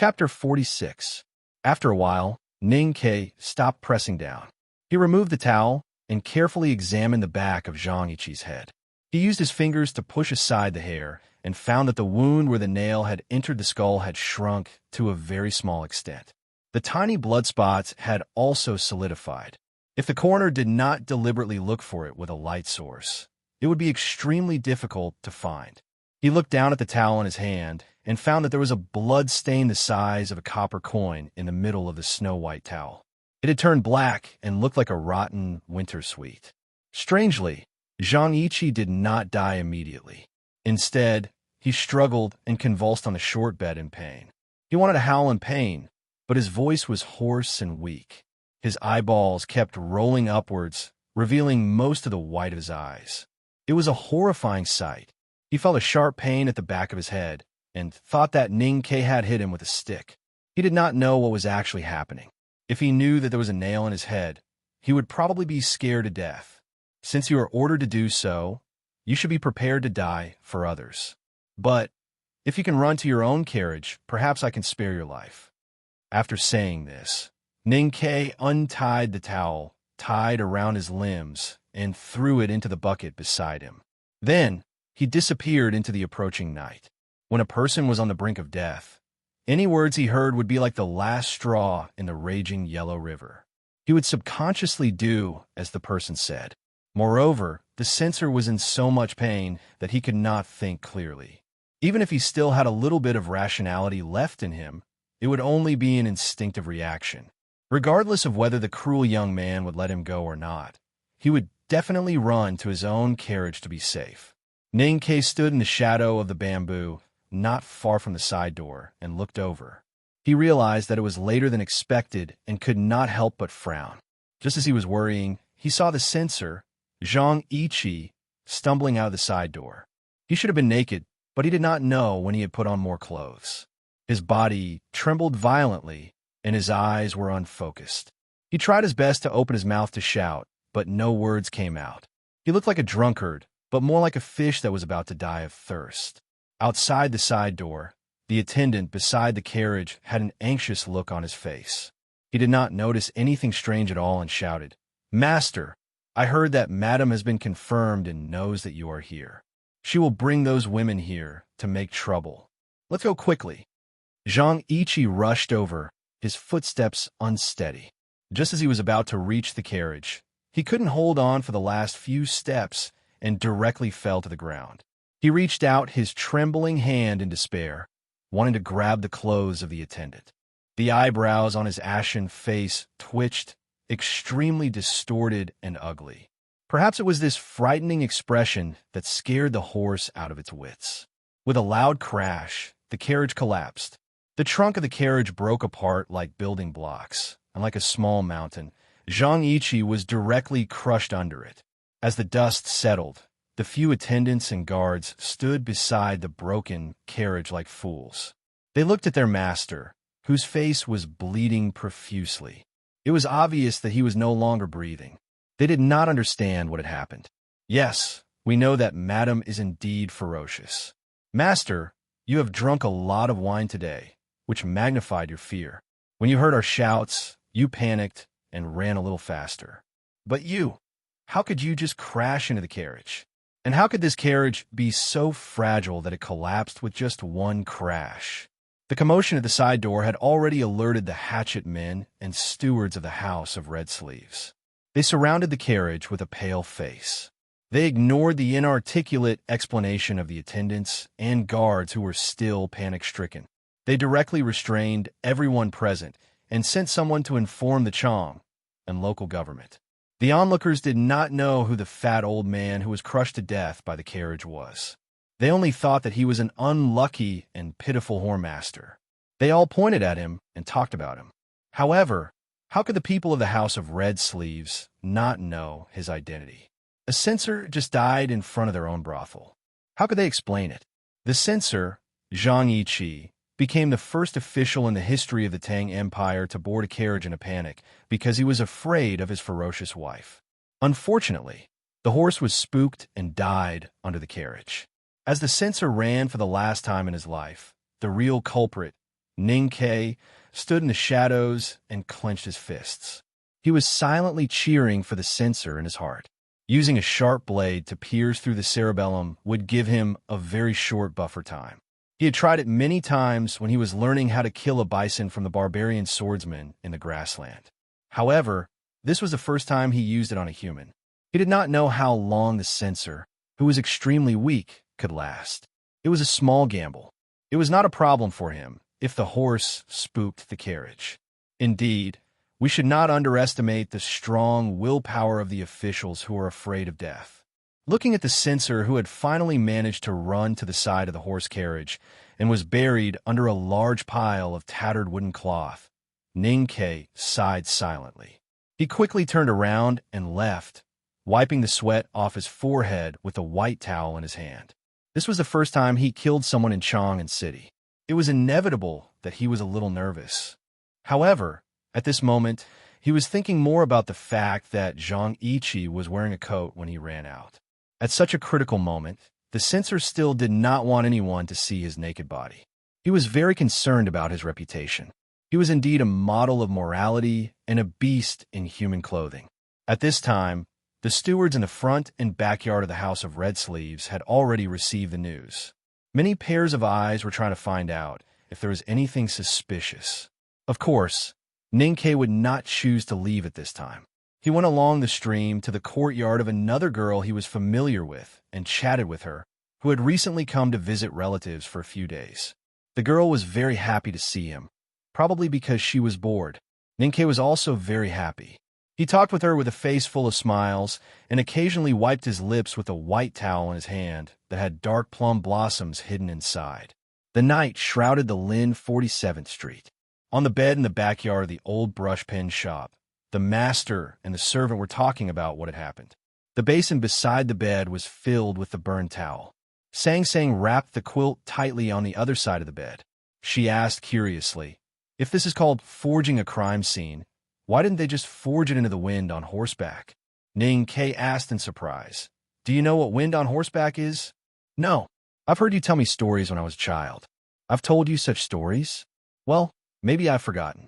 Chapter 46. After a while, Ning Ke stopped pressing down. He removed the towel and carefully examined the back of Zhang Yiqi's head. He used his fingers to push aside the hair and found that the wound where the nail had entered the skull had shrunk to a very small extent. The tiny blood spots had also solidified. If the coroner did not deliberately look for it with a light source, it would be extremely difficult to find. He looked down at the towel in his hand and found that there was a blood stain the size of a copper coin in the middle of the snow-white towel. It had turned black and looked like a rotten winter sweet. Strangely, Zhang Yiqi did not die immediately. Instead, he struggled and convulsed on the short bed in pain. He wanted to howl in pain, but his voice was hoarse and weak. His eyeballs kept rolling upwards, revealing most of the white of his eyes. It was a horrifying sight. He felt a sharp pain at the back of his head and thought that Ning Ke had hit him with a stick. He did not know what was actually happening. If he knew that there was a nail in his head, he would probably be scared to death. Since you are ordered to do so, you should be prepared to die for others. But if you can run to your own carriage, perhaps I can spare your life. After saying this, Ning Ke untied the towel tied around his limbs and threw it into the bucket beside him. Then he disappeared into the approaching night. When a person was on the brink of death, any words he heard would be like the last straw in the raging yellow river. He would subconsciously do as the person said. Moreover, the censor was in so much pain that he could not think clearly. Even if he still had a little bit of rationality left in him, it would only be an instinctive reaction. Regardless of whether the cruel young man would let him go or not, he would definitely run to his own carriage to be safe. Ning Ke stood in the shadow of the bamboo, not far from the side door, and looked over. He realized that it was later than expected and could not help but frown. Just as he was worrying, he saw the censor, Zhang Yiqi, stumbling out of the side door. He should have been naked, but he did not know when he had put on more clothes. His body trembled violently, and his eyes were unfocused. He tried his best to open his mouth to shout, but no words came out. He looked like a drunkard, but more like a fish that was about to die of thirst. Outside the side door, the attendant beside the carriage had an anxious look on his face. He did not notice anything strange at all and shouted, "Master, I heard that Madam has been confirmed and knows that you are here. She will bring those women here to make trouble. Let's go quickly." Zhang Yiqi rushed over, his footsteps unsteady. Just as he was about to reach the carriage, he couldn't hold on for the last few steps and directly fell to the ground. He reached out his trembling hand in despair, wanting to grab the clothes of the attendant. The eyebrows on his ashen face twitched, extremely distorted and ugly. Perhaps it was this frightening expression that scared the horse out of its wits. With a loud crash, the carriage collapsed. The trunk of the carriage broke apart like building blocks, and like a small mountain, Zhang Yiqi was directly crushed under it. As the dust settled, the few attendants and guards stood beside the broken carriage like fools. They looked at their master, whose face was bleeding profusely. It was obvious that he was no longer breathing. They did not understand what had happened. "Yes, we know that Madam is indeed ferocious. Master, you have drunk a lot of wine today, which magnified your fear. When you heard our shouts, you panicked and ran a little faster. But you, how could you just crash into the carriage? And how could this carriage be so fragile that it collapsed with just one crash?" The commotion at the side door had already alerted the hatchet men and stewards of the House of Red Sleeves. They surrounded the carriage with a pale face. They ignored the inarticulate explanation of the attendants and guards who were still panic-stricken. They directly restrained everyone present and sent someone to inform the Chong and local government. The onlookers did not know who the fat old man who was crushed to death by the carriage was. They only thought that he was an unlucky and pitiful whoremaster. They all pointed at him and talked about him. However, how could the people of the House of Red Sleeves not know his identity? A censor just died in front of their own brothel. How could they explain it? The censor, Zhang Yiqi, became the first official in the history of the Tang Empire to board a carriage in a panic because he was afraid of his ferocious wife. Unfortunately, the horse was spooked and died under the carriage. As the censor ran for the last time in his life, the real culprit, Ning Ke stood in the shadows and clenched his fists. He was silently cheering for the censor in his heart. Using a sharp blade to pierce through the cerebellum would give him a very short buffer time. He had tried it many times when he was learning how to kill a bison from the barbarian swordsman in the grassland. However, this was the first time he used it on a human. He did not know how long the censor, who was extremely weak, could last. It was a small gamble. It was not a problem for him if the horse spooked the carriage. Indeed, we should not underestimate the strong willpower of the officials who are afraid of death. Looking at the censor who had finally managed to run to the side of the horse carriage and was buried under a large pile of tattered wooden cloth, Ning Ke sighed silently. He quickly turned around and left, wiping the sweat off his forehead with a white towel in his hand. This was the first time he killed someone in Chang'an City. It was inevitable that he was a little nervous. However, at this moment, he was thinking more about the fact that Zhang Yiqi was wearing a coat when he ran out. At such a critical moment, the censor still did not want anyone to see his naked body. He was very concerned about his reputation. He was indeed a model of morality and a beast in human clothing. At this time, the stewards in the front and backyard of the House of Red Sleeves had already received the news. Many pairs of eyes were trying to find out if there was anything suspicious. Of course, Ning Ke would not choose to leave at this time. He went along the stream to the courtyard of another girl he was familiar with and chatted with her, who had recently come to visit relatives for a few days. The girl was very happy to see him, probably because she was bored. Ning Ke was also very happy. He talked with her with a face full of smiles and occasionally wiped his lips with a white towel in his hand that had dark plum blossoms hidden inside. The night shrouded the Lin 47th Street. On the bed in the backyard of the old brush pen shop, the master and the servant were talking about what had happened. The basin beside the bed was filled with the burned towel. Sang Sang wrapped the quilt tightly on the other side of the bed. She asked curiously, if this is called forging a crime scene, why didn't they just forge it into the wind on horseback? Ning Ke asked in surprise. Do you know what wind on horseback is? No. I've heard you tell me stories when I was a child. I've told you such stories? Well, maybe I've forgotten.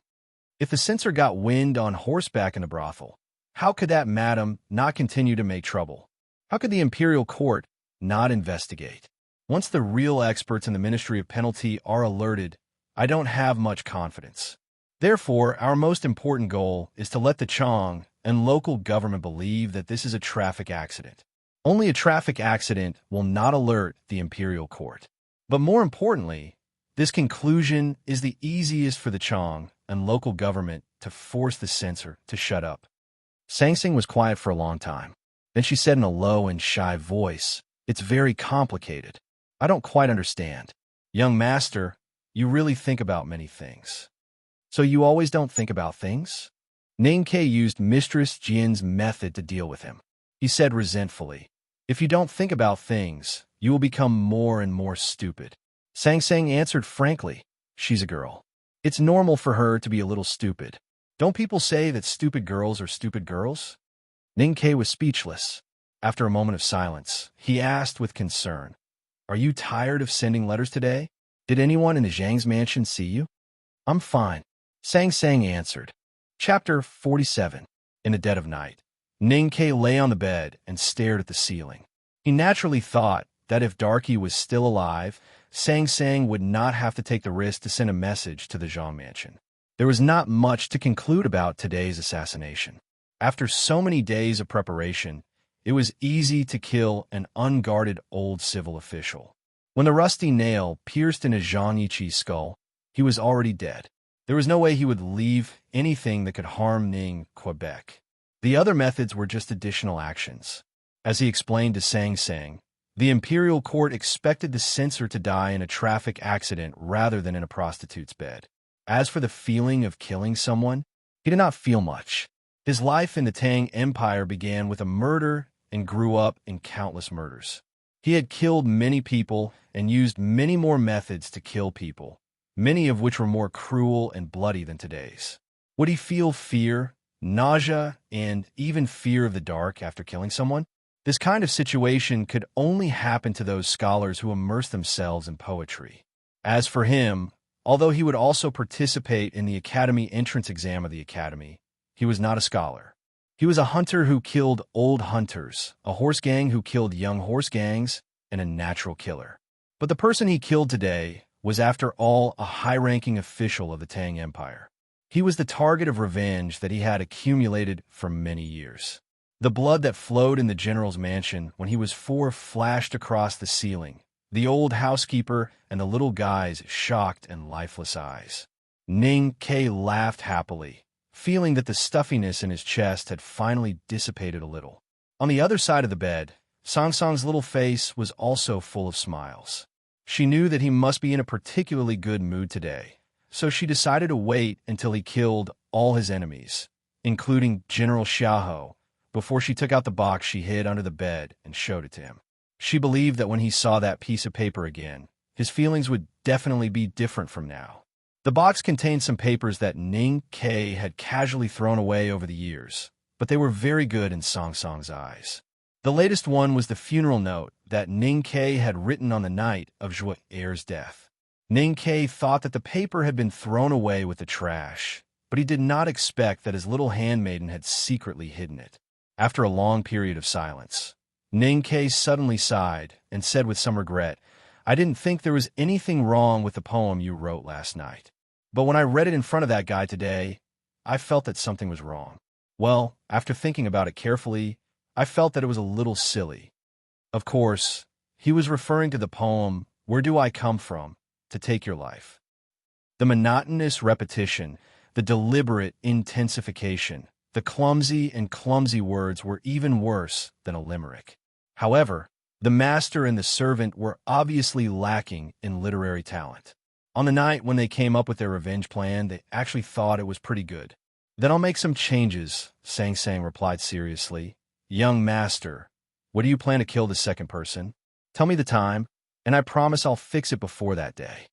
If the censor got wind on horseback in the brothel, how could that madam not continue to make trouble? How could the imperial court not investigate? Once the real experts in the Ministry of Penalty are alerted, I don't have much confidence. Therefore, our most important goal is to let the Chang and local government believe that this is a traffic accident. Only a traffic accident will not alert the imperial court. But more importantly, this conclusion is the easiest for the Chang and local government to force the censor to shut up. Sang Sang was quiet for a long time. Then she said in a low and shy voice, "It's very complicated. I don't quite understand. Young master, you really think about many things. So you always don't think about things?" Ning Ke used Mistress Jian's method to deal with him. He said resentfully, "If you don't think about things, you will become more and more stupid." Sang Sang answered frankly, "She's a girl. It's normal for her to be a little stupid. Don't people say that stupid girls are stupid girls?" Ning Ke was speechless. After a moment of silence, he asked with concern, "Are you tired of sending letters today? Did anyone in the Zhang's mansion see you?" "I'm fine," Sang Sang answered. Chapter 47. In the dead of night, Ning Ke lay on the bed and stared at the ceiling. He naturally thought that if Darky was still alive, Sang Sang would not have to take the risk to send a message to the Zhang mansion. There was not much to conclude about today's assassination. After so many days of preparation, it was easy to kill an unguarded old civil official. When the rusty nail pierced into Zhang Yiqi's skull, he was already dead. There was no way he would leave anything that could harm Ning Quebec. The other methods were just additional actions. As he explained to Sang Sang, the imperial court expected the censor to die in a traffic accident rather than in a prostitute's bed. As for the feeling of killing someone, he did not feel much. His life in the Tang Empire began with a murder and grew up in countless murders. He had killed many people and used many more methods to kill people, many of which were more cruel and bloody than today's. Would he feel fear, nausea, and even fear of the dark after killing someone? This kind of situation could only happen to those scholars who immerse themselves in poetry. As for him, Although he would also participate in the academy entrance exam of the academy, he was not a scholar. He was a hunter who killed old hunters, a horse gang who killed young horse gangs, and a natural killer. But the person he killed today was, after all, a high-ranking official of the Tang Empire. He was the target of revenge that he had accumulated for many years. The blood that flowed in the general's mansion when he was 4 flashed across the ceiling, the old housekeeper and the little guy's shocked and lifeless eyes. Ning Ke laughed happily, feeling that the stuffiness in his chest had finally dissipated a little. On the other side of the bed, Song Song's little face was also full of smiles. She knew that he must be in a particularly good mood today, so she decided to wait until he killed all his enemies, including General Xiaohou, before she took out the box she hid under the bed and showed it to him. She believed that when he saw that piece of paper again, his feelings would definitely be different from now. The box contained some papers that Ning Ke had casually thrown away over the years, but they were very good in Song Song's eyes. The latest one was the funeral note that Ning Ke had written on the night of Zhuo Er's death. Ning Ke thought that the paper had been thrown away with the trash, but he did not expect that his little handmaiden had secretly hidden it. After a long period of silence, Ning Ke suddenly sighed and said with some regret, "I didn't think there was anything wrong with the poem you wrote last night. But when I read it in front of that guy today, I felt that something was wrong. Well, after thinking about it carefully, I felt that it was a little silly." Of course, he was referring to the poem, "Where Do I Come From to Take Your Life?" The monotonous repetition, the deliberate intensification, the clumsy and clumsy words were even worse than a limerick. However, the master and the servant were obviously lacking in literary talent. On the night when they came up with their revenge plan, they actually thought it was pretty good. "Then I'll make some changes," Sang Sang replied seriously. "Young master, what do you plan to kill the second person? Tell me the time, and I promise I'll fix it before that day."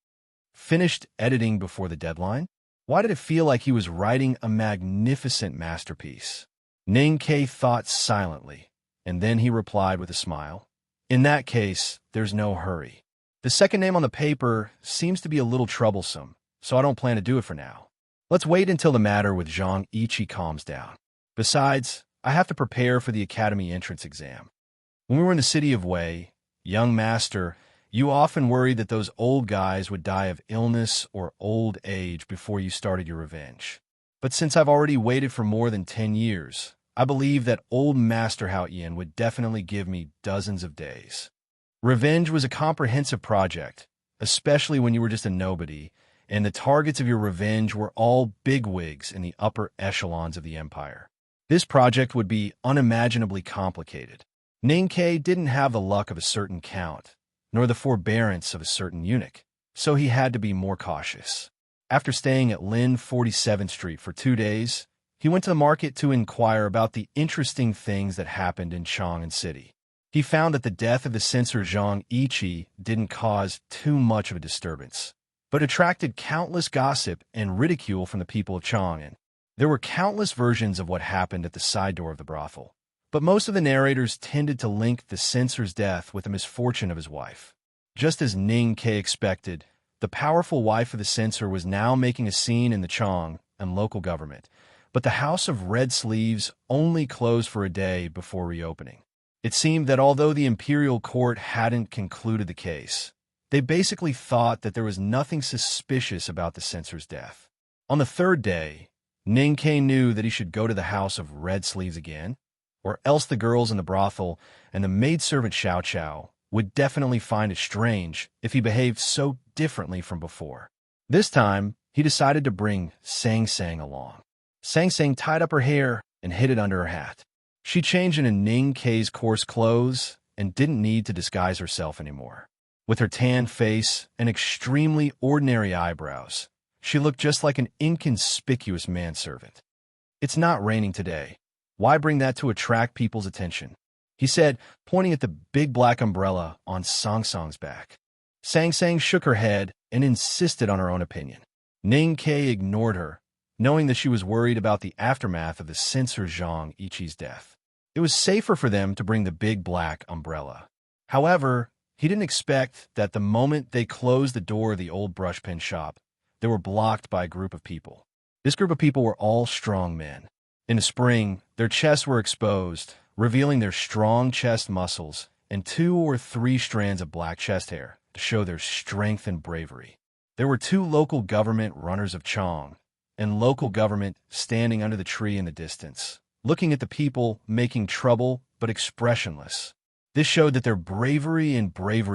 Finished editing before the deadline? Why did it feel like he was writing a magnificent masterpiece? Ning Ke thought silently, and then he replied with a smile, "In that case, there's no hurry. The second name on the paper seems to be a little troublesome, so I don't plan to do it for now. Let's wait until the matter with Zhang Yiqi calms down. Besides, I have to prepare for the academy entrance exam. When we were in the city of Wei, young master, you often worried that those old guys would die of illness or old age before you started your revenge. But since I've already waited for more than 10 years, I believe that old Master Hao Yin would definitely give me dozens of days." Revenge was a comprehensive project, especially when you were just a nobody, and the targets of your revenge were all bigwigs in the upper echelons of the empire. This project would be unimaginably complicated. Ning Ke didn't have the luck of a certain count, nor the forbearance of a certain eunuch, so he had to be more cautious. After staying at Lin 47th Street for 2 days, he went to the market to inquire about the interesting things that happened in Chang'an City. He found that the death of the censor Zhang Yiqi didn't cause too much of a disturbance, but attracted countless gossip and ridicule from the people of Chang'an. There were countless versions of what happened at the side door of the brothel, but most of the narrators tended to link the censor's death with the misfortune of his wife. Just as Ning Ke expected, the powerful wife of the censor was now making a scene in the Chang and local government, but the House of Red Sleeves only closed for a day before reopening. It seemed that although the imperial court hadn't concluded the case, they basically thought that there was nothing suspicious about the censor's death. On the 3rd day, Ning Ke knew that he should go to the House of Red Sleeves again, or else the girls in the brothel and the maidservant Xiao Xiao would definitely find it strange if he behaved so differently from before. This time, he decided to bring Sang Sang along. Sang Sang tied up her hair and hid it under her hat. She changed into Ning Ke's coarse clothes and didn't need to disguise herself anymore. With her tan face and extremely ordinary eyebrows, she looked just like an inconspicuous manservant. "It's not raining today. Why bring that to attract people's attention?" he said, pointing at the big black umbrella on Sang Sang's back. Sang Sang shook her head and insisted on her own opinion. Ning Ke ignored her, knowing that she was worried about the aftermath of the censor Zhang Yiqi's death. It was safer for them to bring the big black umbrella. However, he didn't expect that the moment they closed the door of the old brushpen shop, they were blocked by a group of people. This group of people were all strong men. In the spring, their chests were exposed, revealing their strong chest muscles and 2 or 3 strands of black chest hair to show their strength and bravery. There were 2 local government runners of Chong, and local government standing under the tree in the distance, looking at the people making trouble but expressionless. This showed that their bravery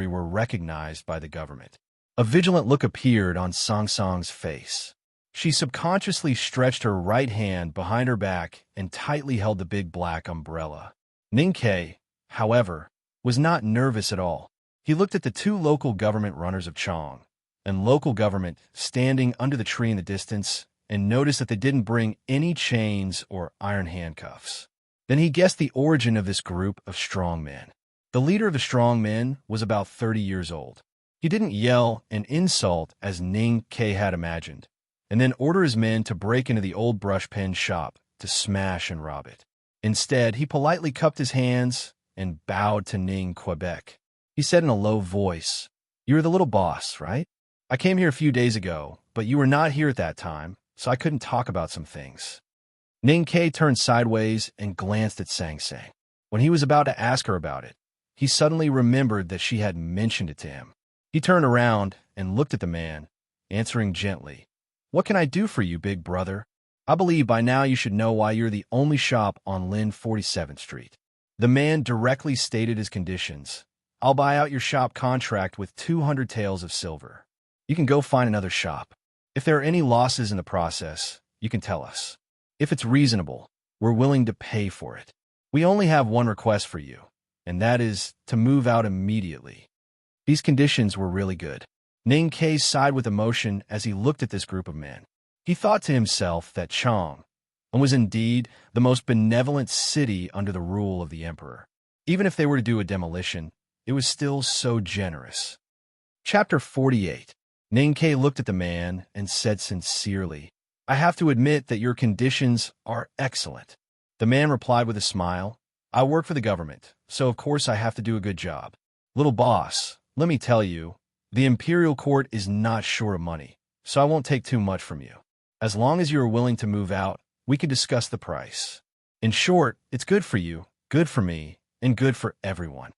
were recognized by the government. A vigilant look appeared on Song Song's face. She subconsciously stretched her right hand behind her back and tightly held the big black umbrella. Ning Ke, however, was not nervous at all. He looked at the 2 local government runners of Chong and local government standing under the tree in the distance and noticed that they didn't bring any chains or iron handcuffs. Then he guessed the origin of this group of strong men. The leader of the strong men was about 30 years old. He didn't yell and insult as Ning Ke had imagined, and then order his men to break into the old brush pen shop to smash and rob it. Instead, he politely cupped his hands and bowed to Ning Quebec. He said in a low voice, "You're the little boss, right? I came here a few days ago, but you were not here at that time, so I couldn't talk about some things." Ning Ke turned sideways and glanced at Sang Sang. When he was about to ask her about it, he suddenly remembered that she had mentioned it to him. He turned around and looked at the man, answering gently, "What can I do for you, big brother? I believe by now you should know why you're the only shop on Lin 47th Street. The man directly stated his conditions. "I'll buy out your shop contract with 200 taels of silver. You can go find another shop. If there are any losses in the process, you can tell us. If it's reasonable, we're willing to pay for it. We only have one request for you, and that is to move out immediately." These conditions were really good. Ning Ke sighed with emotion as he looked at this group of men. He thought to himself that Chong was indeed the most benevolent city under the rule of the emperor. Even if they were to do a demolition, it was still so generous. Chapter 48. Ning Ke looked at the man and said sincerely, "I have to admit that your conditions are excellent." The man replied with a smile, "I work for the government, so of course I have to do a good job. Little boss, let me tell you, the imperial court is not short of money, so I won't take too much from you. As long as you are willing to move out, we can discuss the price. In short, it's good for you, good for me, and good for everyone."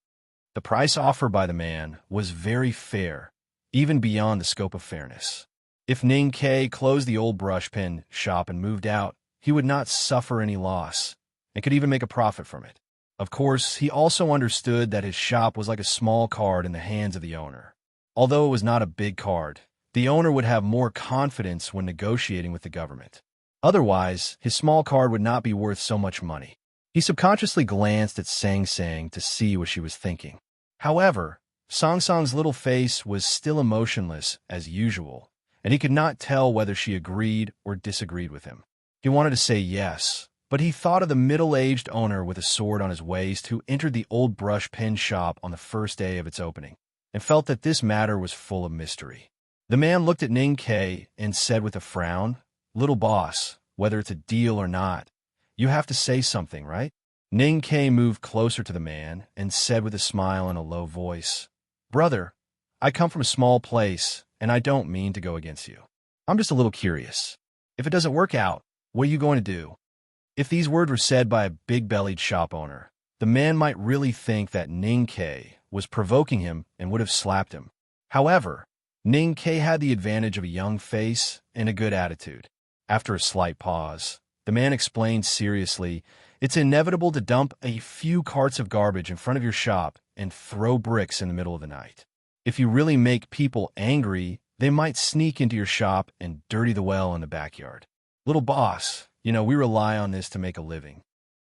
The price offered by the man was very fair, even beyond the scope of fairness. If Ning Ke closed the old brush pen shop and moved out, he would not suffer any loss, and could even make a profit from it. Of course, he also understood that his shop was like a small card in the hands of the owner. Although it was not a big card, the owner would have more confidence when negotiating with the government. Otherwise, his small card would not be worth so much money. He subconsciously glanced at Sang Sang to see what she was thinking. However, Song Song's little face was still emotionless as usual, and he could not tell whether she agreed or disagreed with him. He wanted to say yes, but he thought of the middle-aged owner with a sword on his waist who entered the old brush pen shop on the first day of its opening, and felt that this matter was full of mystery. The man looked at Ning Ke and said with a frown, "Little boss, whether it's a deal or not, you have to say something, right?" Ning Ke moved closer to the man and said with a smile and a low voice, "Brother, I come from a small place, and I don't mean to go against you. I'm just a little curious. If it doesn't work out, what are you going to do?" If these words were said by a big-bellied shop owner, the man might really think that Ning Ke was provoking him and would have slapped him. However, Ning Ke had the advantage of a young face and a good attitude. After a slight pause, the man explained seriously, "It's inevitable to dump a few carts of garbage in front of your shop and throw bricks in the middle of the night. If you really make people angry, they might sneak into your shop and dirty the well in the backyard. Little boss, we rely on this to make a living."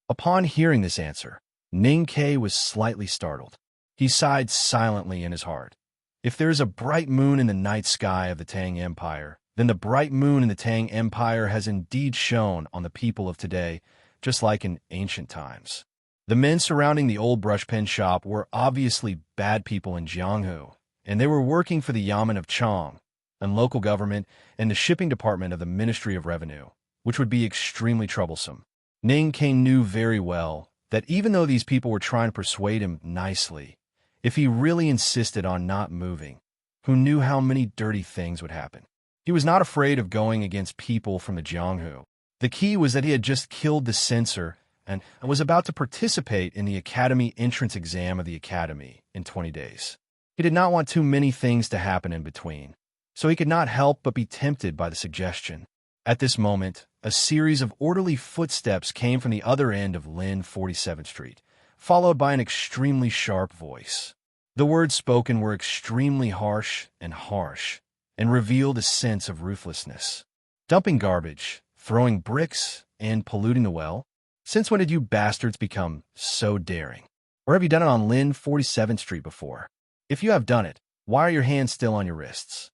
Upon hearing this answer, Ning Ke was slightly startled. He sighed silently in his heart. If there is a bright moon in the night sky of the Tang Empire, then the bright moon in the Tang Empire has indeed shone on the people of today, just like in ancient times. The men surrounding the old brush pen shop were obviously bad people in Jianghu, and they were working for the Yamen of Chong, and local government, and the shipping department of the Ministry of Revenue, which would be extremely troublesome. Ning Ke knew very well that even though these people were trying to persuade him nicely, if he really insisted on not moving, who knew how many dirty things would happen? He was not afraid of going against people from the Jianghu. The key was that he had just killed the censor and was about to participate in the academy entrance exam of the academy in 20 days. He did not want too many things to happen in between, so he could not help but be tempted by the suggestion. At this moment, a series of orderly footsteps came from the other end of Lin 47th Street, followed by an extremely sharp voice. The words spoken were extremely harsh, and revealed a sense of ruthlessness. Dumping garbage, throwing bricks, and polluting the well? Since when did you bastards become so daring? Or have you done it on Lin 47th Street before? If you have done it, why are your hands still on your wrists?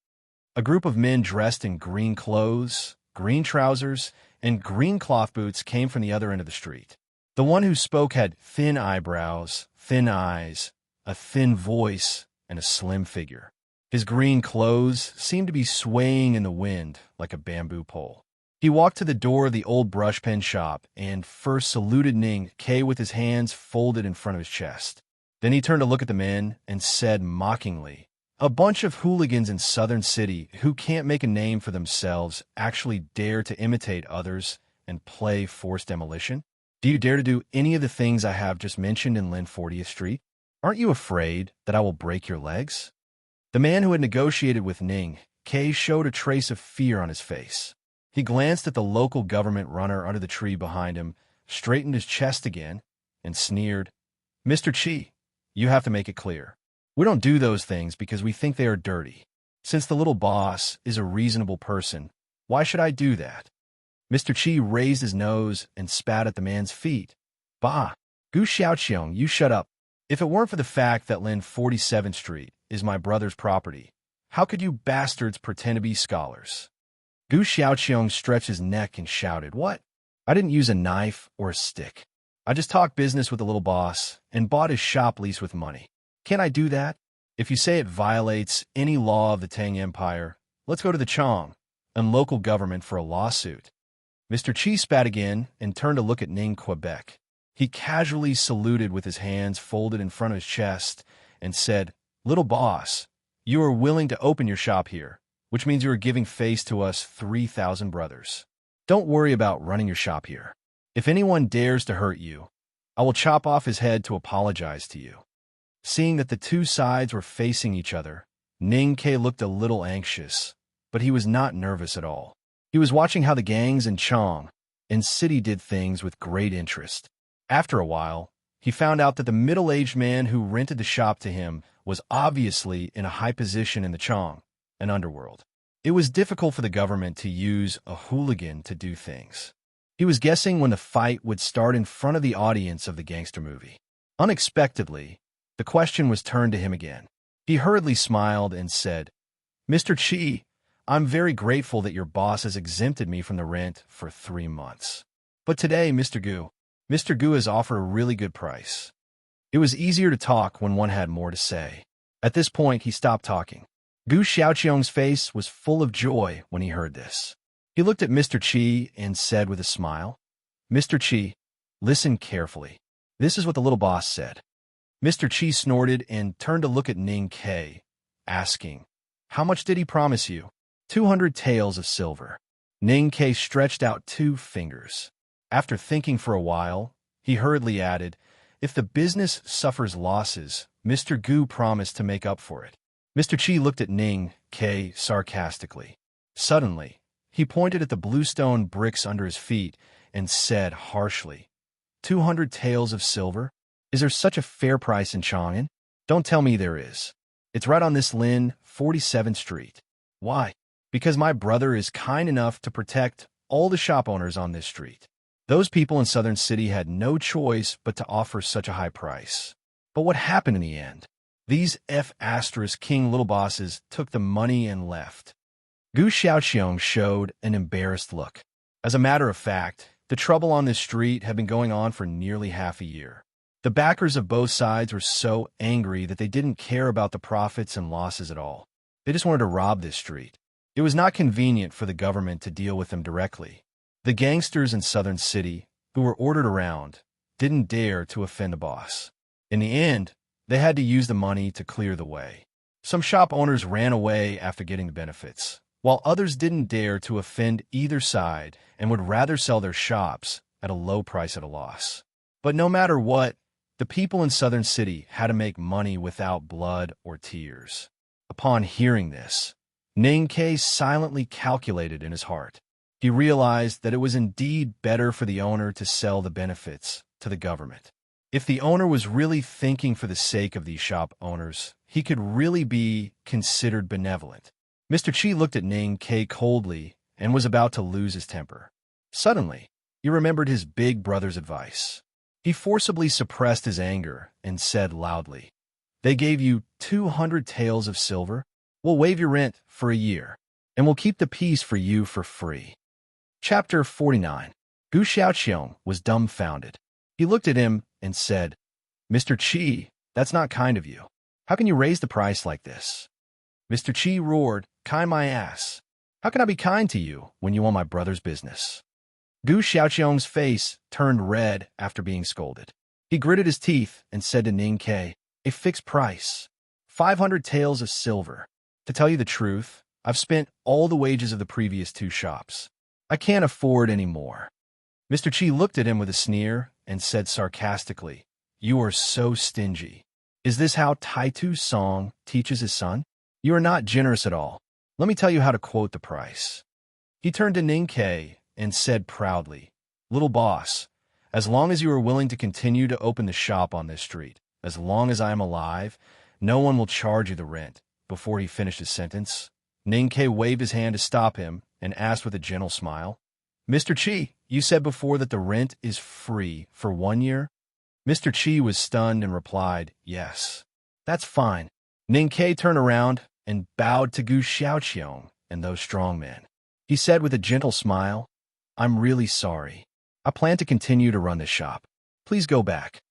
A group of men dressed in green clothes, green trousers, and green cloth boots came from the other end of the street. The one who spoke had thin eyebrows, thin eyes, a thin voice, and a slim figure. His green clothes seemed to be swaying in the wind like a bamboo pole. He walked to the door of the old brush pen shop and first saluted Ning K with his hands folded in front of his chest. Then he turned to look at the men and said mockingly, "A bunch of hooligans in Southern City who can't make a name for themselves actually dare to imitate others and play forced demolition? Do you dare to do any of the things I have just mentioned in Lin 40th Street? Aren't you afraid that I will break your legs?" The man who had negotiated with Ning K showed a trace of fear on his face. He glanced at the local government runner under the tree behind him, straightened his chest again, and sneered, "Mr. Chi, you have to make it clear. We don't do those things because we think they are dirty. Since the little boss is a reasonable person, why should I do that?" Mr. Chi raised his nose and spat at the man's feet. "Bah, Gu Xiaoqiang, you shut up. If it weren't for the fact that Lin 47th Street is my brother's property, how could you bastards pretend to be scholars?" Gu Xiaoqiang stretched his neck and shouted, "What? I didn't use a knife or a stick. I just talked business with the little boss and bought his shop lease with money. Can't I do that? If you say it violates any law of the Tang Empire, let's go to the Chong and local government for a lawsuit." Mr. Chi spat again and turned to look at Ning Quebec. He casually saluted with his hands folded in front of his chest and said, "Little boss, you are willing to open your shop here, which means you are giving face to us 3,000 brothers. Don't worry about running your shop here. If anyone dares to hurt you, I will chop off his head to apologize to you." Seeing that the two sides were facing each other, Ning K looked a little anxious, but he was not nervous at all. He was watching how the gangs in Chong and City did things with great interest. After a while, he found out that the middle-aged man who rented the shop to him was obviously in a high position in the Chong, an underworld. It was difficult for the government to use a hooligan to do things. He was guessing when the fight would start in front of the audience of the gangster movie. Unexpectedly, the question was turned to him again. He hurriedly smiled and said, "Mr. Chi, I'm very grateful that your boss has exempted me from the rent for 3 months. But today, Mr. Gu has offered a really good price." It was easier to talk when one had more to say. At this point, he stopped talking. Gu Xiaoqiang's face was full of joy when he heard this. He looked at Mr. Chi and said with a smile, "Mr. Chi, listen carefully. This is what the little boss said." Mr. Chi snorted and turned to look at Ning K, asking, "How much did he promise you?" 200 taels of silver. Ning K stretched out 2 fingers. After thinking for a while, he hurriedly added, "If the business suffers losses, Mr. Gu promised to make up for it." Mr. Chi looked at Ning K sarcastically. Suddenly, he pointed at the bluestone bricks under his feet and said harshly, 200 taels of silver? Is there such a fair price in Chang'an? Don't tell me there is. It's right on this Lin 47th Street. Why? Because my brother is kind enough to protect all the shop owners on this street. Those people in Southern City had no choice but to offer such a high price. But what happened in the end? These King little bosses took the money and left. Gu Xiaoqiang showed an embarrassed look. As a matter of fact, the trouble on this street had been going on for nearly half a year. The backers of both sides were so angry that they didn't care about the profits and losses at all. They just wanted to rob this street. It was not convenient for the government to deal with them directly. The gangsters in Southern City, who were ordered around, didn't dare to offend the boss. In the end, they had to use the money to clear the way. Some shop owners ran away after getting the benefits, while others didn't dare to offend either side and would rather sell their shops at a low price at a loss. But no matter what, the people in Southern City had to make money without blood or tears. Upon hearing this, Ning-Ke silently calculated in his heart. He realized that it was indeed better for the owner to sell the benefits to the government. If the owner was really thinking for the sake of these shop owners, he could really be considered benevolent. Mr. Chi looked at Ning-Ke coldly and was about to lose his temper. Suddenly, he remembered his big brother's advice. He forcibly suppressed his anger and said loudly, "They gave you 200 taels of silver? We'll waive your rent for a year, and we'll keep the piece for you for free." Chapter 49. Gu Xiaoqiong was dumbfounded. He looked at him and said, "Mr. Chi, that's not kind of you. How can you raise the price like this?" Mr. Chi roared, "Kind my ass. How can I be kind to you when you own my brother's business?" Gu Xiaoqiong's face turned red after being scolded. He gritted his teeth and said to Ning-Ke, "A fixed price. 500 taels of silver. To tell you the truth, I've spent all the wages of the previous 2 shops. I can't afford any more." Mr. Chi looked at him with a sneer and said sarcastically, "You are so stingy. Is this how Taitu Song teaches his son? You are not generous at all. Let me tell you how to quote the price." He turned to Ning-Ke and said proudly, "Little boss, as long as you are willing to continue to open the shop on this street, as long as I am alive, no one will charge you the rent." Before he finished his sentence, Ning-Ke waved his hand to stop him and asked with a gentle smile, "Mr. Chi, you said before that the rent is free for 1 year?" Mr. Chi was stunned and replied, "Yes." "That's fine." Ning-Ke turned around and bowed to Gu Xiaoqiong and those strong men. He said with a gentle smile, "I'm really sorry. I plan to continue to run this shop. Please go back."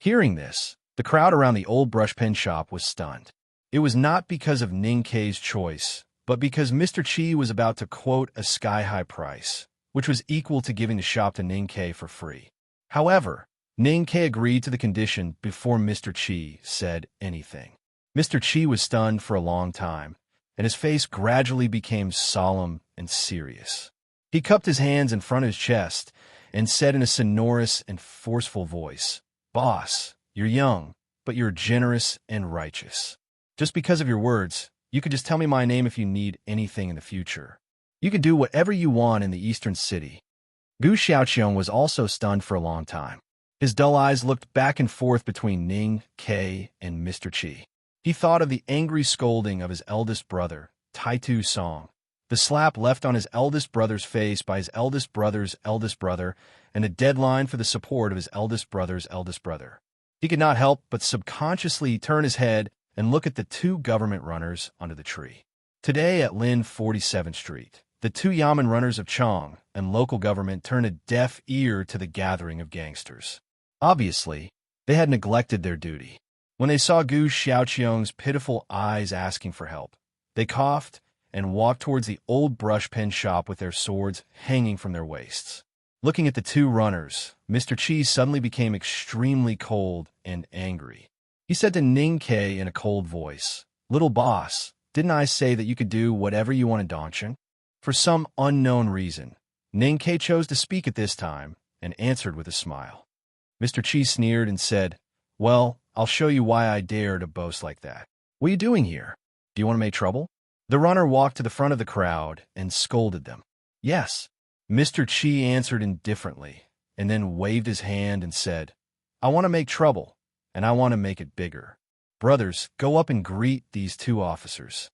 Hearing this, the crowd around the old brushpen shop was stunned. It was not because of Ning-Ke's choice, but because Mr. Chi was about to quote a sky-high price, which was equal to giving the shop to Ning-Ke for free. However, Ning-Ke agreed to the condition before Mr. Chi said anything. Mr. Chi was stunned for a long time, and his face gradually became solemn and serious. He cupped his hands in front of his chest and said in a sonorous and forceful voice, "Boss, you're young, but you're generous and righteous. Just because of your words, you could just tell me my name if you need anything in the future. You can do whatever you want in the Eastern City." Gu Xiaoqiong was also stunned for a long time. His dull eyes looked back and forth between Ning-Ke and Mr. Chi. He thought of the angry scolding of his eldest brother, Taitu Song, the slap left on his eldest brother's face by his eldest brother's eldest brother, and the deadline for the support of his eldest brother's eldest brother. He could not help but subconsciously turn his head and look at the 2 government runners under the tree. Today at Lin 47th Street, the 2 Yamen runners of Chong and local government turned a deaf ear to the gathering of gangsters. Obviously, they had neglected their duty. When they saw Gu Xiaoqiong's pitiful eyes asking for help, they coughed and walked towards the old brush pen shop with their swords hanging from their waists. Looking at the 2 runners, Mr. Chi suddenly became extremely cold and angry. He said to Ning-Ke in a cold voice, "Little boss, didn't I say that you could do whatever you wanted, Dongchen?" For some unknown reason, Ning-Ke chose to speak at this time and answered with a smile. Mr. Chi sneered and said, "Well, I'll show you why I dare to boast like that. What are you doing here? Do you want to make trouble?" The runner walked to the front of the crowd and scolded them. "Yes." Mr. Chi answered indifferently and then waved his hand and said, "I want to make trouble, and I want to make it bigger. Brothers, go up and greet these 2 officers."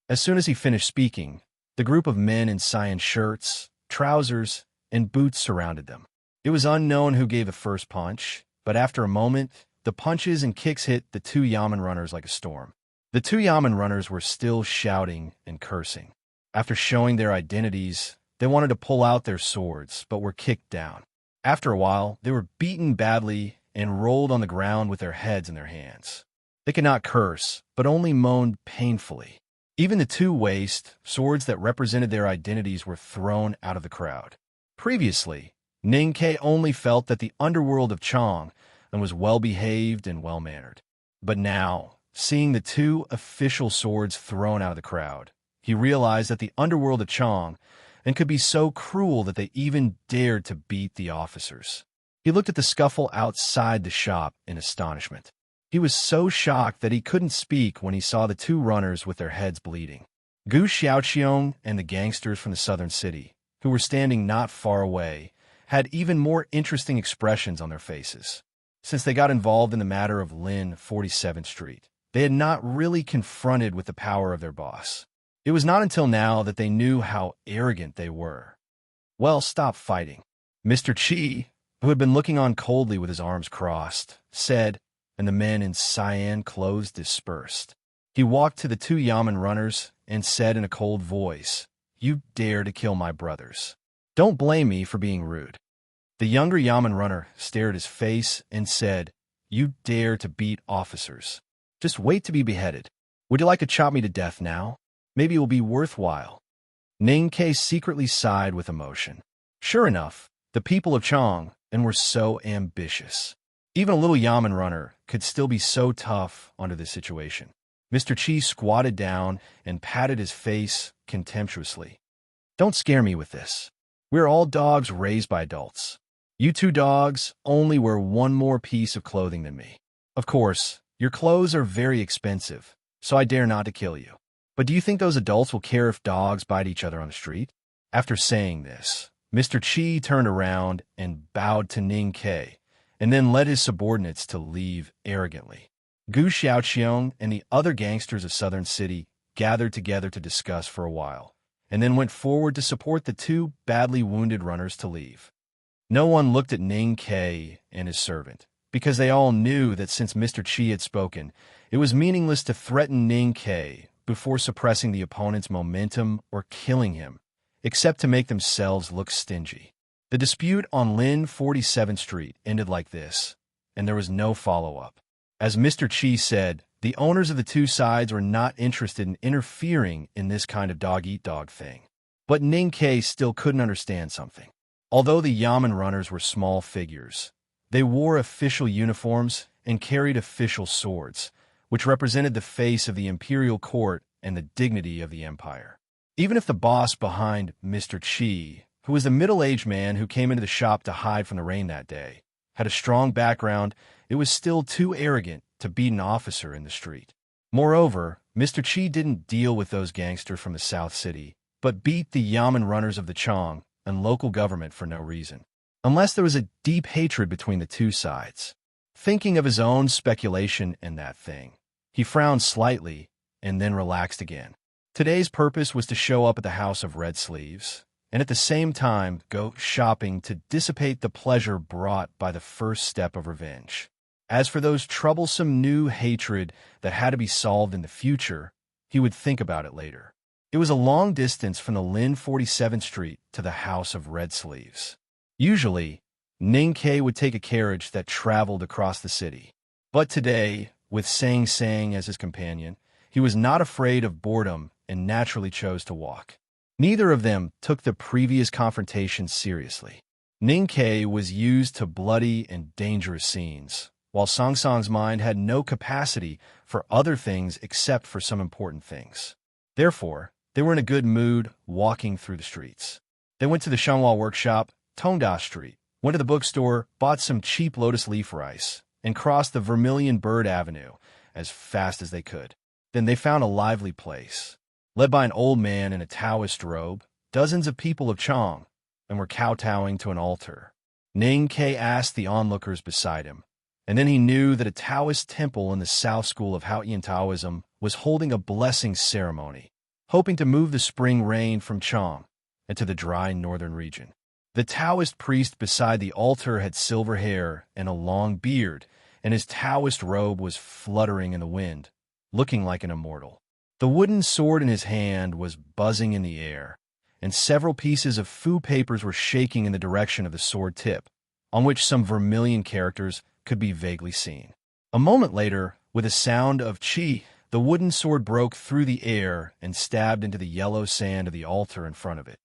As soon as he finished speaking, the group of men in cyan shirts, trousers, and boots surrounded them. It was unknown who gave the first punch, but after a moment, the punches and kicks hit the 2 Yamen runners like a storm. The 2 Yamen runners were still shouting and cursing. After showing their identities, they wanted to pull out their swords, but were kicked down. After a while, they were beaten badly and rolled on the ground with their heads in their hands. They could not curse, but only moaned painfully. Even the 2 waist swords that represented their identities were thrown out of the crowd. Previously, Ning-Ke only felt that the underworld of Chong and was well-behaved and well-mannered. But now, seeing the 2 official swords thrown out of the crowd, He realized that the underworld of Chong and could be so cruel that they even dared to beat the officers. He looked at the scuffle outside the shop in astonishment. He was so shocked that he couldn't speak when he saw the two runners with their heads bleeding. Gu Xiaoqiong and the gangsters from the southern city, who were standing not far away, had even more interesting expressions on their faces. Since they got involved in the matter of Lin 47th Street, they had not really confronted with the power of their boss. It was not until now that they knew how arrogant they were. "Well, stop fighting," Mr. Chi, who had been looking on coldly with his arms crossed, said, and the men in cyan clothes dispersed. He walked to the two Yamen runners and said in a cold voice, "You dare to kill my brothers. Don't blame me for being rude." The younger Yamen runner stared at his face and said, "You dare to beat officers. Just wait to be beheaded. Would you like to chop me to death now? Maybe it will be worthwhile." Ning Ke secretly sighed with emotion. Sure enough, the people of Chong and were so ambitious. Even a little Yamen runner could still be so tough under this situation. Mr. Chi squatted down and patted his face contemptuously. "Don't scare me with this. We're all dogs raised by adults. You two dogs only wear one more piece of clothing than me. Of course, your clothes are very expensive, so I dare not to kill you. But do you think those adults will care if dogs bite each other on the street?" After saying this, Mr. Chi turned around and bowed to Ning Ke, and then led his subordinates to leave arrogantly. Gu Xiaoqiong and the other gangsters of Southern City gathered together to discuss for a while, and then went forward to support the two badly wounded runners to leave. No one looked at Ning Ke and his servant, because they all knew that since Mr. Chi had spoken, it was meaningless to threaten Ning Ke before suppressing the opponent's momentum or killing him, except to make themselves look stingy. The dispute on Lin 47th Street ended like this, and there was no follow-up. As Mr. Chi said, the owners of the two sides were not interested in interfering in this kind of dog-eat-dog thing. But Ning Ke still couldn't understand something. Although the Yamen runners were small figures, they wore official uniforms and carried official swords, which represented the face of the imperial court and the dignity of the empire. Even if the boss behind Mr. Chi, who was the middle-aged man who came into the shop to hide from the rain that day, had a strong background, it was still too arrogant to beat an officer in the street. Moreover, Mr. Chi didn't deal with those gangsters from the South City, but beat the Yamen runners of the Chong and local government for no reason, unless there was a deep hatred between the two sides. Thinking of his own speculation in that thing, he frowned slightly and then relaxed again. Today's purpose was to show up at the House of Red Sleeves, and at the same time go shopping to dissipate the pleasure brought by the first step of revenge. As for those troublesome new hatred that had to be solved in the future, he would think about it later. It was a long distance from the Lin 47th Street to the House of Red Sleeves. Usually, Ning Ke would take a carriage that traveled across the city. But today, with Sang Sang as his companion, he was not afraid of boredom and naturally chose to walk. Neither of them took the previous confrontation seriously. Ning Ke was used to bloody and dangerous scenes, while Song Song's mind had no capacity for other things except for some important things. Therefore, they were in a good mood walking through the streets. They went to the Shanghua workshop, Tongda Street, went to the bookstore, bought some cheap lotus leaf rice, and crossed the Vermilion Bird Avenue as fast as they could. Then they found a lively place. Led by an old man in a Taoist robe, dozens of people of Chong, and were kowtowing to an altar. Ning Ke asked the onlookers beside him, and then he knew that a Taoist temple in the South School of Haoyan Taoism was holding a blessing ceremony, hoping to move the spring rain from Chong into the dry northern region. The Taoist priest beside the altar had silver hair and a long beard, and his Taoist robe was fluttering in the wind, looking like an immortal. The wooden sword in his hand was buzzing in the air, and several pieces of fu papers were shaking in the direction of the sword tip, on which some vermilion characters could be vaguely seen. A moment later, with a sound of chi, the wooden sword broke through the air and stabbed into the yellow sand of the altar in front of it.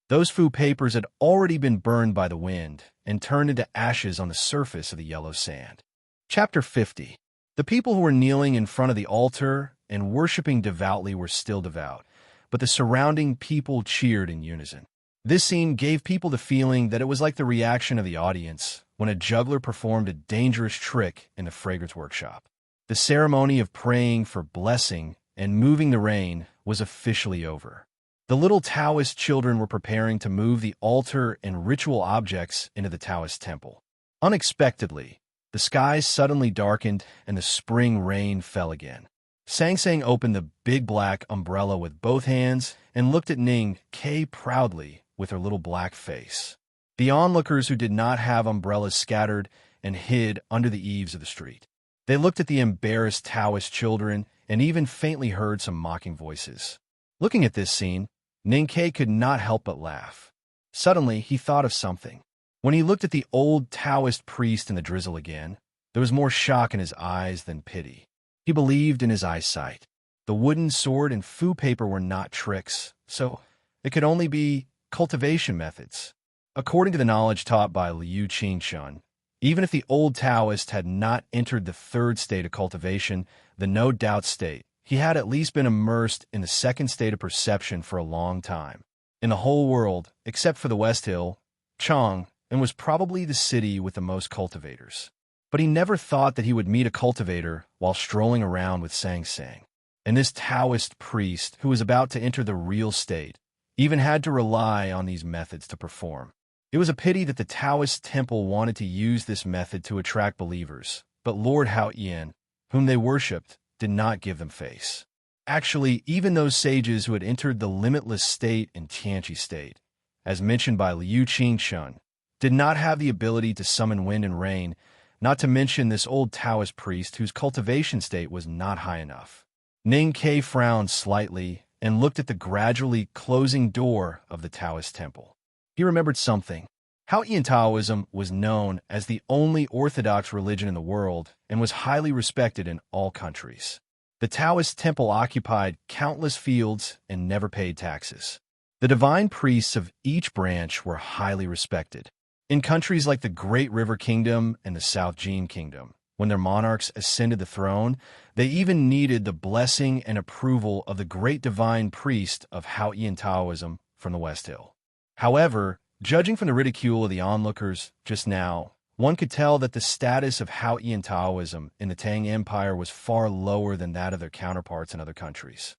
Those fu papers had already been burned by the wind and turned into ashes on the surface of the yellow sand. Chapter 50. The people who were kneeling in front of the altar and worshipping devoutly were still devout, but the surrounding people cheered in unison. This scene gave people the feeling that it was like the reaction of the audience when a juggler performed a dangerous trick in the fragrance workshop. The ceremony of praying for blessing and moving the rain was officially over. The little Taoist children were preparing to move the altar and ritual objects into the Taoist temple. Unexpectedly, the skies suddenly darkened and the spring rain fell again. Sang Sang opened the big black umbrella with both hands and looked at Ning K proudly with her little black face. The onlookers who did not have umbrellas scattered and hid under the eaves of the street. They looked at the embarrassed Taoist children and even faintly heard some mocking voices. Looking at this scene, Ning K could not help but laugh. Suddenly, he thought of something. When he looked at the old Taoist priest in the drizzle again, there was more shock in his eyes than pity. He believed in his eyesight. The wooden sword and fu paper were not tricks, so it could only be cultivation methods. According to the knowledge taught by Liu Qingshun, even if the old Taoist had not entered the third state of cultivation, the no-doubt state, he had at least been immersed in the second state of perception for a long time. In the whole world, except for the West Hill, Chang, and was probably the city with the most cultivators. But he never thought that he would meet a cultivator while strolling around with Sang Sang. And this Taoist priest, who was about to enter the real state, even had to rely on these methods to perform. It was a pity that the Taoist temple wanted to use this method to attract believers, but Lord Hao Yin, whom they worshipped, did not give them face. Actually, even those sages who had entered the limitless state and Tianqi state, as mentioned by Liu Qingshun, did not have the ability to summon wind and rain, not to mention this old Taoist priest whose cultivation state was not high enough. Ning K frowned slightly and looked at the gradually closing door of the Taoist temple. He remembered something. Haotian Taoism was known as the only orthodox religion in the world and was highly respected in all countries. The Taoist temple occupied countless fields and never paid taxes. The divine priests of each branch were highly respected. In countries like the Great River Kingdom and the South Jin Kingdom, when their monarchs ascended the throne, they even needed the blessing and approval of the great divine priest of Haotian Taoism from the West Hill. However, judging from the ridicule of the onlookers just now, one could tell that the status of Haotian Taoism in the Tang Empire was far lower than that of their counterparts in other countries.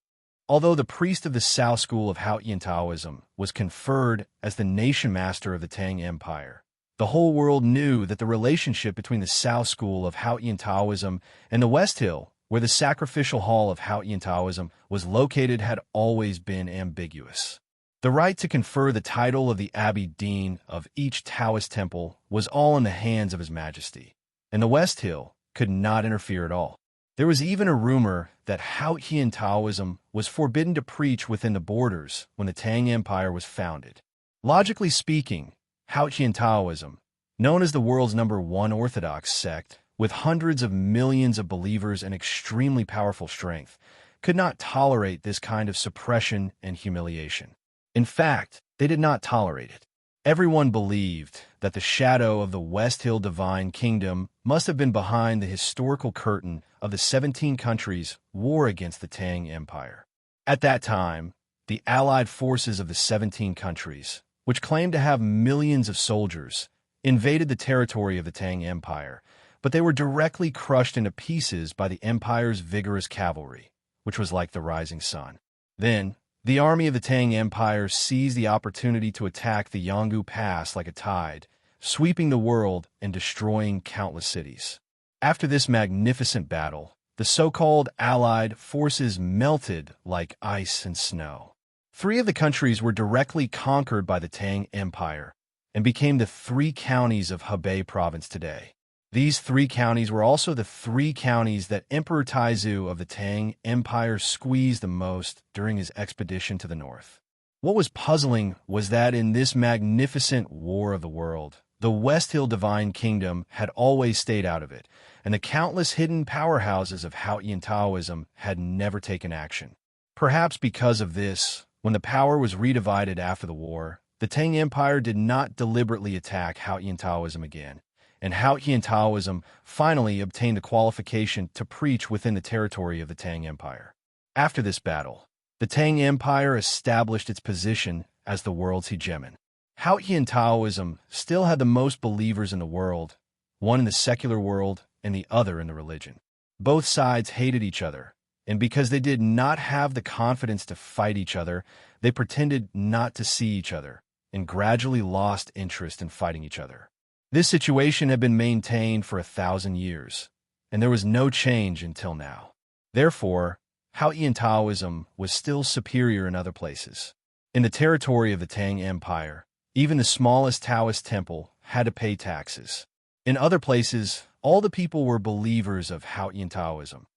Although the priest of the South School of Haotian Taoism was conferred as the nation master of the Tang Empire, the whole world knew that the relationship between the South School of Haotian Taoism and the West Hill, where the sacrificial hall of Haotian Taoism was located, had always been ambiguous. The right to confer the title of the Abbey Dean of each Taoist temple was all in the hands of His Majesty, and the West Hill could not interfere at all. There was even a rumor that Haotian Taoism was forbidden to preach within the borders when the Tang Empire was founded. Logically speaking, Haotian Taoism, known as the world's #1 orthodox sect, with hundreds of millions of believers and extremely powerful strength, could not tolerate this kind of suppression and humiliation. In fact, they did not tolerate it. Everyone believed that the shadow of the West Hill Divine Kingdom must have been behind the historical curtain of the 17 countries' war against the Tang Empire. At that time, the allied forces of the 17 countries, which claimed to have millions of soldiers, invaded the territory of the Tang Empire, but they were directly crushed into pieces by the empire's vigorous cavalry, which was like the rising sun. Then, the army of the Tang Empire seized the opportunity to attack the Yanggu Pass like a tide, sweeping the world and destroying countless cities. After this magnificent battle, the so-called Allied forces melted like ice and snow. 3 of the countries were directly conquered by the Tang Empire and became the 3 counties of Hebei province today. These 3 counties were also the 3 counties that Emperor Taizu of the Tang Empire squeezed the most during his expedition to the north. What was puzzling was that in this magnificent war of the world, the West Hill Divine Kingdom had always stayed out of it, and the countless hidden powerhouses of Haotian Taoism had never taken action. Perhaps because of this, when the power was redivided after the war, the Tang Empire did not deliberately attack Haotian Taoism again, and Haotian Taoism finally obtained the qualification to preach within the territory of the Tang Empire. After this battle, The Tang Empire established its position as the world's hegemon. Haotian Taoism still had the most believers in the world, one in the secular world and the other in the religion. Both sides hated each other, and because they did not have the confidence to fight each other, they pretended not to see each other and gradually lost interest in fighting each other. This situation had been maintained for 1,000 years, and there was no change until now. Therefore, Haotian Taoism was still superior in other places. In the territory of the Tang Empire, even the smallest Taoist temple had to pay taxes. In other places, all the people were believers of Haotian Taoism.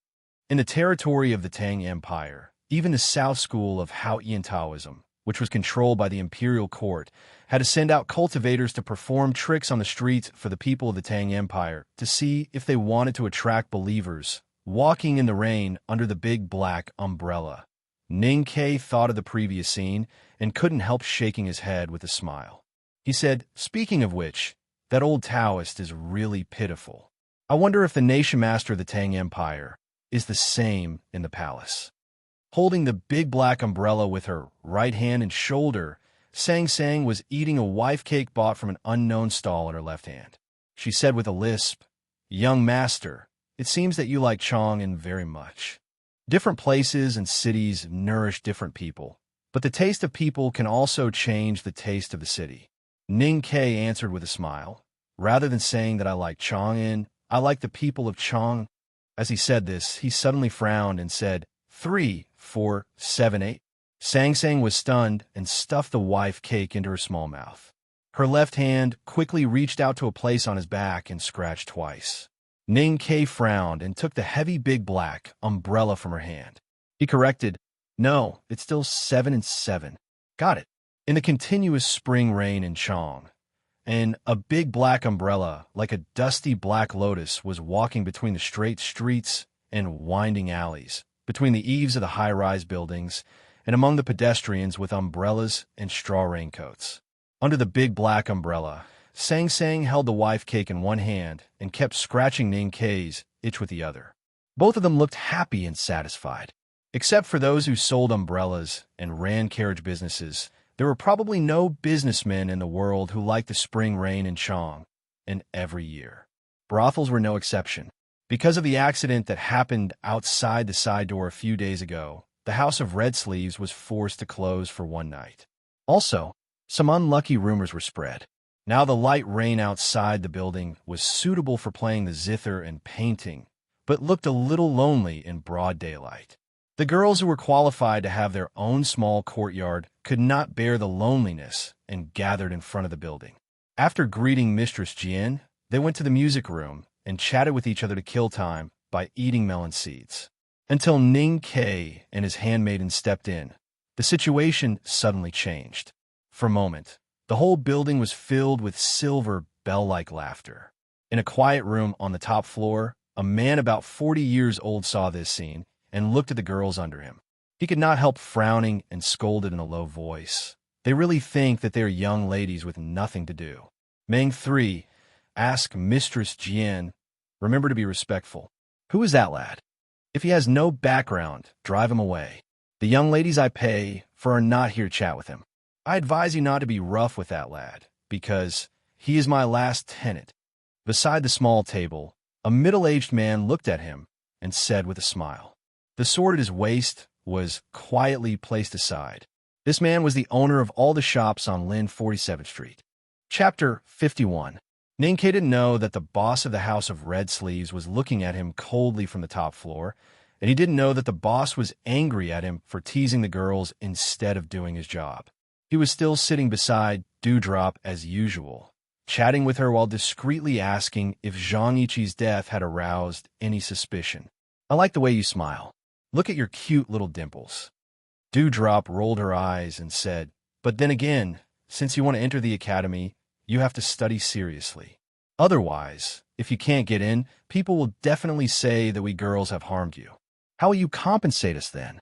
In the territory of the Tang Empire, even the South School of Haotian Taoism, which was controlled by the imperial court, had to send out cultivators to perform tricks on the streets for the people of the Tang Empire to see if they wanted to attract believers, walking in the rain under the big black umbrella. Ning Ke thought of the previous scene and couldn't help shaking his head with a smile. He said, "Speaking of which, that old Taoist is really pitiful. I wonder if the nation master of the Tang Empire is the same in the palace." Holding the big black umbrella with her right hand and shoulder, Sang Sang was eating a wife cake bought from an unknown stall in her left hand. She said with a lisp, "Young master, it seems that you like Chang'an very much. Different places and cities nourish different people, but the taste of people can also change the taste of the city." Ning Ke answered with a smile, "Rather than saying that I like Chang'an, I like the people of Chang." As he said this, he suddenly frowned and said, 3, 4, 7, 8. Sang Sang was stunned and stuffed the wife cake into her small mouth. Her left hand quickly reached out to a place on his back and scratched twice. Ning Ke frowned and took the heavy big black umbrella from her hand. He corrected, "No, it's still 7 and 7. Got it." In the continuous spring rain in Chang, and a big black umbrella, like a dusty black lotus, was walking between the straight streets and winding alleys, between the eaves of the high-rise buildings, and among the pedestrians with umbrellas and straw raincoats. Under the big black umbrella, Sang Sang held the wife cake in one hand and kept scratching Ning Ke's itch with the other. Both of them looked happy and satisfied. Except for those who sold umbrellas and ran carriage businesses, there were probably no businessmen in the world who liked the spring rain in Chang, and every year. Brothels were no exception. Because of the accident that happened outside the side door a few days ago, the House of Red Sleeves was forced to close for one night. Also, some unlucky rumors were spread. Now the light rain outside the building was suitable for playing the zither and painting, but looked a little lonely in broad daylight. The girls who were qualified to have their own small courtyard could not bear the loneliness and gathered in front of the building. After greeting Mistress Jian, they went to the music room and chatted with each other to kill time by eating melon seeds. Until Ning Ke and his handmaiden stepped in, the situation suddenly changed. For a moment, the whole building was filled with silver bell-like laughter. In a quiet room on the top floor, a man about 40 years old saw this scene and looked at the girls under him. He could not help frowning and scolded in a low voice. "They really think that they're young ladies with nothing to do. Meng 3, ask Mistress Jian. Remember to be respectful. Who is that lad? If he has no background, drive him away. The young ladies I pay for are not here to chat with him. I advise you not to be rough with that lad, because he is my last tenant." Beside the small table, a middle-aged man looked at him and said with a smile. The sword at his waist was quietly placed aside. This man was the owner of all the shops on Lin 47th Street. Chapter 51. Ning Ke didn't know that the boss of the House of Red Sleeves was looking at him coldly from the top floor, and he didn't know that the boss was angry at him for teasing the girls instead of doing his job. He was still sitting beside Dewdrop as usual, chatting with her while discreetly asking if Zhang Yiqi's death had aroused any suspicion. "I like the way you smile. Look at your cute little dimples." Dewdrop rolled her eyes and said, "But then again, since you want to enter the academy, you have to study seriously. Otherwise, if you can't get in, people will definitely say that we girls have harmed you. How will you compensate us then?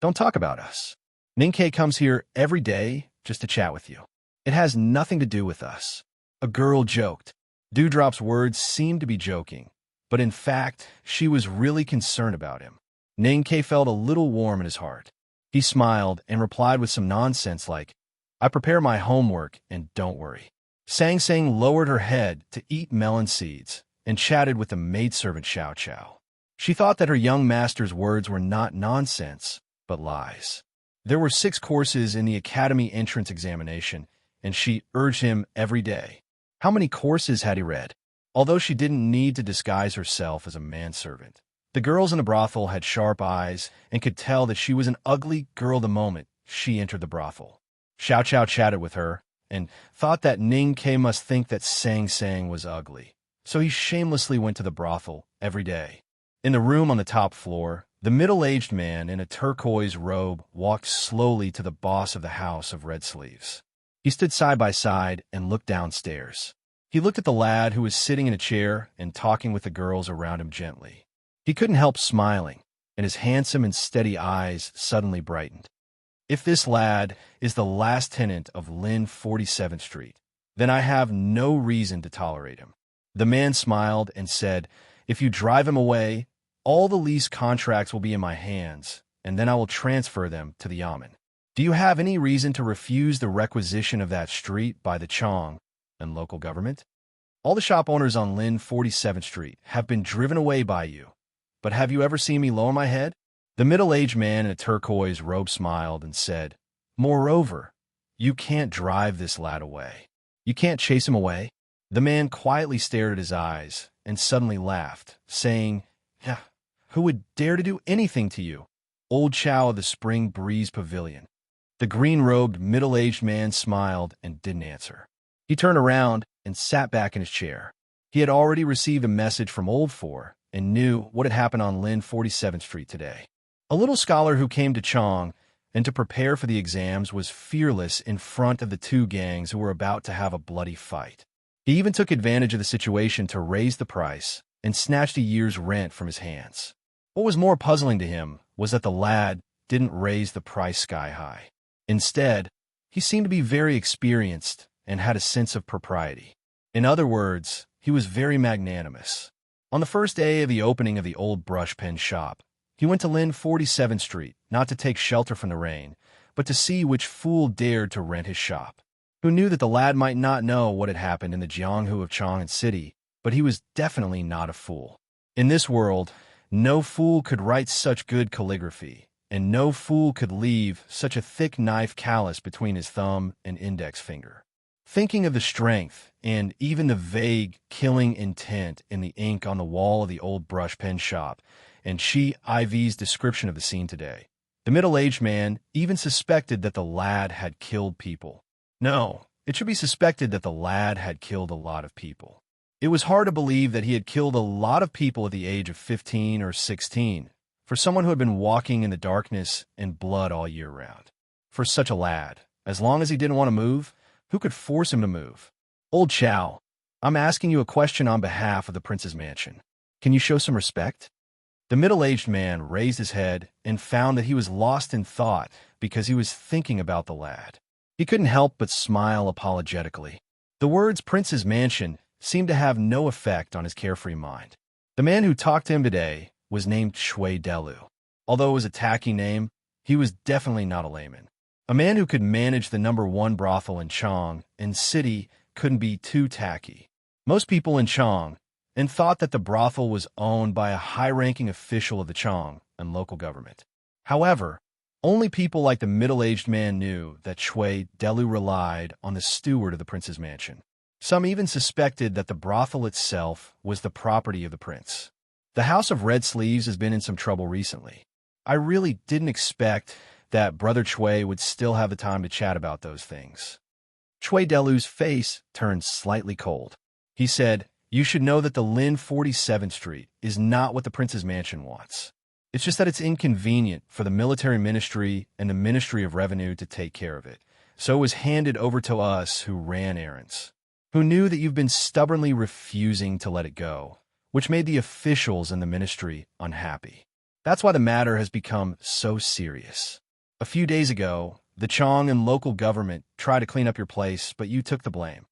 Don't talk about us. Ning Ke comes here every day just to chat with you. It has nothing to do with us." A girl joked. Dewdrop's words seemed to be joking, but in fact, she was really concerned about him. Ning Ke felt a little warm in his heart. He smiled and replied with some nonsense like, I prepare my homework and don't worry. Sang Sang lowered her head to eat melon seeds and chatted with the maidservant Xiao Xiao. She thought that her young master's words were not nonsense, but lies. There were 6 courses in the academy entrance examination, and she urged him every day. How many courses had he read? Although she didn't need to disguise herself as a manservant, the girls in the brothel had sharp eyes and could tell that she was an ugly girl the moment she entered the brothel. Xiao Xiao chatted with her and thought that Ning Ke must think that Sang Sang was ugly, so he shamelessly went to the brothel every day. In the room on the top floor, the middle-aged man in a turquoise robe walked slowly to the boss of the House of Red Sleeves. He stood side by side and looked downstairs. He looked at the lad who was sitting in a chair and talking with the girls around him gently. He couldn't help smiling, and his handsome and steady eyes suddenly brightened. If this lad is the last tenant of Lin 47th Street, then I have no reason to tolerate him. The man smiled and said, if you drive him away, all the lease contracts will be in my hands, and then I will transfer them to the Yamen. Do you have any reason to refuse the requisition of that street by the Chong and local government? All the shop owners on Lin 47th Street have been driven away by you, but have you ever seen me lower my head? The middle-aged man in a turquoise robe smiled and said, moreover, you can't drive this lad away. You can't chase him away. The man quietly stared at his eyes and suddenly laughed, saying, yeah, who would dare to do anything to you? Old Chow of the Spring Breeze Pavilion. The green-robed, middle-aged man smiled and didn't answer. He turned around and sat back in his chair. He had already received a message from Old Four and knew what had happened on Lin 47th Street today. A little scholar who came to Chong and to prepare for the exams was fearless in front of the 2 gangs who were about to have a bloody fight. He even took advantage of the situation to raise the price and snatched a year's rent from his hands. What was more puzzling to him was that the lad didn't raise the price sky high. Instead, he seemed to be very experienced and had a sense of propriety. In other words, he was very magnanimous. On the first day of the opening of the old brush pen shop, he went to Lin 47th Street not to take shelter from the rain, but to see which fool dared to rent his shop. Who knew that the lad might not know what had happened in the Jianghu of Chang'an City, but he was definitely not a fool. In this world, no fool could write such good calligraphy, and no fool could leave such a thick knife callus between his thumb and index finger. Thinking of the strength and even the vague, killing intent in the ink on the wall of the old brush pen shop, and Shi Iv's description of the scene today, the middle-aged man even suspected that the lad had killed people. No, it should be suspected that the lad had killed a lot of people. It was hard to believe that he had killed a lot of people at the age of 15 or 16, for someone who had been walking in the darkness and blood all year round. For such a lad, as long as he didn't want to move, who could force him to move? Old Chow, I'm asking you a question on behalf of the prince's mansion. Can you show some respect? The middle-aged man raised his head and found that he was lost in thought because he was thinking about the lad. He couldn't help but smile apologetically. The words prince's mansion seemed to have no effect on his carefree mind. The man who talked to him today was named Shui Delu. Although it was a tacky name, he was definitely not a layman. A man who could manage the #1 brothel in Chong and City couldn't be too tacky. Most people in Chong and thought that the brothel was owned by a high-ranking official of the Chong and local government. However, only people like the middle-aged man knew that Shui Delu relied on the steward of the prince's mansion. Some even suspected that the brothel itself was the property of the prince. The House of Red Sleeves has been in some trouble recently. I really didn't expect that Brother Shui would still have the time to chat about those things. Shui Delu's face turned slightly cold. He said, you should know that the Lin 47th Street is not what the prince's mansion wants. It's just that it's inconvenient for the military ministry and the Ministry of Revenue to take care of it. So it was handed over to us who ran errands, who knew that you've been stubbornly refusing to let it go, which made the officials in the ministry unhappy. That's why the matter has become so serious. A few days ago, the Chong and local government tried to clean up your place, but you took the blame.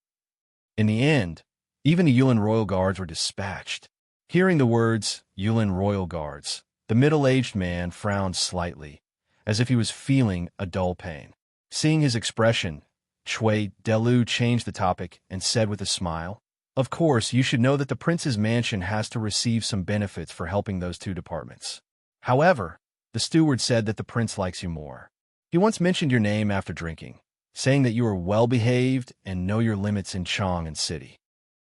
In the end, even the Yulin Royal Guards were dispatched. Hearing the words, Yulin Royal Guards, the middle-aged man frowned slightly, as if he was feeling a dull pain. Seeing his expression, Chui Delu changed the topic and said with a smile, "Of course, you should know that the prince's mansion has to receive some benefits for helping those two departments. However, the steward said that the prince likes you more. He once mentioned your name after drinking, saying that you are well-behaved and know your limits in Chong and City."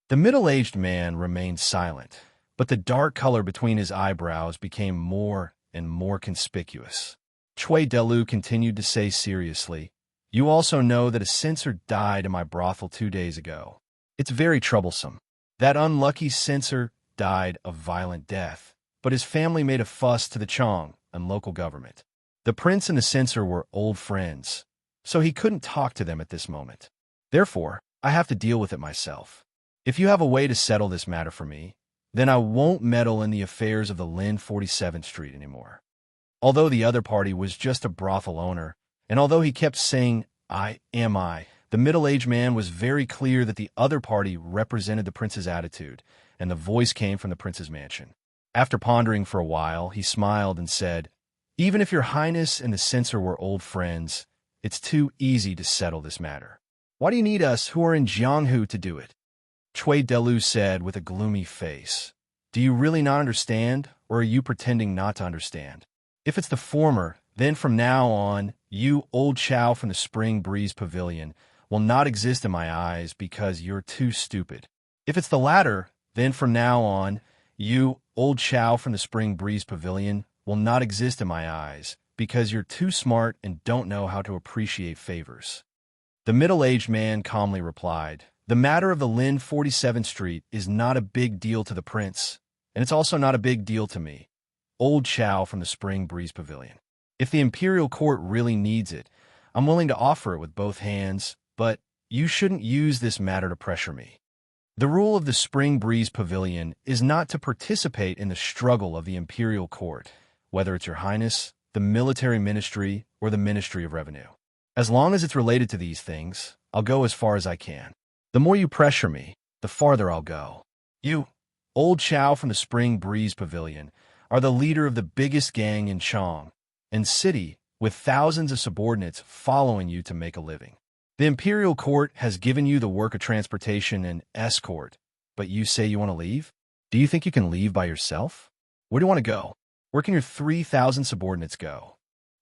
The middle-aged man remained silent, but the dark color between his eyebrows became more and more conspicuous. Chui Delu continued to say seriously, "You also know that a censor died in my brothel 2 days ago. It's very troublesome. That unlucky censor died a violent death, but his family made a fuss to the Chong and local government. The prince and the censor were old friends, so he couldn't talk to them at this moment. Therefore, I have to deal with it myself. If you have a way to settle this matter for me, then I won't meddle in the affairs of the Lin 47th Street anymore." Although the other party was just a brothel owner, and although he kept saying, I, the middle-aged man was very clear that the other party represented the prince's attitude, and the voice came from the prince's mansion. After pondering for a while, he smiled and said, "Even if your highness and the censor were old friends, it's too easy to settle this matter. Why do you need us who are in Jianghu to do it?" Chui Delu said with a gloomy face, "Do you really not understand, or are you pretending not to understand? If it's the former, then from now on, you, old Chow from the Spring Breeze Pavilion, will not exist in my eyes because you're too stupid. If it's the latter, then from now on, you, old Chow from the Spring Breeze Pavilion, will not exist in my eyes because you're too smart and don't know how to appreciate favors." The middle-aged man calmly replied, "The matter of the Lin 47th Street is not a big deal to the prince, and it's also not a big deal to me, old Chow from the Spring Breeze Pavilion. If the imperial court really needs it, I'm willing to offer it with both hands, but you shouldn't use this matter to pressure me. The rule of the Spring Breeze Pavilion is not to participate in the struggle of the imperial court, whether it's your highness, the military ministry, or the Ministry of Revenue. As long as it's related to these things, I'll go as far as I can. The more you pressure me, the farther I'll go. You, old Chow from the Spring Breeze Pavilion, are the leader of the biggest gang in Chong and City, with thousands of subordinates following you to make a living. The imperial court has given you the work of transportation and escort, but you say you want to leave? Do you think you can leave by yourself? Where do you want to go? Where can your 3,000 subordinates go?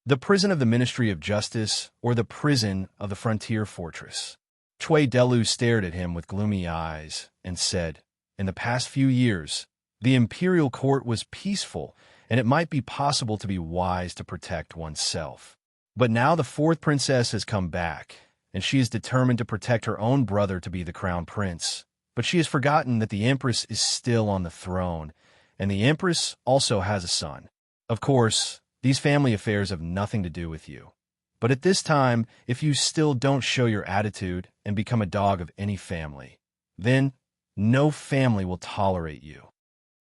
The prison of the Ministry of Justice or the prison of the Frontier Fortress?" Chui Delu stared at him with gloomy eyes and said, "In the past few years, the imperial court was peaceful, and it might be possible to be wise to protect oneself. But now the fourth princess has come back, and she is determined to protect her own brother to be the crown prince. But she has forgotten that the empress is still on the throne, and the empress also has a son. Of course, these family affairs have nothing to do with you. But at this time, if you still don't show your attitude and become a dog of any family, then no family will tolerate you.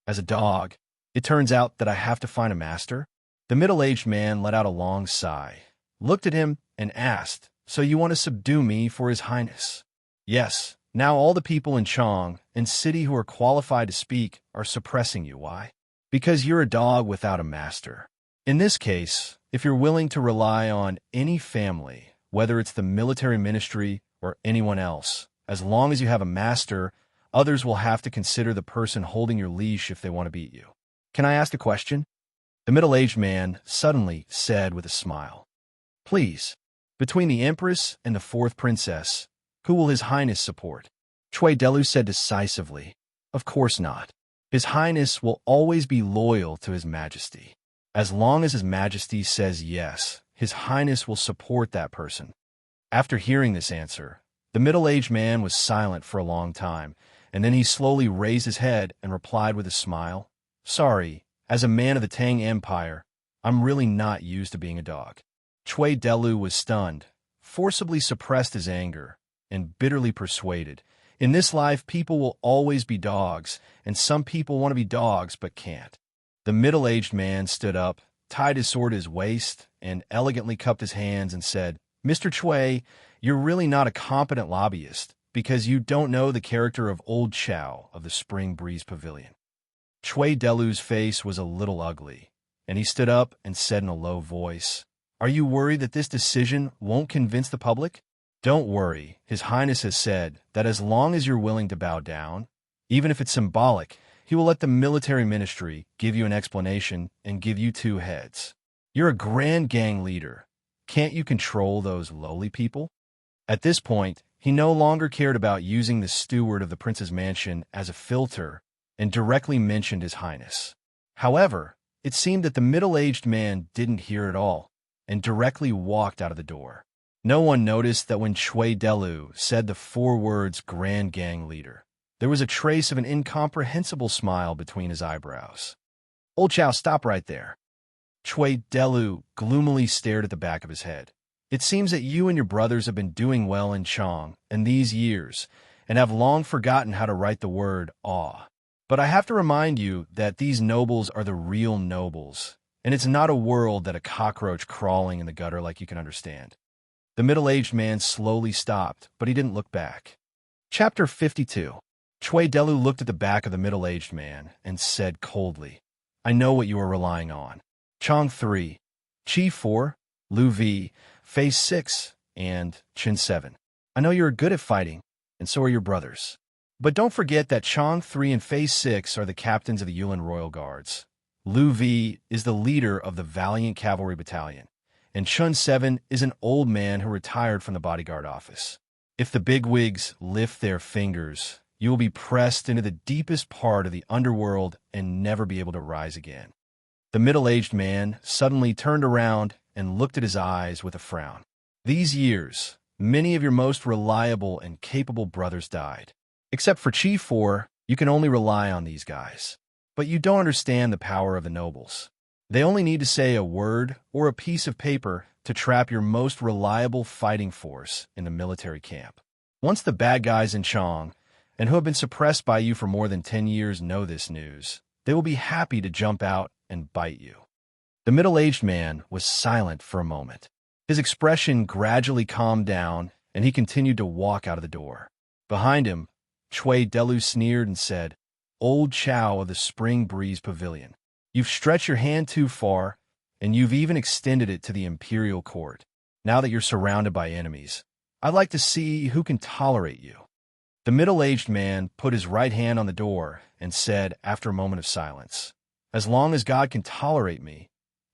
As a dog, it turns out that I have to find a master." The middle-aged man let out a long sigh, looked at him, and asked, "So you want to subdue me for his highness?" "Yes. Now all the people in Chong and City who are qualified to speak are suppressing you. Why? Because you're a dog without a master. In this case, if you're willing to rely on any family, whether it's the military ministry or anyone else, as long as you have a master, others will have to consider the person holding your leash if they want to beat you. Can I ask a question?" The middle-aged man suddenly said with a smile, "Please, between the empress and the fourth princess, who will His Highness support?" Chui Delu said decisively, "Of course not. His Highness will always be loyal to His Majesty. As long as His Majesty says yes, His Highness will support that person." After hearing this answer, the middle-aged man was silent for a long time, and then he slowly raised his head and replied with a smile, "Sorry, as a man of the Tang Empire, I'm really not used to being a dog." Chui Delu was stunned, forcibly suppressed his anger, and bitterly persuaded, in this life people will always be dogs, and some people want to be dogs but can't. The middle-aged man stood up, tied his sword to his waist, and elegantly cupped his hands and said, "Mr. Chui, you're really not a competent lobbyist, because you don't know the character of old Chow of the Spring Breeze Pavilion." Chui Delu's face was a little ugly, and he stood up and said in a low voice, Are you worried that this decision won't convince the public? Don't worry. His Highness has said that as long as you're willing to bow down, even if it's symbolic, he will let the military ministry give you an explanation and give you two heads. You're a grand gang leader. Can't you control those lowly people? At this point, he no longer cared about using the steward of the prince's mansion as a filter and directly mentioned His Highness. However, it seemed that the middle-aged man didn't hear it all and directly walked out of the door. No one noticed that when Chui Delu said the four words Grand Gang Leader, there was a trace of an incomprehensible smile between his eyebrows. Old Chow, stop right there. Chui Delu gloomily stared at the back of his head. It seems that you and your brothers have been doing well in Chong in these years and have long forgotten how to write the word awe. But I have to remind you that these nobles are the real nobles, and it's not a world that a cockroach crawling in the gutter like you can understand. The middle-aged man slowly stopped, but he didn't look back. Chapter 52. Chui Delu looked at the back of the middle-aged man and said coldly, I know what you are relying on. Chong 3, Chi 4, Lu V, Phase 6, and Chin 7. I know you're good at fighting, and so are your brothers. But don't forget that Chong 3 and Phase 6 are the captains of the Yulin Royal Guards. Lu V is the leader of the Valiant Cavalry Battalion, and Chun 7 is an old man who retired from the bodyguard office. If the bigwigs lift their fingers, you will be pressed into the deepest part of the underworld and never be able to rise again. The middle-aged man suddenly turned around and looked at his eyes with a frown. These years, many of your most reliable and capable brothers died. Except for Chi 4, you can only rely on these guys. But you don't understand the power of the nobles. They only need to say a word or a piece of paper to trap your most reliable fighting force in the military camp. Once the bad guys in Chong, and who have been suppressed by you for more than 10 years, know this news, they will be happy to jump out and bite you. The middle-aged man was silent for a moment. His expression gradually calmed down, and he continued to walk out of the door. Behind him, Chui Delu sneered and said, Old Chow of the Spring Breeze Pavilion, you've stretched your hand too far, and you've even extended it to the imperial court. Now that you're surrounded by enemies, I'd like to see who can tolerate you. The middle-aged man put his right hand on the door and said, after a moment of silence, As long as God can tolerate me,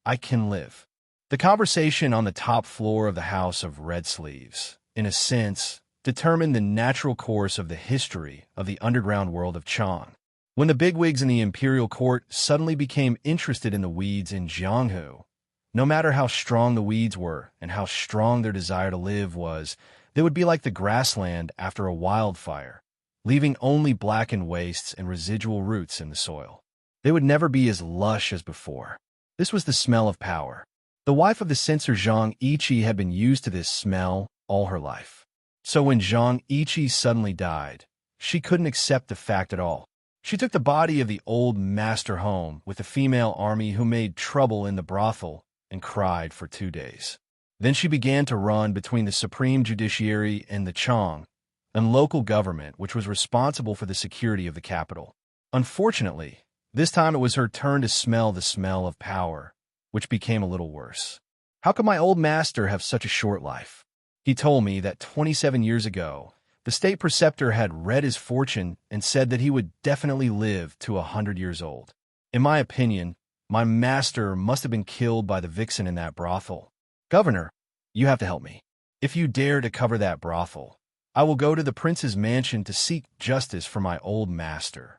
I can live. The conversation on the top floor of the House of Red Sleeves, in a sense, determined the natural course of the history of the underground world of Chong. When the bigwigs in the imperial court suddenly became interested in the weeds in Jianghu, no matter how strong the weeds were and how strong their desire to live was, they would be like the grassland after a wildfire, leaving only blackened wastes and residual roots in the soil. They would never be as lush as before. This was the smell of power. The wife of the censor Zhang Yiqi had been used to this smell all her life. So when Zhang Yiqi suddenly died, she couldn't accept the fact at all. She took the body of the old master home with the female army who made trouble in the brothel and cried for 2 days. Then she began to run between the Supreme Judiciary and the Chong, and local government which was responsible for the security of the capital. Unfortunately, this time it was her turn to smell the smell of power, which became a little worse. How could my old master have such a short life? He told me that 27 years ago, the state preceptor had read his fortune and said that he would definitely live to 100 years old. In my opinion, my master must have been killed by the vixen in that brothel. Governor, you have to help me. If you dare to cover that brothel, I will go to the prince's mansion to seek justice for my old master.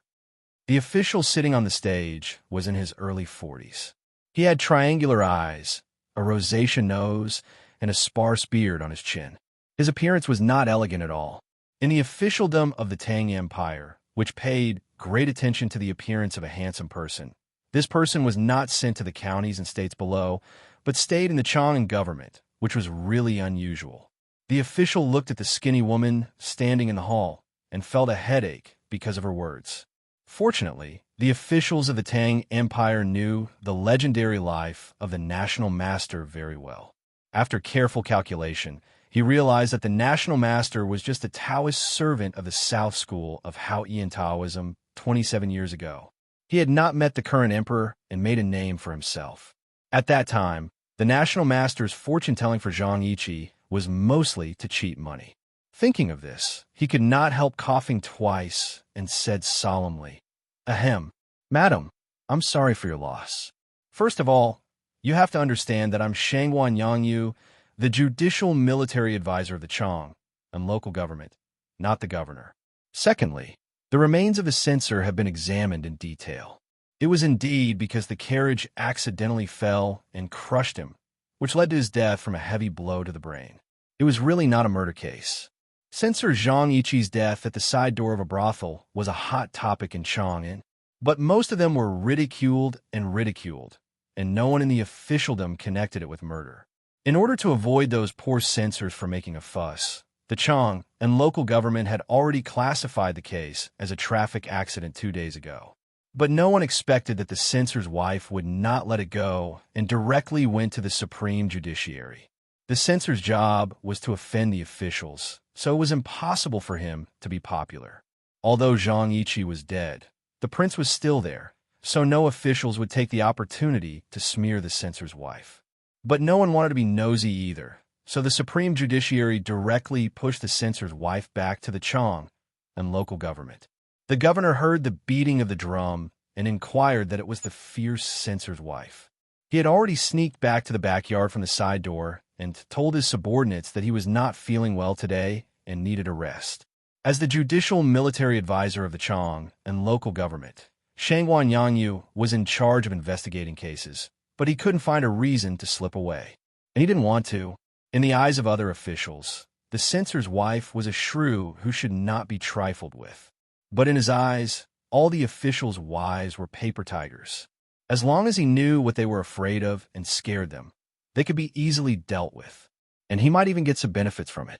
The official sitting on the stage was in his early 40s. He had triangular eyes, a rosacea nose, and a sparse beard on his chin. His appearance was not elegant at all. In the officialdom of the Tang Empire, which paid great attention to the appearance of a handsome person, this person was not sent to the counties and states below, but stayed in the Chang'an government, which was really unusual. The official looked at the skinny woman standing in the hall and felt a headache because of her words. Fortunately, the officials of the Tang Empire knew the legendary life of the national master very well. After careful calculation, he realized that the national master was just a Taoist servant of the South School of Hao-Ian Taoism 27 years ago. He had not met the current emperor and made a name for himself. At that time, The national master's fortune-telling for Zhang Yiqi was mostly to cheat money. Thinking of this, he could not help coughing twice and said solemnly, "Ahem. Madam, I'm sorry for your loss. First of all, you have to understand that I'm Shangguan Yangyu, the judicial military advisor of the Chong and local government, not the governor. Secondly, the remains of the censor have been examined in detail. It was indeed because the carriage accidentally fell and crushed him, which led to his death from a heavy blow to the brain. It was really not a murder case. Censor Zhang Yiqi's death at the side door of a brothel was a hot topic in Chong'an, but most of them were ridiculed, and no one in the officialdom connected it with murder. In order to avoid those poor censors from making a fuss, the Chong and local government had already classified the case as a traffic accident 2 days ago. But no one expected that the censor's wife would not let it go and directly went to the supreme judiciary. The censor's job was to offend the officials, so it was impossible for him to be popular. Although Zhang Yiqi was dead, the prince was still there, so no officials would take the opportunity to smear the censor's wife. But no one wanted to be nosy either, so the supreme judiciary directly pushed the censor's wife back to the Chong and local government. The governor heard the beating of the drum and inquired that it was the fierce censor's wife. He had already sneaked back to the backyard from the side door and told his subordinates that he was not feeling well today and needed a rest. As the judicial military advisor of the Chong and local government, Shangguan Yangyu was in charge of investigating cases, but he couldn't find a reason to slip away. And he didn't want to. In the eyes of other officials, the censor's wife was a shrew who should not be trifled with. But in his eyes, all the officials' wives were paper tigers. As long as he knew what they were afraid of and scared them, they could be easily dealt with, and he might even get some benefits from it.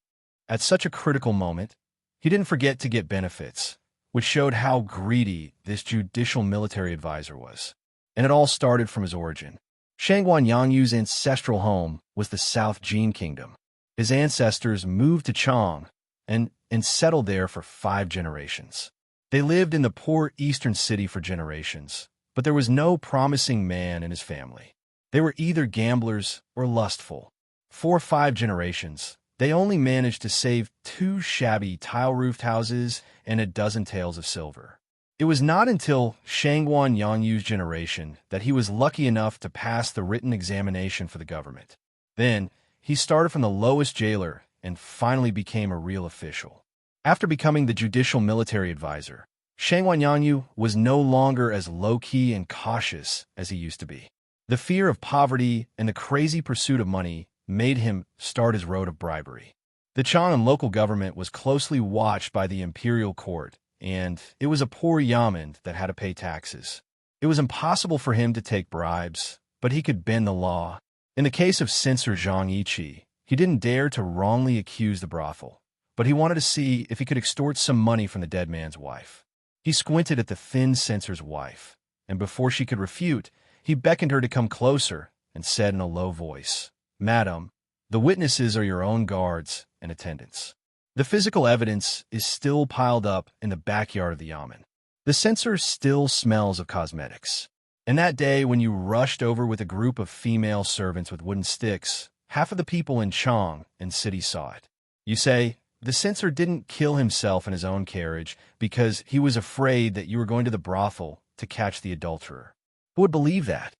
At such a critical moment, he didn't forget to get benefits, which showed how greedy this judicial military advisor was. And it all started from his origin. Shangguan Yangyu's ancestral home was the South Jin Kingdom. His ancestors moved to Chong and settled there for 5 generations. They lived in the poor eastern city for generations, but there was no promising man in his family. They were either gamblers or lustful. For 5 generations, they only managed to save 2 shabby tile-roofed houses and a dozen taels of silver. It was not until Shangguan Yangyu's generation that he was lucky enough to pass the written examination for the government. Then, he started from the lowest jailer and finally became a real official. After becoming the judicial military advisor, Shangguan Yangyu was no longer as low-key and cautious as he used to be. The fear of poverty and the crazy pursuit of money made him start his road of bribery. The Chong and local government was closely watched by the imperial court, and it was a poor yamen that had to pay taxes. It was impossible for him to take bribes, but he could bend the law. In the case of censor Zhang Yiqi, he didn't dare to wrongly accuse the brothel, but he wanted to see if he could extort some money from the dead man's wife. He squinted at the thin censor's wife, and before she could refute, he beckoned her to come closer and said in a low voice, "Madam, the witnesses are your own guards and attendants. The physical evidence is still piled up in the backyard of the yamen. The censor still smells of cosmetics. And that day when you rushed over with a group of female servants with wooden sticks, half of the people in Chong and city saw it. You say, the censor didn't kill himself in his own carriage because he was afraid that you were going to the brothel to catch the adulterer. Who would believe that?"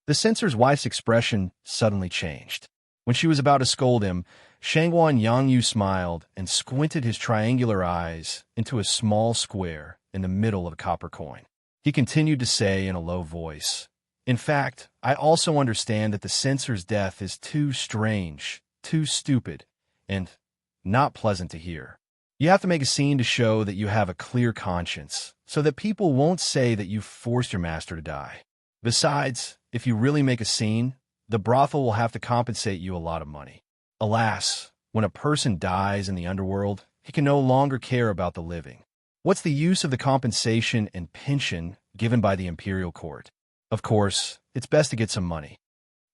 The censor's wife's expression suddenly changed. When she was about to scold him, Shangguan Yangyu smiled and squinted his triangular eyes into a small square in the middle of a copper coin. He continued to say in a low voice, "In fact, I also understand that the censor's death is too strange, too stupid, and not pleasant to hear. You have to make a scene to show that you have a clear conscience, so that people won't say that you forced your master to die. Besides, if you really make a scene, the brothel will have to compensate you a lot of money. Alas, when a person dies in the underworld, he can no longer care about the living. What's the use of the compensation and pension given by the imperial court? Of course, it's best to get some money."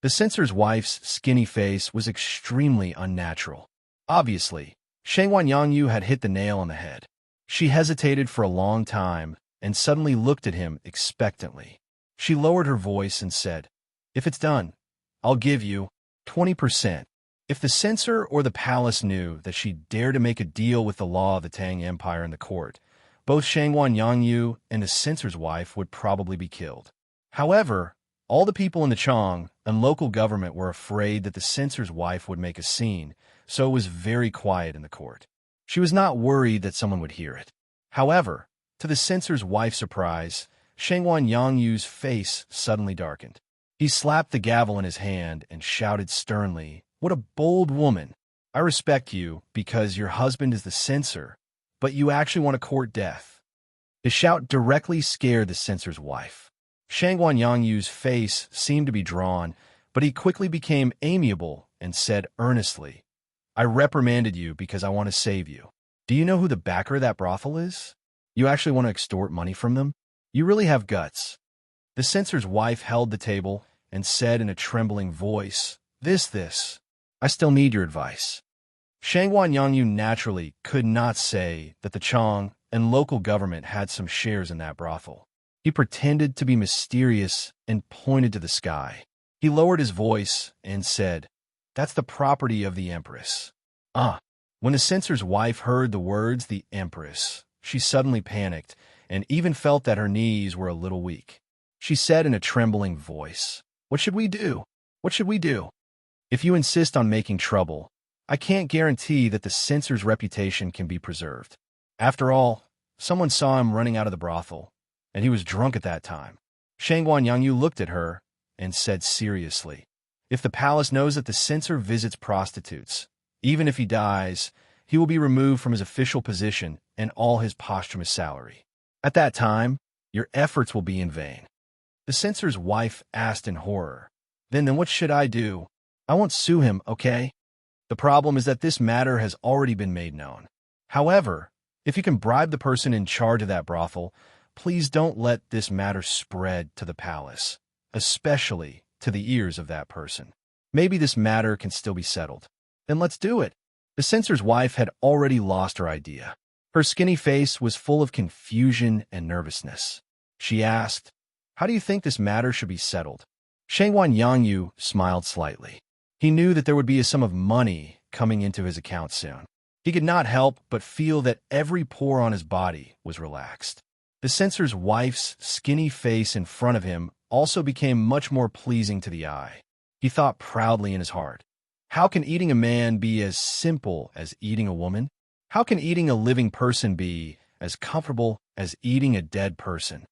The censor's wife's skinny face was extremely unnatural. Obviously, Shangguan Yangyu had hit the nail on the head. She hesitated for a long time and suddenly looked at him expectantly. She lowered her voice and said, "If it's done, I'll give you 20%. If the censor or the palace knew that she dared to make a deal with the law of the Tang Empire in the court, both Shangguan Yangyu and the censor's wife would probably be killed. However, all the people in the Chong and local government were afraid that the censor's wife would make a scene, so it was very quiet in the court. She was not worried that someone would hear it. However, to the censor's wife's surprise, Shangguan Yangyu's face suddenly darkened. He slapped the gavel in his hand and shouted sternly, "What a bold woman! I respect you because your husband is the censor, but you actually want to court death." His shout directly scared the censor's wife. Shangguan Yangyu's face seemed to be drawn, but he quickly became amiable and said earnestly, "I reprimanded you because I want to save you. Do you know who the backer of that brothel is? You actually want to extort money from them? You really have guts." The censor's wife held the table and said in a trembling voice, This. I still need your advice." Shangguan Yangyu naturally could not say that the Chong and local government had some shares in that brothel. He pretended to be mysterious and pointed to the sky. He lowered his voice and said, "That's the property of the Empress." When the censor's wife heard the words, the Empress, she suddenly panicked and even felt that her knees were a little weak. She said in a trembling voice, "What should we do? What should we do? If you insist on making trouble, I can't guarantee that the censor's reputation can be preserved. After all, someone saw him running out of the brothel, and he was drunk at that time." Shangguan Yangyu looked at her and said seriously, "If the palace knows that the censor visits prostitutes, even if he dies, he will be removed from his official position and all his posthumous salary. At that time, your efforts will be in vain." The censor's wife asked in horror, Then what should I do? I won't sue him, okay? The problem is that this matter has already been made known. However, if you can bribe the person in charge of that brothel, please don't let this matter spread to the palace, especially to the ears of that person. Maybe this matter can still be settled. Then let's do it. The censor's wife had already lost her idea. Her skinny face was full of confusion and nervousness. She asked, "How do you think this matter should be settled?" Shangguan Yangyu smiled slightly. He knew that there would be a sum of money coming into his account soon. He could not help but feel that every pore on his body was relaxed. The censor's wife's skinny face in front of him also became much more pleasing to the eye. He thought proudly in his heart, "How can eating a man be as simple as eating a woman? How can eating a living person be as comfortable as eating a dead person?"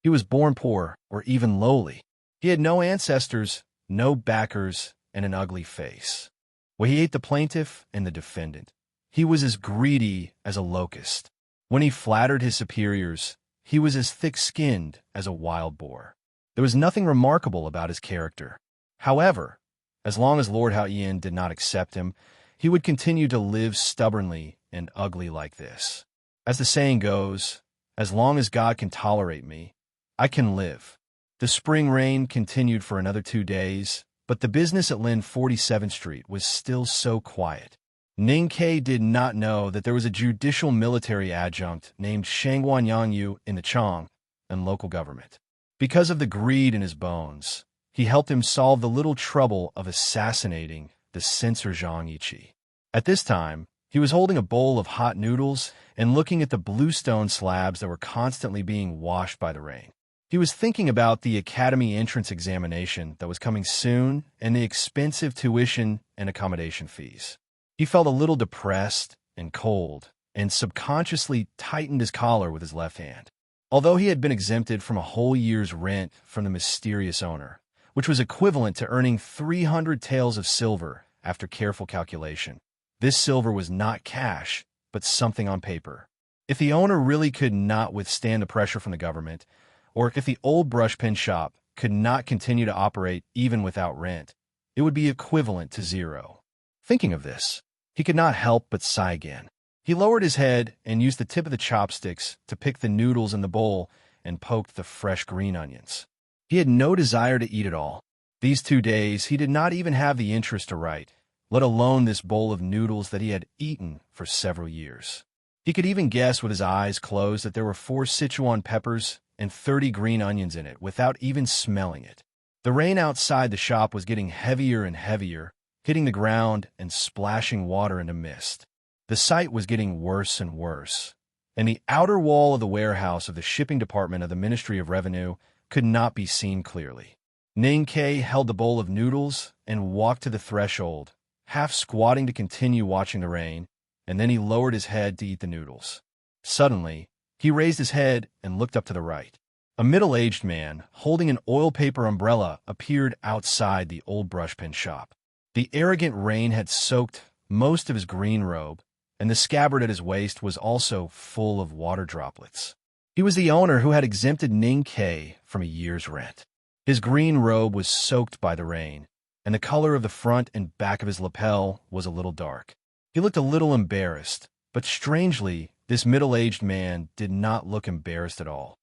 He was born poor or even lowly. He had no ancestors, no backers, and an ugly face. Well, he ate the plaintiff and the defendant. He was as greedy as a locust. When he flattered his superiors, he was as thick-skinned as a wild boar. There was nothing remarkable about his character. However, as long as Lord Haoyan did not accept him, he would continue to live stubbornly and ugly like this. As the saying goes, as long as God can tolerate me, I can live. The spring rain continued for another 2 days, but the business at Lin 47th Street was still so quiet. Ning Ke did not know that there was a judicial military adjunct named Shangguan Yangyu in the Chong and local government. Because of the greed in his bones, he helped him solve the little trouble of assassinating the censor Zhang Yiqi. At this time, he was holding a bowl of hot noodles and looking at the bluestone slabs that were constantly being washed by the rain. He was thinking about the academy entrance examination that was coming soon and the expensive tuition and accommodation fees. He felt a little depressed and cold and subconsciously tightened his collar with his left hand. Although he had been exempted from a whole year's rent from the mysterious owner, which was equivalent to earning 300 taels of silver after careful calculation, this silver was not cash, but something on paper. If the owner really could not withstand the pressure from the government, or if the old brush pen shop could not continue to operate even without rent, it would be equivalent to zero. Thinking of this, he could not help but sigh again. He lowered his head and used the tip of the chopsticks to pick the noodles in the bowl and poked the fresh green onions. He had no desire to eat at all. These 2 days, he did not even have the interest to write, let alone this bowl of noodles that he had eaten for several years. He could even guess with his eyes closed that there were 4 Sichuan peppers and 30 green onions in it without even smelling it. The rain outside the shop was getting heavier and heavier, hitting the ground and splashing water into mist. The sight was getting worse and worse, and the outer wall of the warehouse of the shipping department of the Ministry of Revenue could not be seen clearly. Ning-Kei held the bowl of noodles and walked to the threshold, half squatting to continue watching the rain, and then he lowered his head to eat the noodles. Suddenly, he raised his head and looked up to the right. A middle-aged man, holding an oil paper umbrella, appeared outside the old brushpin shop. The arrogant rain had soaked most of his green robe, and the scabbard at his waist was also full of water droplets. He was the owner who had exempted Ning-Kei from a year's rent. His green robe was soaked by the rain, and the color of the front and back of his lapel was a little dark. He looked a little embarrassed, but strangely, this middle-aged man did not look embarrassed at all.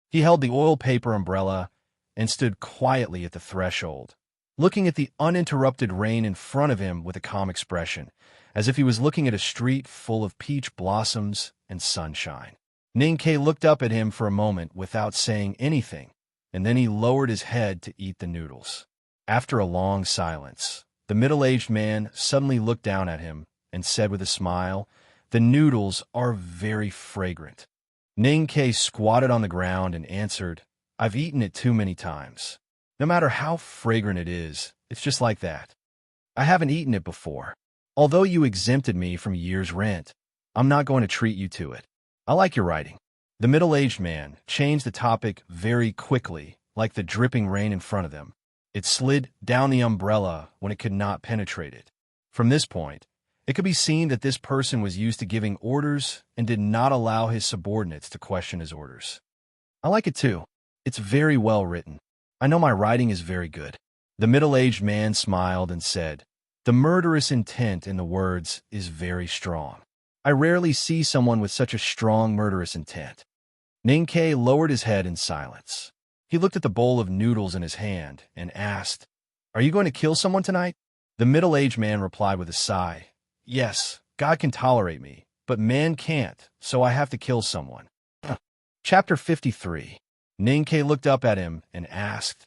He held the oil paper umbrella and stood quietly at the threshold, looking at the uninterrupted rain in front of him with a calm expression, as if he was looking at a street full of peach blossoms and sunshine. Ning-Kei looked up at him for a moment without saying anything, and then he lowered his head to eat the noodles. After a long silence, the middle-aged man suddenly looked down at him and said with a smile, "The noodles are very fragrant." Ning-Kei squatted on the ground and answered, "I've eaten it too many times. No matter how fragrant it is, it's just like that. I haven't eaten it before. Although you exempted me from a year's rent, I'm not going to treat you to it. I like your writing." The middle-aged man changed the topic very quickly, like the dripping rain in front of them. It slid down the umbrella when it could not penetrate it. From this point, it could be seen that this person was used to giving orders and did not allow his subordinates to question his orders. "I like it too. It's very well written. I know my writing is very good." The middle-aged man smiled and said, "The murderous intent in the words is very strong. I rarely see someone with such a strong murderous intent." Ning-Kei lowered his head in silence. He looked at the bowl of noodles in his hand and asked, "Are you going to kill someone tonight?" The middle-aged man replied with a sigh, "Yes, God can tolerate me, but man can't, so I have to kill someone." Chapter 53. Ning-Kei looked up at him and asked,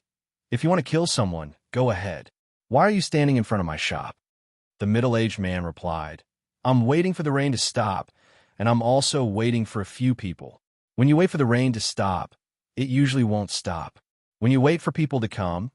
"If you want to kill someone, go ahead. Why are you standing in front of my shop?" The middle-aged man replied, "I'm waiting for the rain to stop, and I'm also waiting for a few people. When you wait for the rain to stop, it usually won't stop. When you wait for people to come,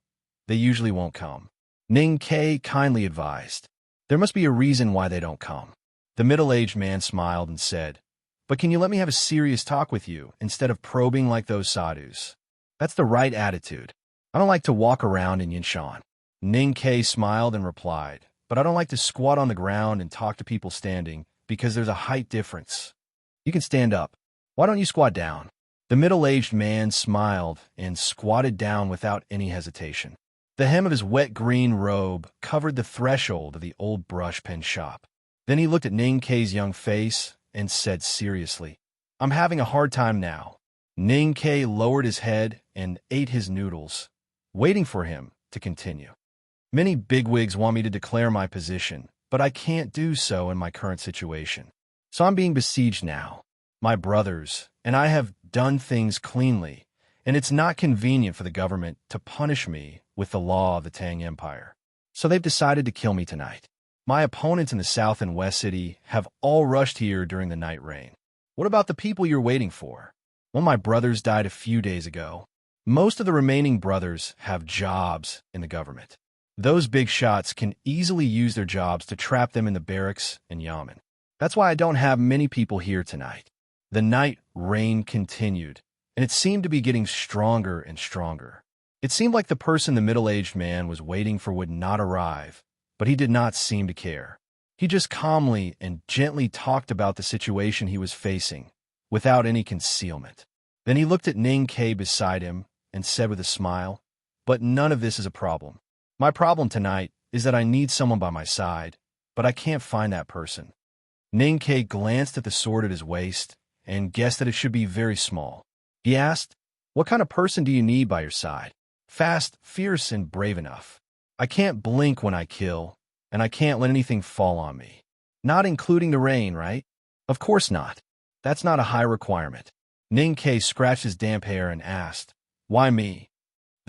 they usually won't come." Ning-Kei kindly advised, "There must be a reason why they don't come." The middle-aged man smiled and said, "But can you let me have a serious talk with you instead of probing like those sadhus? That's the right attitude. I don't like to walk around in Yinshan." Ning-Kei smiled and replied, "But I don't like to squat on the ground and talk to people standing because there's a height difference. You can stand up. Why don't you squat down?" The middle-aged man smiled and squatted down without any hesitation. The hem of his wet green robe covered the threshold of the old brushpin shop. Then he looked at Ning-Kei's young face and said seriously, "I'm having a hard time now." Ning-Kei lowered his head and ate his noodles, waiting for him to continue. "Many bigwigs want me to declare my position, but I can't do so in my current situation. So I'm being besieged now. My brothers and I have done things cleanly, and it's not convenient for the government to punish me with the law of the Tang Empire. So they've decided to kill me tonight. My opponents in the south and west city have all rushed here during the night rain. What about the people you're waiting for? Well, my brothers died a few days ago. Most of the remaining brothers have jobs in the government. Those big shots can easily use their jobs to trap them in the barracks and yamen. That's why I don't have many people here tonight." The night rain continued, and it seemed to be getting stronger and stronger. It seemed like the person the middle-aged man was waiting for would not arrive, but he did not seem to care. He just calmly and gently talked about the situation he was facing, without any concealment. Then he looked at Ning-Kei beside him and said with a smile, "But none of this is a problem. My problem tonight is that I need someone by my side, but I can't find that person." Ning-Kei glanced at the sword at his waist and guessed that it should be very small. He asked, "What kind of person do you need by your side? Fast, fierce, and brave enough. I can't blink when I kill, and I can't let anything fall on me. Not including the rain, right?" "Of course not. That's not a high requirement." Ning-Kei scratched his damp hair and asked, "Why me?"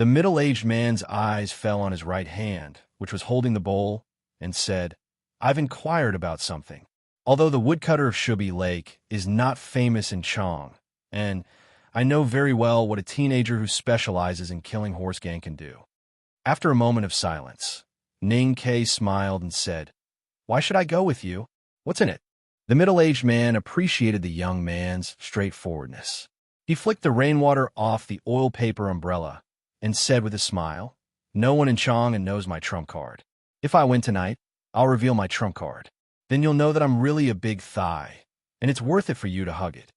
The middle-aged man's eyes fell on his right hand, which was holding the bowl, and said, "I've inquired about something. Although the woodcutter of Shubi Lake is not famous in Chong, and I know very well what a teenager who specializes in killing horse gang can do." After a moment of silence, Ning Ke smiled and said, "Why should I go with you? What's in it?" The middle-aged man appreciated the young man's straightforwardness. He flicked the rainwater off the oil paper umbrella and said with a smile, "No one in Chong knows my trump card. If I win tonight, I'll reveal my trump card. Then you'll know that I'm really a big thigh, and it's worth it for you to hug it.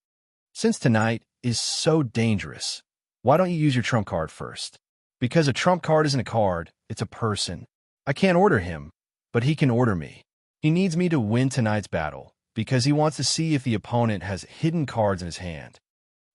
Since tonight is so dangerous, why don't you use your trump card first? Because a trump card isn't a card, it's a person. I can't order him, but he can order me. He needs me to win tonight's battle, because he wants to see if the opponent has hidden cards in his hand.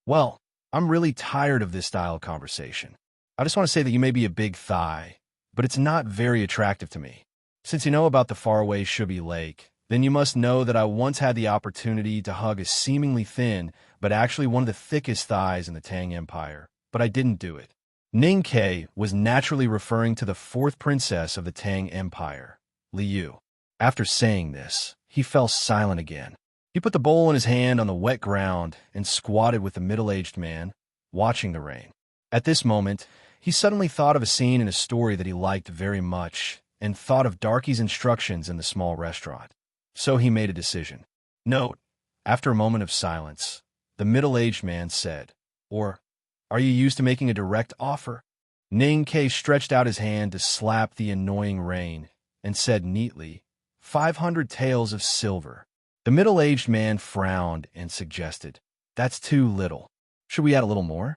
Well, I'm really tired of this style of conversation. I just want to say that you may be a big thigh, but it's not very attractive to me. Since you know about the faraway Shubi Lake, then you must know that I once had the opportunity to hug a seemingly thin, but actually one of the thickest thighs in the Tang Empire, but I didn't do it." Ning Ke was naturally referring to the fourth princess of the Tang Empire, Liu. After saying this, he fell silent again. He put the bowl in his hand on the wet ground and squatted with the middle-aged man, watching the rain. At this moment, he suddenly thought of a scene in a story that he liked very much and thought of Darky's instructions in the small restaurant. So he made a decision. Note, after a moment of silence, the middle-aged man said, "Or, are you used to making a direct offer?" Ning Ke stretched out his hand to slap the annoying rain and said neatly, 500 taels of silver. The middle-aged man frowned and suggested, "That's too little. Should we add a little more?"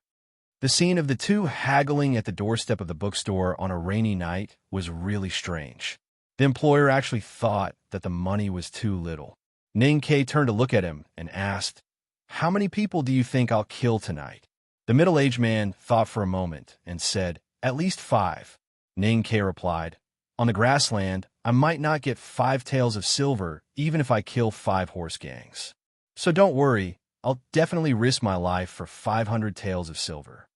The scene of the two haggling at the doorstep of the bookstore on a rainy night was really strange. The employer actually thought that the money was too little. Ning Ke turned to look at him and asked, "How many people do you think I'll kill tonight?" The middle-aged man thought for a moment and said, "At least 5. Ning Ke replied, "On the grassland, I might not get 5 taels of silver even if I kill 5 horse gangs. So don't worry, I'll definitely risk my life for 500 taels of silver."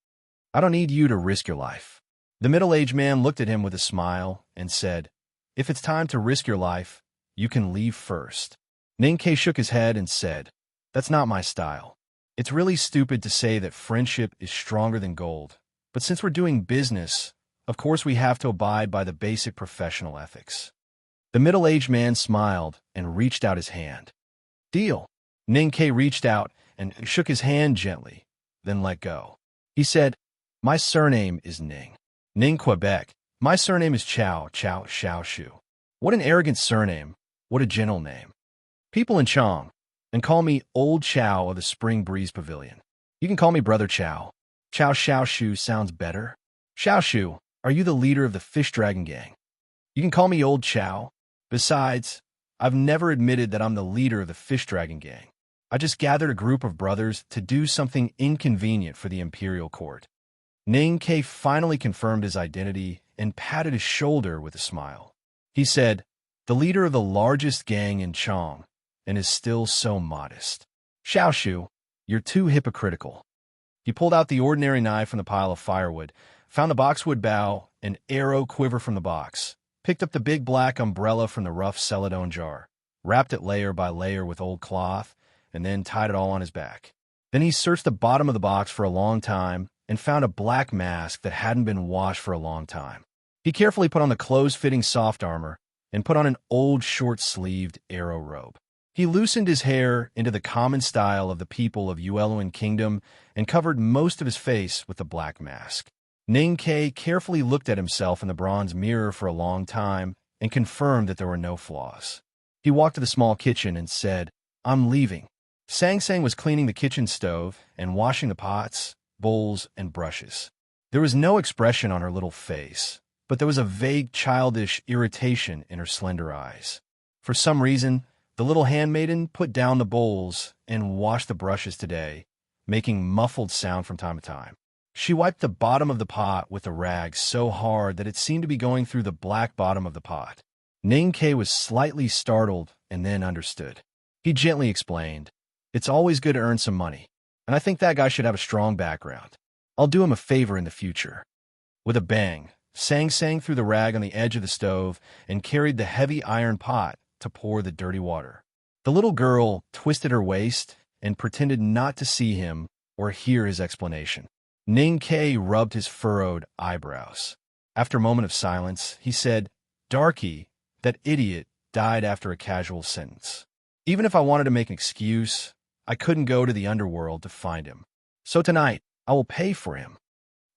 "I don't need you to risk your life." The middle-aged man looked at him with a smile and said, "If it's time to risk your life, you can leave first." Ning Ke shook his head and said, "That's not my style. It's really stupid to say that friendship is stronger than gold, but since we're doing business, of course we have to abide by the basic professional ethics." The middle-aged man smiled and reached out his hand. "Deal." Ning Ke reached out and shook his hand gently, then let go. He said, "My surname is Ning. Ning Quebec. My surname is Chow Shu. What an arrogant surname. What a gentle name. People in Chong, and call me Old Chow of the Spring Breeze Pavilion. You can call me Brother Chow. Chow Shu sounds better. Shu, are you the leader of the Fish Dragon Gang? You can call me Old Chow. Besides, I've never admitted that I'm the leader of the Fish Dragon Gang. I just gathered a group of brothers to do something inconvenient for the imperial court." Ning Ke finally confirmed his identity and patted his shoulder with a smile. He said, "The leader of the largest gang in Chong, and is still so modest. Shu, you're too hypocritical." He pulled out the ordinary knife from the pile of firewood, found the boxwood bough, an arrow quiver from the box, picked up the big black umbrella from the rough celadone jar, wrapped it layer by layer with old cloth, and then tied it all on his back. Then he searched the bottom of the box for a long time and found a black mask that hadn't been washed for a long time. He carefully put on the close-fitting soft armor and put on an old short-sleeved arrow robe. He loosened his hair into the common style of the people of Ueluan Kingdom and covered most of his face with the black mask. Ning Ke carefully looked at himself in the bronze mirror for a long time and confirmed that there were no flaws. He walked to the small kitchen and said, "I'm leaving." Sang Sang was cleaning the kitchen stove and washing the pots, bowls, and brushes. There was no expression on her little face, but there was a vague childish irritation in her slender eyes. For some reason, the little handmaiden put down the bowls and washed the brushes today, making muffled sound from time to time. She wiped the bottom of the pot with a rag so hard that it seemed to be going through the black bottom of the pot. Ning Ke was slightly startled and then understood. He gently explained, "It's always good to earn some money, and I think that guy should have a strong background. I'll do him a favor in the future." With a bang, Sang Sang threw the rag on the edge of the stove and carried the heavy iron pot to pour the dirty water. The little girl twisted her waist and pretended not to see him or hear his explanation. Ning Ke rubbed his furrowed eyebrows. After a moment of silence, he said, "Darky, that idiot, died after a casual sentence. Even if I wanted to make an excuse, I couldn't go to the underworld to find him. So tonight, I will pay for him."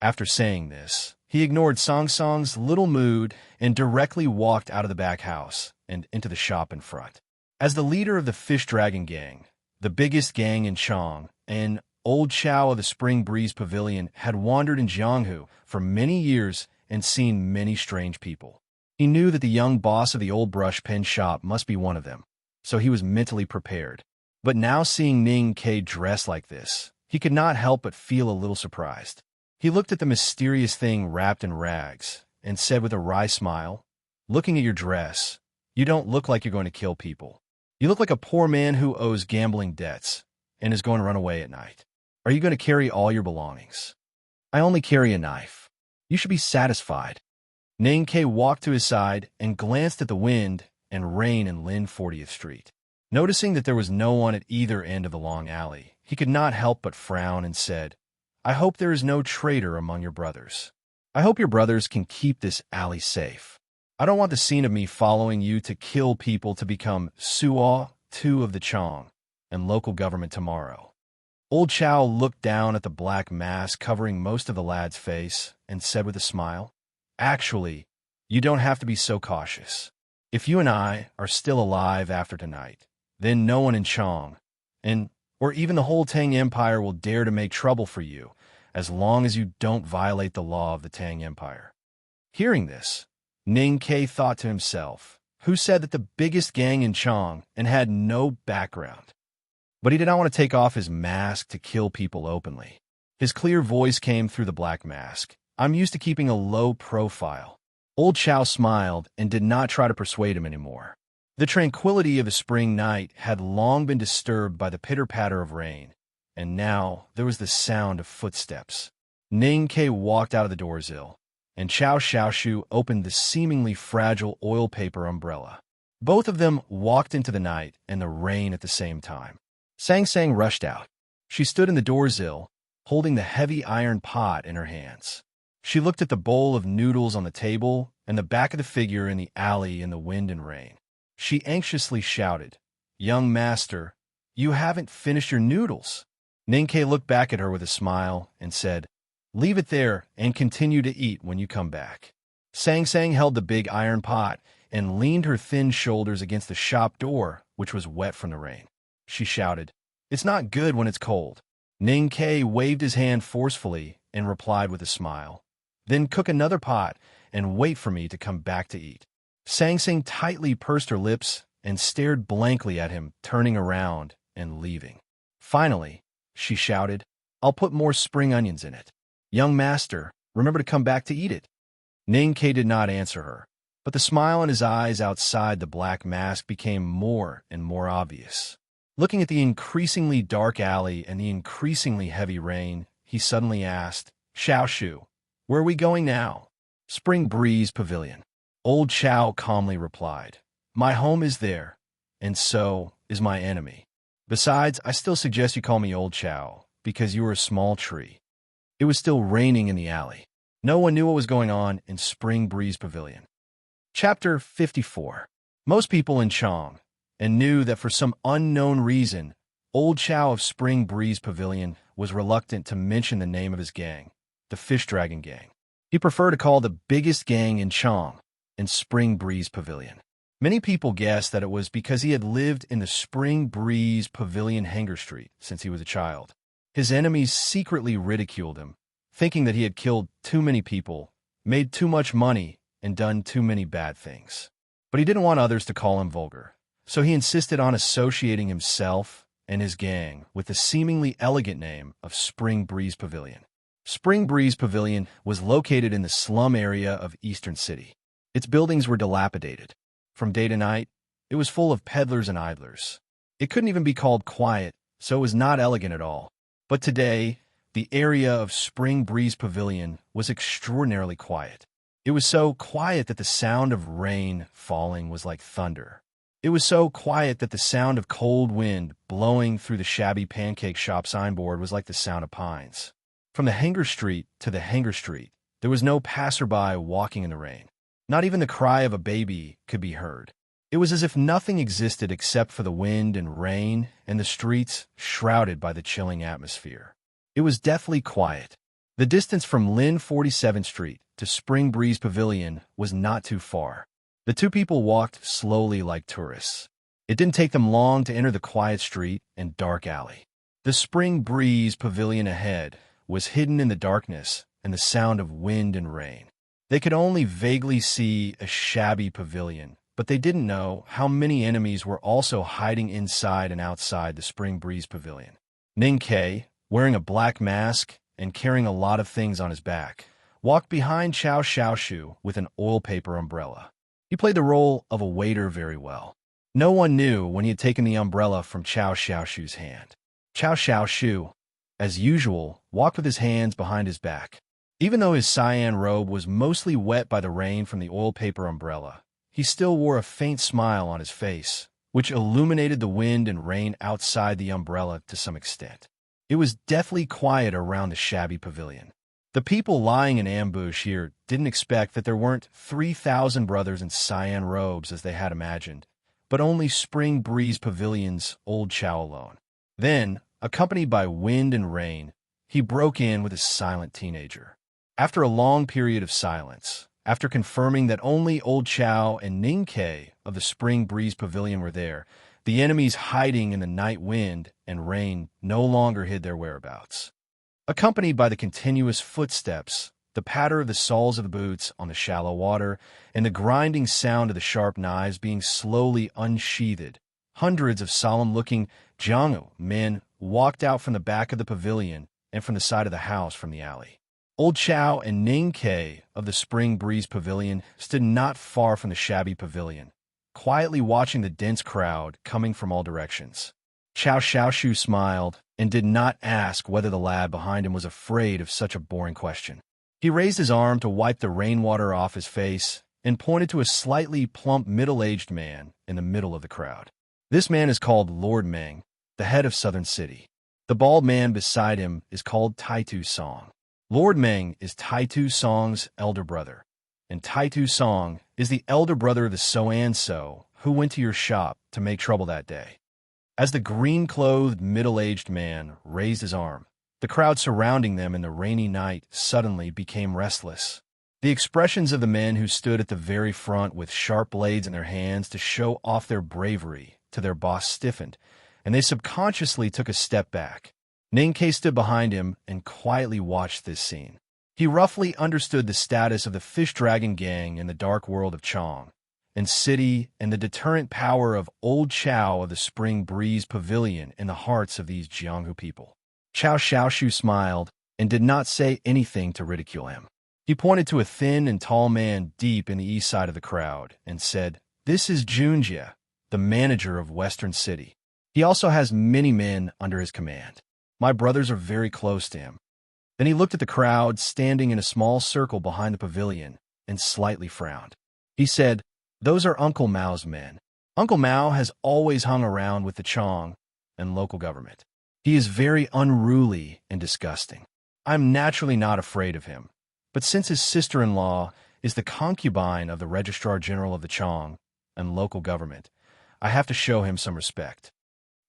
After saying this, he ignored Song Song's little mood and directly walked out of the back house and into the shop in front. As the leader of the Fish Dragon Gang, the biggest gang in Chong, and Old Chow of the Spring Breeze Pavilion had wandered in Jianghu for many years and seen many strange people. He knew that the young boss of the old brush pen shop must be one of them, so he was mentally prepared. But now seeing Ning Ke dressed like this, he could not help but feel a little surprised. He looked at the mysterious thing wrapped in rags and said with a wry smile, "Looking at your dress, you don't look like you're going to kill people. You look like a poor man who owes gambling debts and is going to run away at night. Are you going to carry all your belongings?" "I only carry a knife. You should be satisfied." Ning Ke walked to his side and glanced at the wind and rain in Lin 40th Street. Noticing that there was no one at either end of the long alley, he could not help but frown and said, "I hope there is no traitor among your brothers. I hope your brothers can keep this alley safe. I don't want the scene of me following you to kill people to become Suo 2 of the Chong and local government tomorrow." Old Chow looked down at the black mask covering most of the lad's face and said with a smile, "Actually, you don't have to be so cautious. If you and I are still alive after tonight, then no one in Chong, or even the whole Tang Empire will dare to make trouble for you, as long as you don't violate the law of the Tang Empire." Hearing this, Ning Ke thought to himself, who said that the biggest gang in Chong and had no background. But he did not want to take off his mask to kill people openly. His clear voice came through the black mask. "I'm used to keeping a low profile." Old Chow smiled and did not try to persuade him anymore. The tranquility of a spring night had long been disturbed by the pitter-patter of rain, and now there was the sound of footsteps. Ning Ke walked out of the doorsill, and Chow Xiaoshu opened the seemingly fragile oil paper umbrella. Both of them walked into the night and the rain at the same time. Sang Sang rushed out. She stood in the doorsill, holding the heavy iron pot in her hands. She looked at the bowl of noodles on the table and the back of the figure in the alley in the wind and rain. She anxiously shouted, "Young master, you haven't finished your noodles." Ning Ke looked back at her with a smile and said, "Leave it there and continue to eat when you come back." Sang Sang held the big iron pot and leaned her thin shoulders against the shop door, which was wet from the rain. She shouted, "It's not good when it's cold." Ning Ke waved his hand forcefully and replied with a smile, "Then cook another pot and wait for me to come back to eat." Sang Sang tightly pursed her lips and stared blankly at him, turning around and leaving. Finally, she shouted, "I'll put more spring onions in it. Young master, remember to come back to eat it." Ning Ke did not answer her, but the smile in his eyes outside the black mask became more and more obvious. Looking at the increasingly dark alley and the increasingly heavy rain, he suddenly asked, "Xiaoshu, where are we going now?" "Spring Breeze Pavilion." Old Chow calmly replied, "My home is there, and so is my enemy. Besides, I still suggest you call me Old Chow, because you are a small tree." It was still raining in the alley. No one knew what was going on in Spring Breeze Pavilion. Chapter 54. Most people in Chong and knew that for some unknown reason, Old Chow of Spring Breeze Pavilion was reluctant to mention the name of his gang, the Fish Dragon Gang. He preferred to call the biggest gang in Chong and Spring Breeze Pavilion. Many people guessed that it was because he had lived in the Spring Breeze Pavilion Hanger Street since he was a child. His enemies secretly ridiculed him, thinking that he had killed too many people, made too much money, and done too many bad things. But he didn't want others to call him vulgar, so he insisted on associating himself and his gang with the seemingly elegant name of Spring Breeze Pavilion. Spring Breeze Pavilion was located in the slum area of Eastern City. Its buildings were dilapidated. From day to night, it was full of peddlers and idlers. It couldn't even be called quiet, so it was not elegant at all. But today, the area of Spring Breeze Pavilion was extraordinarily quiet. It was so quiet that the sound of rain falling was like thunder. It was so quiet that the sound of cold wind blowing through the shabby pancake shop signboard was like the sound of pines. From the Hanger Street to the Hanger Street, there was no passerby walking in the rain. Not even the cry of a baby could be heard. It was as if nothing existed except for the wind and rain and the streets shrouded by the chilling atmosphere. It was deathly quiet. The distance from Lynn 47th Street to Spring Breeze Pavilion was not too far. The two people walked slowly like tourists. It didn't take them long to enter the quiet street and dark alley. The Spring Breeze Pavilion ahead was hidden in the darkness and the sound of wind and rain. They could only vaguely see a shabby pavilion, but they didn't know how many enemies were also hiding inside and outside the Spring Breeze Pavilion. Ning Ke, wearing a black mask and carrying a lot of things on his back, walked behind Chao Xiaoshu with an oil paper umbrella. He played the role of a waiter very well. No one knew when he had taken the umbrella from Chao Xiaoshu's hand. Chao Xiaoshu, as usual, walked with his hands behind his back. Even though his cyan robe was mostly wet by the rain from the oil paper umbrella, he still wore a faint smile on his face, which illuminated the wind and rain outside the umbrella to some extent. It was deathly quiet around the shabby pavilion. The people lying in ambush here didn't expect that there weren't 3,000 brothers in cyan robes as they had imagined, but only Spring Breeze Pavilion's old Chow alone. Then, accompanied by wind and rain, he broke in with a silent teenager. After a long period of silence, after confirming that only old Chow and Ning Ke of the Spring Breeze Pavilion were there, the enemies hiding in the night wind and rain no longer hid their whereabouts. Accompanied by the continuous footsteps, the patter of the soles of the boots on the shallow water, and the grinding sound of the sharp knives being slowly unsheathed, hundreds of solemn-looking Jianghu men walked out from the back of the pavilion and from the side of the house from the alley. Old Chow and Ning Ke of the Spring Breeze Pavilion stood not far from the shabby pavilion, quietly watching the dense crowd coming from all directions. Chao Xiaoshu smiled and did not ask whether the lad behind him was afraid of such a boring question. He raised his arm to wipe the rainwater off his face and pointed to a slightly plump middle-aged man in the middle of the crowd. This man is called Lord Meng, the head of Southern City. The bald man beside him is called Taitu Song. Lord Meng is Taitu Song's elder brother, and Taitu Song is the elder brother of the So-and-so who went to your shop to make trouble that day. As the green-clothed, middle-aged man raised his arm, the crowd surrounding them in the rainy night suddenly became restless. The expressions of the men who stood at the very front with sharp blades in their hands to show off their bravery to their boss stiffened, and they subconsciously took a step back. Ning Ke stood behind him and quietly watched this scene. He roughly understood the status of the Fish Dragon Gang in the dark world of Chong and City and the deterrent power of Old Chow of the Spring Breeze Pavilion in the hearts of these Jianghu people. Chao Xiaoshu smiled and did not say anything to ridicule him. He pointed to a thin and tall man deep in the east side of the crowd and said, "This is Junjie, the manager of Western City. He also has many men under his command. My brothers are very close to him." Then he looked at the crowd standing in a small circle behind the pavilion and slightly frowned. He said, "Those are Uncle Mao's men. Uncle Mao has always hung around with the Chong and local government. He is very unruly and disgusting. I'm naturally not afraid of him, but since his sister-in-law is the concubine of the Registrar General of the Chong and local government, I have to show him some respect.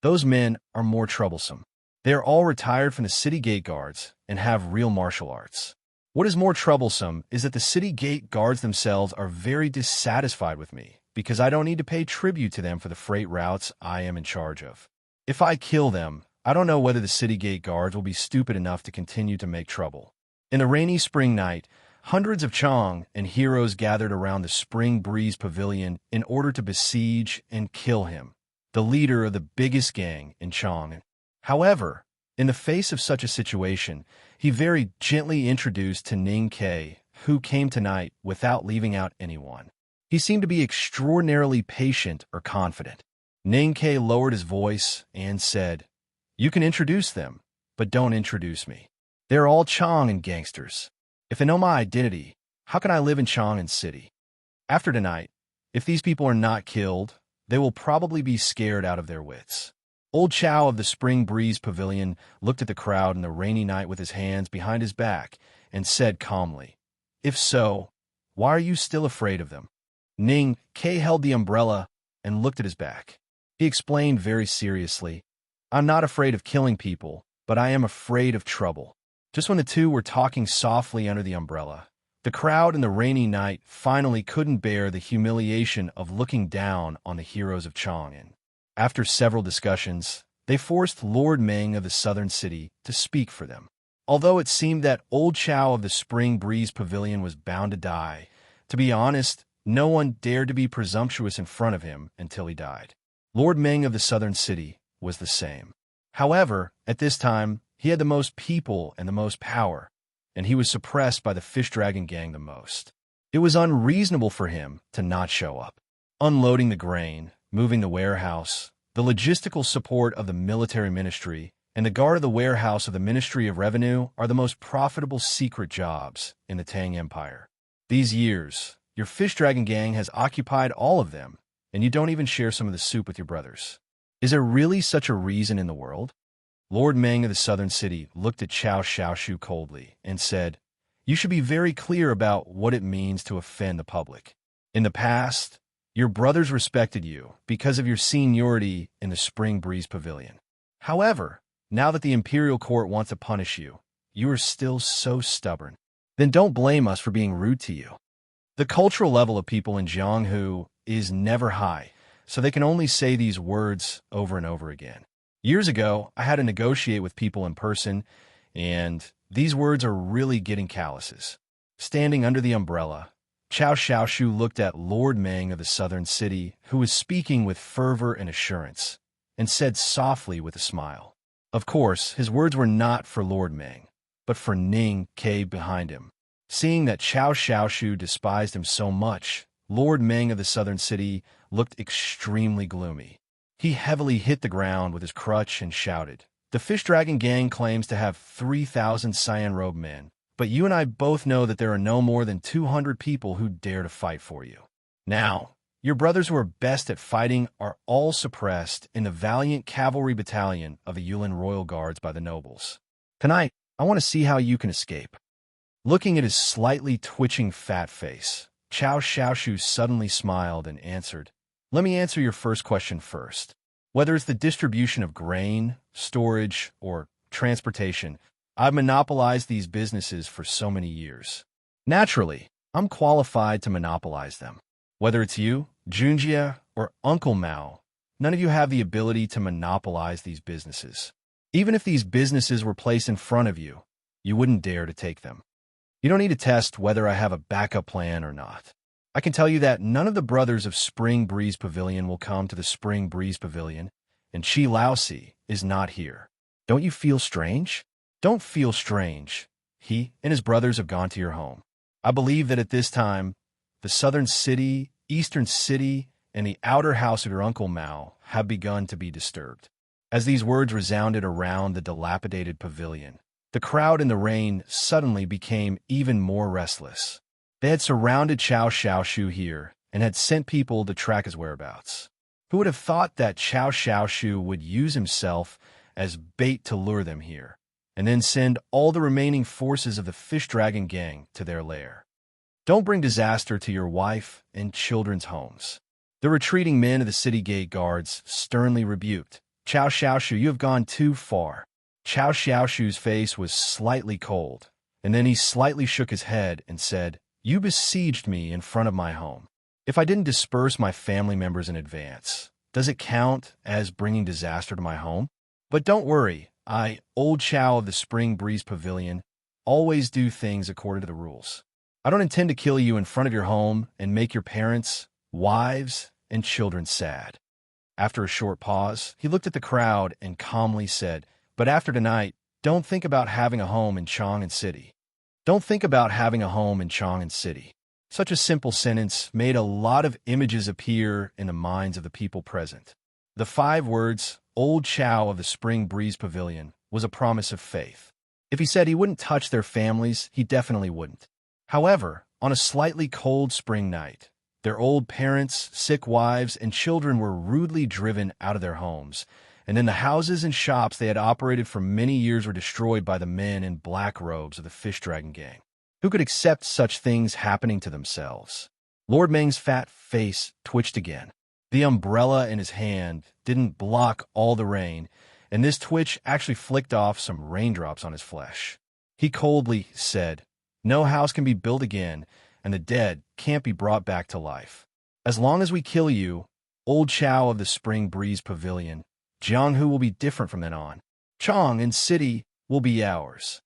Those men are more troublesome. They are all retired from the city gate guards and have real martial arts. What is more troublesome is that the city gate guards themselves are very dissatisfied with me because I don't need to pay tribute to them for the freight routes I am in charge of. If I kill them, I don't know whether the city gate guards will be stupid enough to continue to make trouble." In the rainy spring night, hundreds of Chong and heroes gathered around the Spring Breeze Pavilion in order to besiege and kill him, the leader of the biggest gang in Chong. However, in the face of such a situation, he very gently introduced to Ning Ke, who came tonight without leaving out anyone. He seemed to be extraordinarily patient or confident. Ning Ke lowered his voice and said, "You can introduce them, but don't introduce me." They're all Chong and gangsters. If they know my identity, how can I live in Chong and City? After tonight, if these people are not killed, they will probably be scared out of their wits. Old Chow of the Spring Breeze Pavilion looked at the crowd in the rainy night with his hands behind his back and said calmly, "If so, why are you still afraid of them?" Ning K held the umbrella and looked at his back. He explained very seriously, "I'm not afraid of killing people, but I am afraid of trouble." Just when the two were talking softly under the umbrella, the crowd in the rainy night finally couldn't bear the humiliation of looking down on the heroes of Chang'an. After several discussions, they forced Lord Meng of the Southern City to speak for them. Although it seemed that Old Chow of the Spring Breeze Pavilion was bound to die, to be honest, no one dared to be presumptuous in front of him until he died. Lord Meng of the Southern City was the same. However, at this time, he had the most people and the most power, and he was suppressed by the Fish Dragon Gang the most. It was unreasonable for him to not show up. Unloading the grain, moving the warehouse, the logistical support of the military ministry, and the guard of the warehouse of the Ministry of Revenue are the most profitable secret jobs in the Tang Empire. These years, your Fish Dragon Gang has occupied all of them, and you don't even share some of the soup with your brothers. Is there really such a reason in the world? Lord Meng of the Southern City looked at Chao Xiaoshu coldly and said, "You should be very clear about what it means to offend the public. In the past, your brothers respected you because of your seniority in the Spring Breeze Pavilion. However, now that the Imperial Court wants to punish you, you are still so stubborn. Then don't blame us for being rude to you." The cultural level of people in Jianghu is never high, so they can only say these words over and over again. Years ago, I had to negotiate with people in person, and these words are really getting calluses. Standing under the umbrella, Chao Xiaoshu looked at Lord Meng of the Southern City, who was speaking with fervor and assurance, and said softly with a smile. Of course, his words were not for Lord Meng, but for Ning K behind him. Seeing that Chao Xiaoshu despised him so much, Lord Meng of the Southern City looked extremely gloomy. He heavily hit the ground with his crutch and shouted, "The Fish Dragon Gang claims to have 3,000 cyan-robed men, but you and I both know that there are no more than 200 people who dare to fight for you. Now, your brothers who are best at fighting are all suppressed in the valiant cavalry battalion of the Yulin Royal Guards by the nobles. Tonight, I want to see how you can escape." Looking at his slightly twitching fat face, Chao Xiaoshu suddenly smiled and answered, "Let me answer your first question first. Whether it's the distribution of grain, storage, or transportation, I've monopolized these businesses for so many years. Naturally, I'm qualified to monopolize them. Whether it's you, Junjia, or Uncle Mao, none of you have the ability to monopolize these businesses. Even if these businesses were placed in front of you, you wouldn't dare to take them. You don't need to test whether I have a backup plan or not. I can tell you that none of the brothers of Spring Breeze Pavilion will come to the Spring Breeze Pavilion, and Chi Laosi is not here. Don't you feel strange? Don't feel strange. He and his brothers have gone to your home. I believe that at this time, the Southern City, Eastern City, and the outer house of your Uncle Mao have begun to be disturbed." As these words resounded around the dilapidated pavilion, the crowd in the rain suddenly became even more restless. They had surrounded Chao Xiaoshu here and had sent people to track his whereabouts. Who would have thought that Chao Xiaoshu would use himself as bait to lure them here, and then send all the remaining forces of the Fish Dragon Gang to their lair? Don't bring disaster to your wife and children's homes. The retreating men of the city gate guards sternly rebuked, "Chao Xiaoshu, you have gone too far." Chao Xiaoshu's face was slightly cold, and then he slightly shook his head and said, "You besieged me in front of my home. If I didn't disperse my family members in advance, does it count as bringing disaster to my home? But don't worry, I, Old Chow of the Spring Breeze Pavilion, always do things according to the rules. I don't intend to kill you in front of your home and make your parents, wives, and children sad." After a short pause, he looked at the crowd and calmly said, "But after tonight, don't think about having a home in Chang'an City. Don't think about having a home in Chang'an City." Such a simple sentence made a lot of images appear in the minds of the people present. The 5 words, "Old Chow of the Spring Breeze Pavilion," was a promise of faith. If he said he wouldn't touch their families, he definitely wouldn't. However, on a slightly cold spring night, their old parents, sick wives, and children were rudely driven out of their homes, and then the houses and shops they had operated for many years were destroyed by the men in black robes of the Fish Dragon Gang. Who could accept such things happening to themselves? Lord Meng's fat face twitched again. The umbrella in his hand didn't block all the rain, and this twitch actually flicked off some raindrops on his flesh. He coldly said, "No house can be built again, and the dead can't be brought back to life. As long as we kill you, old Chow of the Spring Breeze Pavilion, Jianghu will be different from then on. Chong and city will be ours.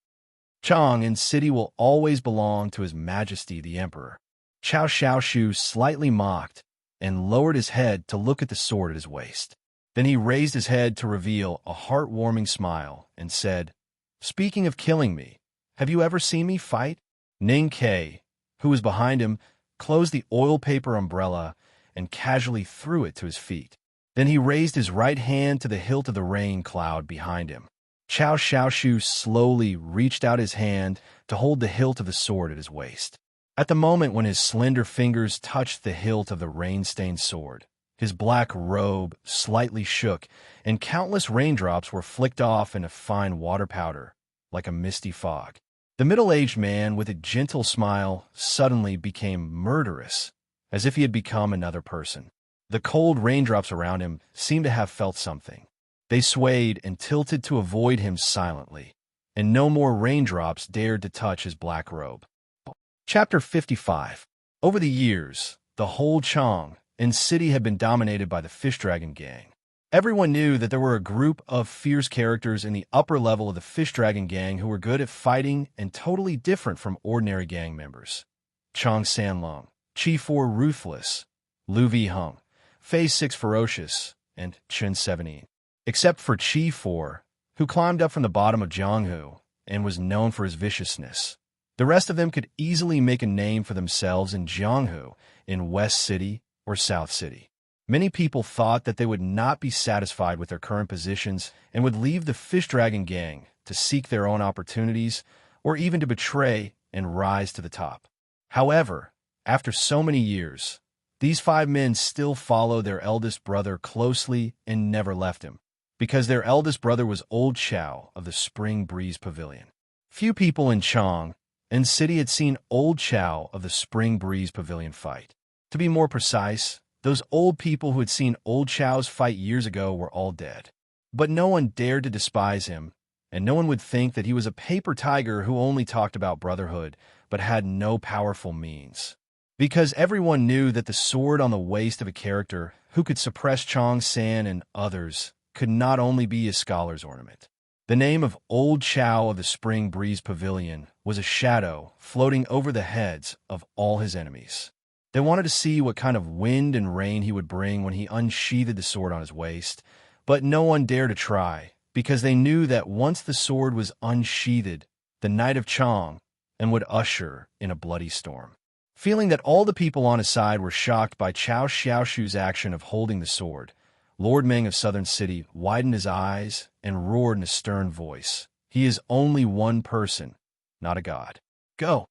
Chong and city will always belong to His Majesty the Emperor." Chow Xiaoshu slightly mocked and lowered his head to look at the sword at his waist. Then he raised his head to reveal a heart-warming smile and said, "Speaking of killing me, have you ever seen me fight?" Ning Ke, who was behind him, closed the oil paper umbrella and casually threw it to his feet. Then he raised his right hand to the hilt of the rain cloud behind him. Chow Xiaoshu slowly reached out his hand to hold the hilt of the sword at his waist. At the moment when his slender fingers touched the hilt of the rain-stained sword, his black robe slightly shook, and countless raindrops were flicked off in a fine water powder, like a misty fog. The middle-aged man, with a gentle smile, suddenly became murderous, as if he had become another person. The cold raindrops around him seemed to have felt something. They swayed and tilted to avoid him silently, and no more raindrops dared to touch his black robe. Chapter 55. Over the years, the whole Chong and city had been dominated by the Fish Dragon Gang. Everyone knew that there were a group of fierce characters in the upper level of the Fish Dragon Gang who were good at fighting and totally different from ordinary gang members. Chong Sanlong, Chi 4 Ruthless, Lu Vi Hung, Phase 6 Ferocious, and Chen 17. Except for Chi 4, who climbed up from the bottom of Jianghu and was known for his viciousness. The rest of them could easily make a name for themselves in Jianghu, in West City, or South City. Many people thought that they would not be satisfied with their current positions and would leave the Fish Dragon Gang to seek their own opportunities or even to betray and rise to the top. However, after so many years, these 5 men still follow their eldest brother closely and never left him, because their eldest brother was Old Chow of the Spring Breeze Pavilion. Few people in Chong and city had seen Old Chow of the Spring Breeze Pavilion fight. To be more precise, those old people who had seen Old Chow's fight years ago were all dead. But no one dared to despise him, and no one would think that he was a paper tiger who only talked about brotherhood, but had no powerful means. Because everyone knew that the sword on the waist of a character who could suppress Chong San and others could not only be a scholar's ornament. The name of Old Chow of the Spring Breeze Pavilion was a shadow floating over the heads of all his enemies. They wanted to see what kind of wind and rain he would bring when he unsheathed the sword on his waist, but no one dared to try, because they knew that once the sword was unsheathed, the night of Chong and would usher in a bloody storm. Feeling that all the people on his side were shocked by Chow Xiaoshu's action of holding the sword, Lord Meng of Southern City widened his eyes and roared in a stern voice, "He is only one person, not a god. Go!"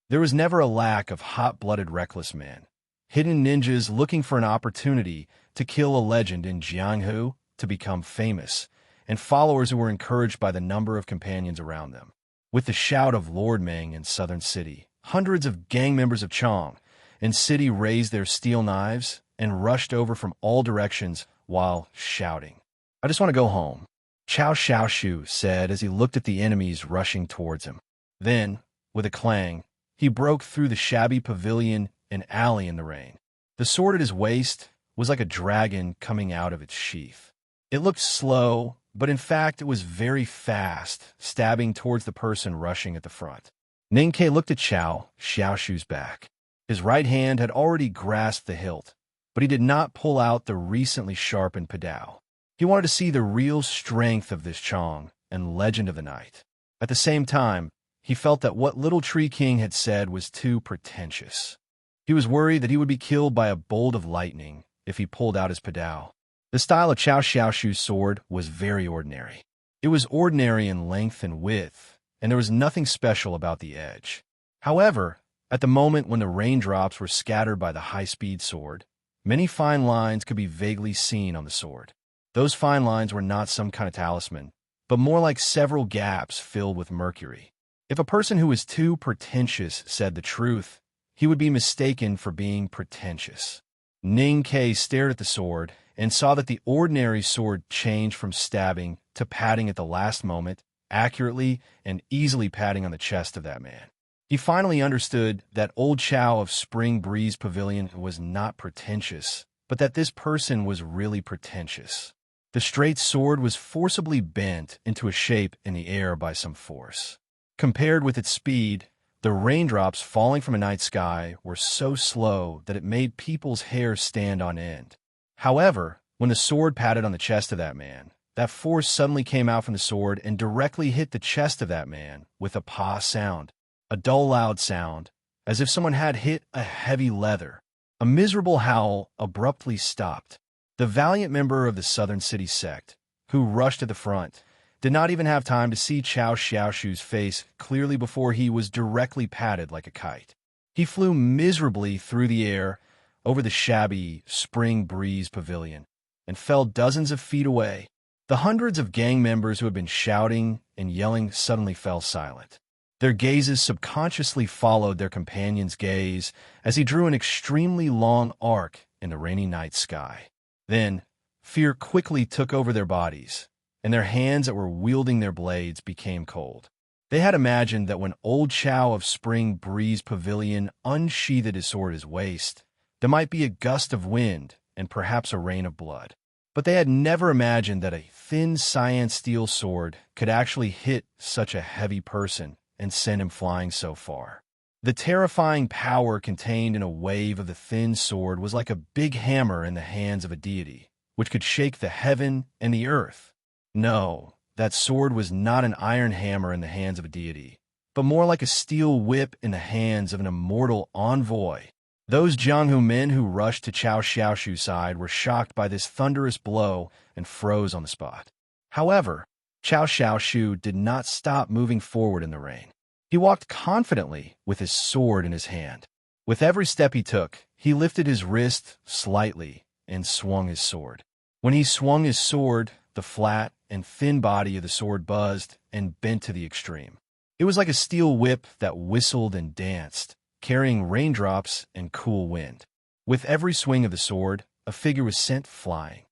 There was never a lack of hot-blooded reckless men, hidden ninjas looking for an opportunity to kill a legend in Jianghu to become famous, and followers who were encouraged by the number of companions around them. With the shout of Lord Meng in Southern City, hundreds of gang members of Chong and city raised their steel knives and rushed over from all directions while shouting, "I just want to go home," Chow Xiaoshu said as he looked at the enemies rushing towards him. Then, with a clang, he broke through the shabby pavilion and alley in the rain. The sword at his waist was like a dragon coming out of its sheath. It looked slow, but in fact it was very fast, stabbing towards the person rushing at the front. Ning Ke looked at Chow Xiaoshu's back. His right hand had already grasped the hilt, but he did not pull out the recently sharpened padao. He wanted to see the real strength of this Chong and legend of the night. At the same time, he felt that what Little Tree King had said was too pretentious. He was worried that he would be killed by a bolt of lightning if he pulled out his padao. The style of Chow Xiaoshu's sword was very ordinary. It was ordinary in length and width, and there was nothing special about the edge. However, at the moment when the raindrops were scattered by the high-speed sword, many fine lines could be vaguely seen on the sword. Those fine lines were not some kind of talisman, but more like several gaps filled with mercury. If a person who was too pretentious said the truth, he would be mistaken for being pretentious. Ning Ke stared at the sword and saw that the ordinary sword changed from stabbing to patting at the last moment, accurately and easily patting on the chest of that man. He finally understood that old Chow of Spring Breeze Pavilion was not pretentious, but that this person was really pretentious. The straight sword was forcibly bent into a shape in the air by some force. Compared with its speed, the raindrops falling from a night sky were so slow that it made people's hair stand on end. However, when the sword patted on the chest of that man, that force suddenly came out from the sword and directly hit the chest of that man with a pa sound, a dull loud sound, as if someone had hit a heavy leather. A miserable howl abruptly stopped. The valiant member of the Southern City sect, who rushed to the front, did not even have time to see Chow Xiaoshu's face clearly before he was directly patted like a kite. He flew miserably through the air over the shabby Spring Breeze Pavilion and fell dozens of feet away. The hundreds of gang members who had been shouting and yelling suddenly fell silent. Their gazes subconsciously followed their companion's gaze as he drew an extremely long arc in the rainy night sky. Then, fear quickly took over their bodies, and their hands that were wielding their blades became cold. They had imagined that when old Chow of Spring Breeze Pavilion unsheathed his sword at his waist, there might be a gust of wind and perhaps a rain of blood. But they had never imagined that a thin cyan steel sword could actually hit such a heavy person and send him flying so far. The terrifying power contained in a wave of the thin sword was like a big hammer in the hands of a deity, which could shake the heaven and the earth. No, that sword was not an iron hammer in the hands of a deity, but more like a steel whip in the hands of an immortal envoy. Those Jianghu men who rushed to Chow Xiaoshu's side were shocked by this thunderous blow and froze on the spot. However, Chow Xiaoshu did not stop moving forward in the rain. He walked confidently with his sword in his hand. With every step he took, he lifted his wrist slightly and swung his sword. When he swung his sword, the flat and thin body of the sword buzzed and bent to the extreme. It was like a steel whip that whistled and danced, carrying raindrops and cool wind. With every swing of the sword, a figure was sent flying.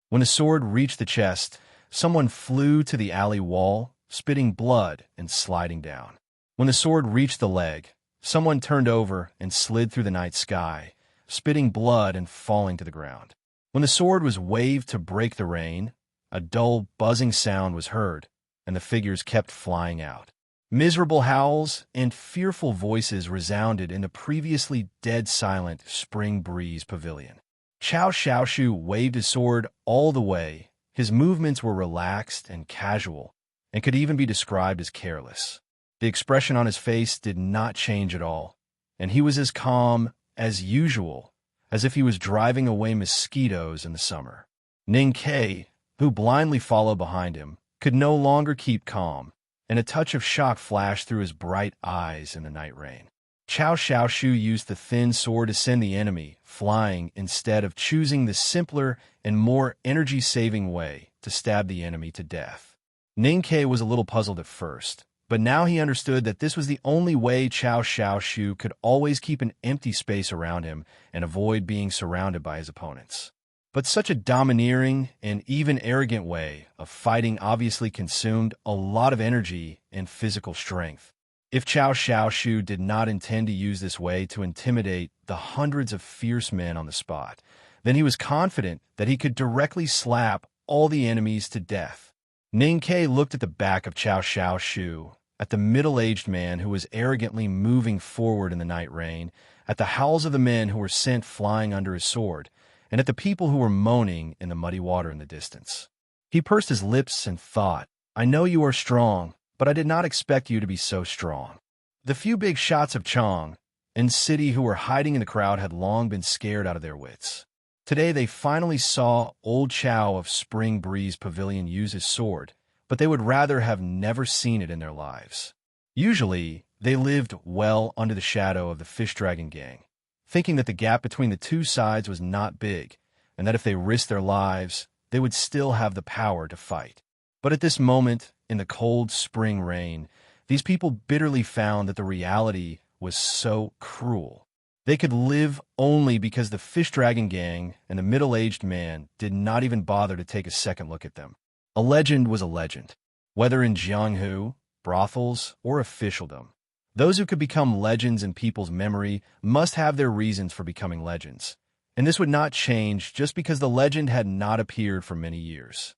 When the sword reached the chest, someone flew to the alley wall, spitting blood and sliding down. When the sword reached the leg, someone turned over and slid through the night sky, spitting blood and falling to the ground. When the sword was waved to break the rain, a dull, buzzing sound was heard, and the figures kept flying out. Miserable howls and fearful voices resounded in the previously dead-silent Spring Breeze Pavilion. Chow Xiaoshu waved his sword all the way. His movements were relaxed and casual, and could even be described as careless. The expression on his face did not change at all, and he was as calm as usual, as if he was driving away mosquitoes in the summer. Ning Ke, who blindly followed behind him, could no longer keep calm, and a touch of shock flashed through his bright eyes in the night rain. Chow Xiaoshu used the thin sword to send the enemy flying instead of choosing the simpler and more energy-saving way to stab the enemy to death. Ning Ke was a little puzzled at first, but now he understood that this was the only way Chow Xiaoshu could always keep an empty space around him and avoid being surrounded by his opponents. But such a domineering and even arrogant way of fighting obviously consumed a lot of energy and physical strength. If Chow Xiaoshu did not intend to use this way to intimidate the hundreds of fierce men on the spot, then he was confident that he could directly slap all the enemies to death. Ning Ke looked at the back of Chow Xiaoshu, at the middle-aged man who was arrogantly moving forward in the night rain, at the howls of the men who were sent flying under his sword, and at the people who were moaning in the muddy water in the distance. He pursed his lips and thought, "I know you are strong, but I did not expect you to be so strong." The few big shots of Chong and City who were hiding in the crowd had long been scared out of their wits. Today they finally saw old Chow of Spring Breeze Pavilion use his sword, but they would rather have never seen it in their lives. Usually, they lived well under the shadow of the Fish Dragon Gang, thinking that the gap between the two sides was not big, and that if they risked their lives, they would still have the power to fight. But at this moment, in the cold spring rain, these people bitterly found that the reality was so cruel. They could live only because the Fish Dragon Gang and the middle-aged man did not even bother to take a second look at them. A legend was a legend, whether in Jianghu, brothels, or officialdom. Those who could become legends in people's memory must have their reasons for becoming legends, and this would not change just because the legend had not appeared for many years.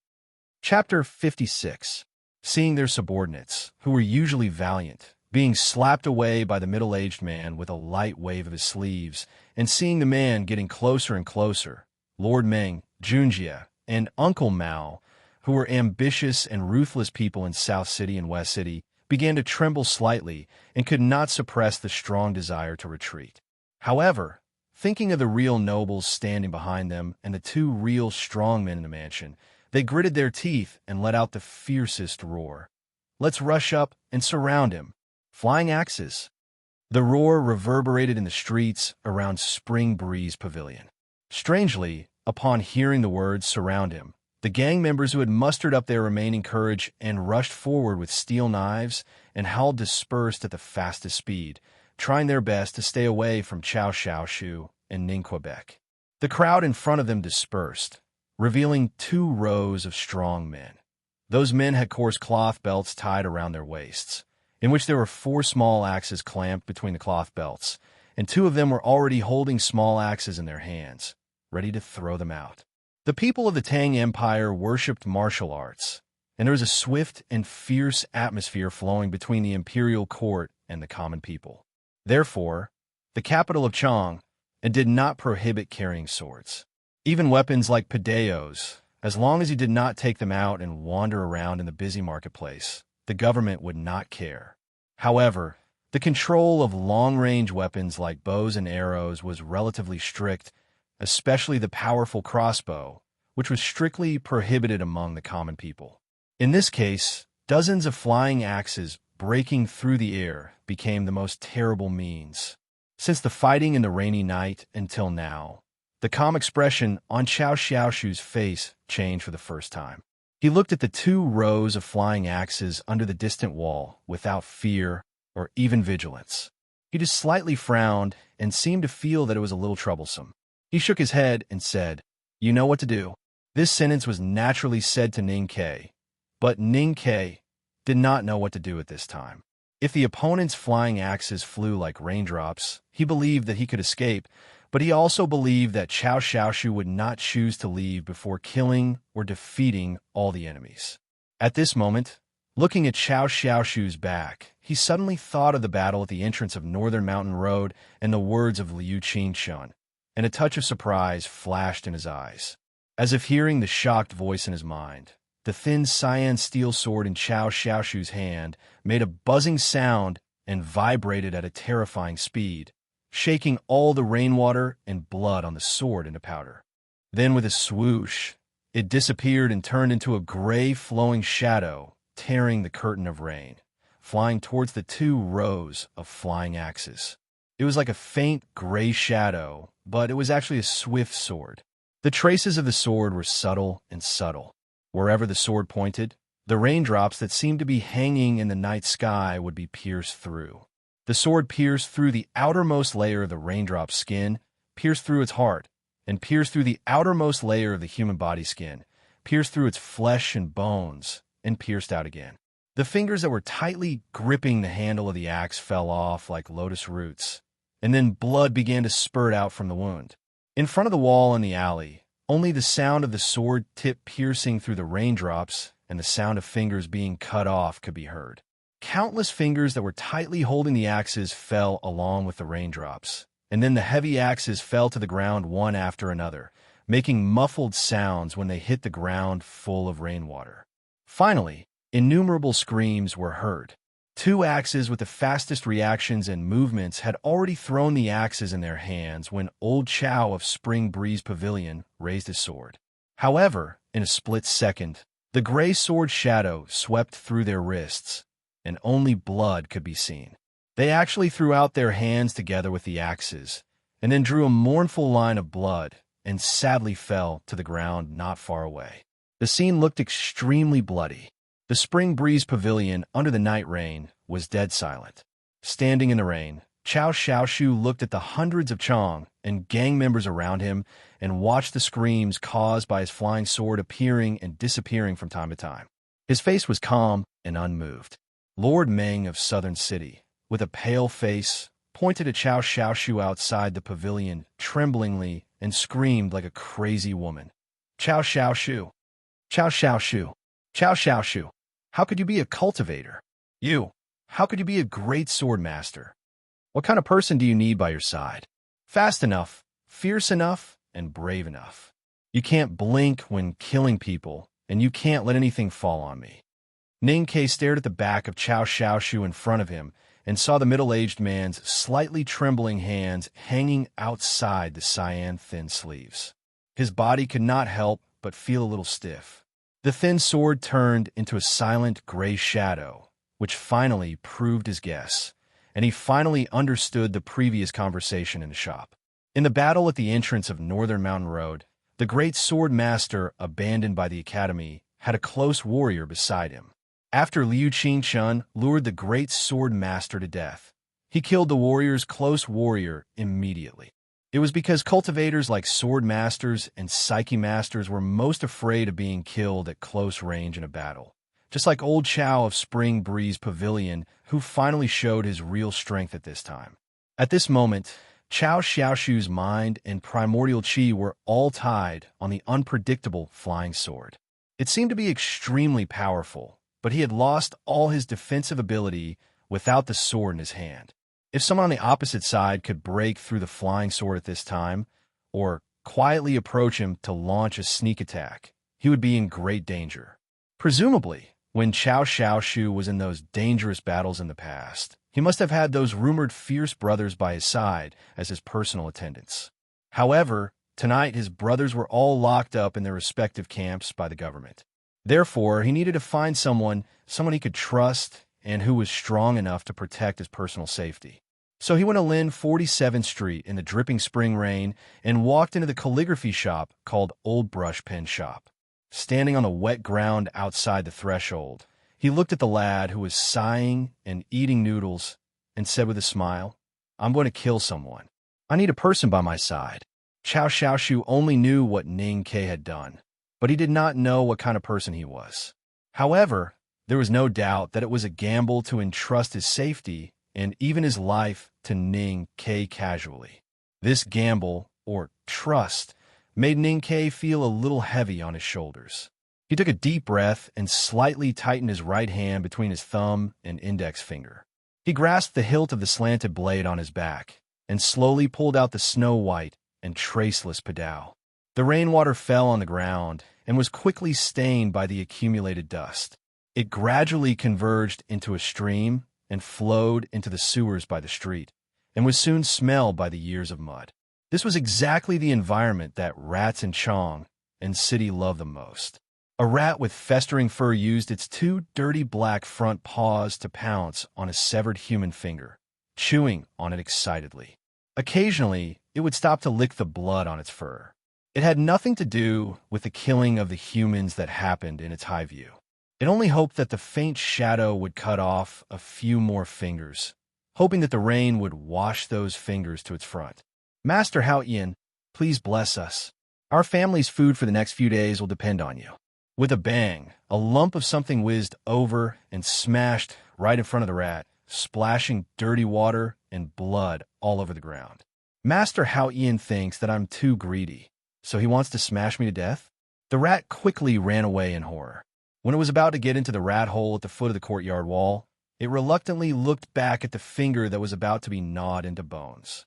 Chapter 56. Seeing their subordinates, who were usually valiant, being slapped away by the middle-aged man with a light wave of his sleeves, and seeing the man getting closer and closer, Lord Meng, Junjie, and Uncle Mao, who were ambitious and ruthless people in South City and West City, began to tremble slightly and could not suppress the strong desire to retreat. However, thinking of the real nobles standing behind them and the two real strong men in the mansion, they gritted their teeth and let out the fiercest roar. "Let's rush up and surround him." Flying axes. The roar reverberated in the streets around Spring Breeze Pavilion. Strangely, upon hearing the words "surround him," the gang members who had mustered up their remaining courage and rushed forward with steel knives and howled dispersed at the fastest speed, trying their best to stay away from Chao Xiaoshu and Ning Quebec. The crowd in front of them dispersed, revealing 2 rows of strong men. Those men had coarse cloth belts tied around their waists, in which there were 4 small axes clamped between the cloth belts, and 2 of them were already holding small axes in their hands, ready to throw them out. The people of the Tang Empire worshipped martial arts, and there was a swift and fierce atmosphere flowing between the imperial court and the common people. Therefore, the capital of Chang did not prohibit carrying swords. Even weapons like padeos, as long as you did not take them out and wander around in the busy marketplace, the government would not care. However, the control of long-range weapons like bows and arrows was relatively strict, especially the powerful crossbow, which was strictly prohibited among the common people. In this case, dozens of flying axes breaking through the air became the most terrible means. Since the fighting in the rainy night until now, the calm expression on Chao Xiaoshu's face changed for the first time. He looked at the 2 rows of flying axes under the distant wall without fear or even vigilance. He just slightly frowned and seemed to feel that it was a little troublesome. He shook his head and said, "You know what to do." This sentence was naturally said to Ning Ke, but Ning Ke did not know what to do at this time. If the opponent's flying axes flew like raindrops, he believed that he could escape, but he also believed that Chao Xiaoshu would not choose to leave before killing or defeating all the enemies. At this moment, looking at Chao Xiaoshu's back, he suddenly thought of the battle at the entrance of Northern Mountain Road and the words of Liu Qingshun, and a touch of surprise flashed in his eyes. As if hearing the shocked voice in his mind, the thin cyan steel sword in Chao Xiaoshu's hand made a buzzing sound and vibrated at a terrifying speed, shaking all the rainwater and blood on the sword into powder. Then with a swoosh, it disappeared and turned into a gray flowing shadow, tearing the curtain of rain, flying towards the 2 rows of flying axes. It was like a faint gray shadow, but it was actually a swift sword. The traces of the sword were subtle and subtle. Wherever the sword pointed, the raindrops that seemed to be hanging in the night sky would be pierced through. The sword pierced through the outermost layer of the raindrop's skin, pierced through its heart, and pierced through the outermost layer of the human body skin, pierced through its flesh and bones, and pierced out again. The fingers that were tightly gripping the handle of the axe fell off like lotus roots, and then blood began to spurt out from the wound. In front of the wall in the alley, only the sound of the sword tip piercing through the raindrops and the sound of fingers being cut off could be heard. Countless fingers that were tightly holding the axes fell along with the raindrops, and then the heavy axes fell to the ground one after another, making muffled sounds when they hit the ground full of rainwater. Finally, innumerable screams were heard. 2 axes with the fastest reactions and movements had already thrown the axes in their hands when old Chao of Spring Breeze Pavilion raised his sword. However, in a split second, The gray sword shadow swept through their wrists, and only blood could be seen. They actually threw out their hands together with the axes, and then drew a mournful line of blood, and sadly fell to the ground not far away. The scene looked extremely bloody. The Spring Breeze Pavilion under the night rain was dead silent. Standing in the rain, Chao Xiaoshu looked at the hundreds of Chong and gang members around him and watched the screams caused by his flying sword appearing and disappearing from time to time. His face was calm and unmoved. Lord Meng of Southern City, with a pale face, pointed at Chao Xiaoshu outside the pavilion tremblingly and screamed like a crazy woman. Chao Xiaoshu! Chao Xiaoshu! Chao Xiaoshu! How could you be a cultivator? How could you be a great sword master? What kind of person do you need by your side? Fast enough, fierce enough, and brave enough. You can't blink when killing people, and you can't let anything fall on me. Ning Ke stared at the back of Chao Xiaoshu in front of him and saw the middle-aged man's slightly trembling hands hanging outside the cyan thin sleeves. His body could not help but feel a little stiff. The thin sword turned into a silent gray shadow, which finally proved his guess, and he finally understood the previous conversation in the shop. In the battle at the entrance of Northern Mountain Road, the great sword master abandoned by the academy had a close warrior beside him. After Liu Qingchun lured the great sword master to death, he killed the warrior's close warrior immediately. It was because cultivators like sword masters and psyche masters were most afraid of being killed at close range in a battle, just like old Chao of Spring Breeze Pavilion, who finally showed his real strength at this time. At this moment, Chao Xiaoshu's mind and primordial qi were all tied on the unpredictable flying sword. It seemed to be extremely powerful, but he had lost all his defensive ability without the sword in his hand. If someone on the opposite side could break through the flying sword at this time, or quietly approach him to launch a sneak attack, he would be in great danger. Presumably, when Chao Xiaoshu was in those dangerous battles in the past, he must have had those rumored fierce brothers by his side as his personal attendants. However, tonight his brothers were all locked up in their respective camps by the government. Therefore, he needed to find someone he could trust and who was strong enough to protect his personal safety. So he went to Lin 47th Street in the dripping spring rain and walked into the calligraphy shop called Old Brush Pen Shop. Standing on the wet ground outside the threshold, he looked at the lad who was sighing and eating noodles and said with a smile, "I'm going to kill someone. I need a person by my side." Chao Xiaoshu only knew what Ning Ke had done, but he did not know what kind of person he was. However, there was no doubt that it was a gamble to entrust his safety and even his life to Ning Ke casually. This gamble, or trust, made Ning Ke feel a little heavy on his shoulders. He took a deep breath and slightly tightened his right hand between his thumb and index finger. He grasped the hilt of the slanted blade on his back and slowly pulled out the snow-white and traceless padao. The rainwater fell on the ground and was quickly stained by the accumulated dust. It gradually converged into a stream and flowed into the sewers by the street, and was soon smelled by the years of mud. This was exactly the environment that rats in Chong and City love the most. A rat with festering fur used its two dirty black front paws to pounce on a severed human finger, chewing on it excitedly. Occasionally, it would stop to lick the blood on its fur. It had nothing to do with the killing of the humans that happened in its high view. It only hoped that the faint shadow would cut off a few more fingers, hoping that the rain would wash those fingers to its front. "Master Hao Yin, please bless us. Our family's food for the next few days will depend on you." With a bang, a lump of something whizzed over and smashed right in front of the rat, splashing dirty water and blood all over the ground. "Master Hao Yin thinks that I'm too greedy, so he wants to smash me to death?" The rat quickly ran away in horror. When it was about to get into the rat hole at the foot of the courtyard wall, it reluctantly looked back at the finger that was about to be gnawed into bones.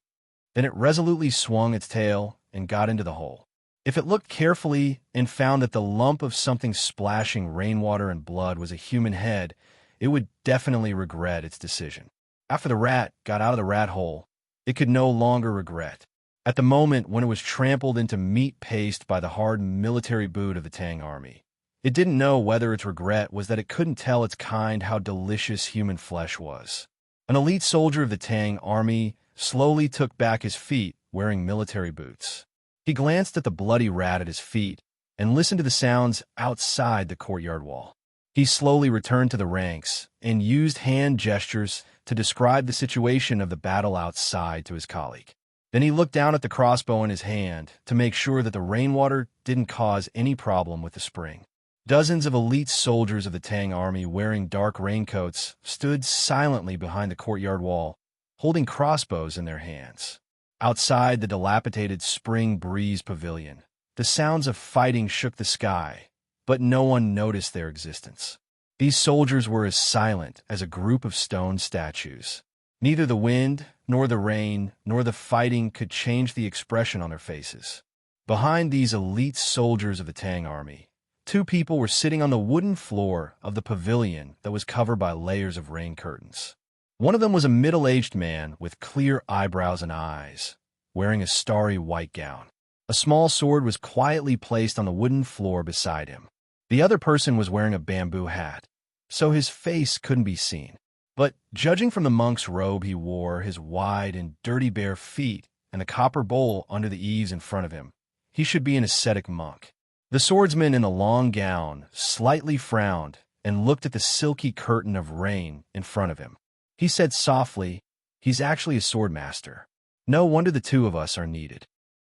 Then it resolutely swung its tail and got into the hole. If it looked carefully and found that the lump of something splashing rainwater and blood was a human head, it would definitely regret its decision. After the rat got out of the rat hole, it could no longer regret. At the moment when it was trampled into meat paste by the hard military boot of the Tang army, It didn't know whether its regret was that it couldn't tell its kind how delicious human flesh was. An elite soldier of the Tang army slowly took back his feet, wearing military boots. He glanced at the bloody rat at his feet and listened to the sounds outside the courtyard wall. He slowly returned to the ranks and used hand gestures to describe the situation of the battle outside to his colleague. Then he looked down at the crossbow in his hand to make sure that the rainwater didn't cause any problem with the spring. Dozens of elite soldiers of the Tang army wearing dark raincoats stood silently behind the courtyard wall, holding crossbows in their hands. Outside the dilapidated Spring Breeze Pavilion, the sounds of fighting shook the sky, but no one noticed their existence. These soldiers were as silent as a group of stone statues. Neither the wind, nor the rain, nor the fighting could change the expression on their faces. Behind these elite soldiers of the Tang army, two people were sitting on the wooden floor of the pavilion that was covered by layers of rain curtains. One of them was a middle-aged man with clear eyebrows and eyes, wearing a starry white gown. A small sword was quietly placed on the wooden floor beside him. The other person was wearing a bamboo hat, so his face couldn't be seen. But judging from the monk's robe he wore, his wide and dirty bare feet, and the copper bowl under the eaves in front of him, he should be an ascetic monk. The swordsman in the long gown slightly frowned and looked at the silky curtain of rain in front of him. He said softly, "He's actually a swordmaster. No wonder the two of us are needed."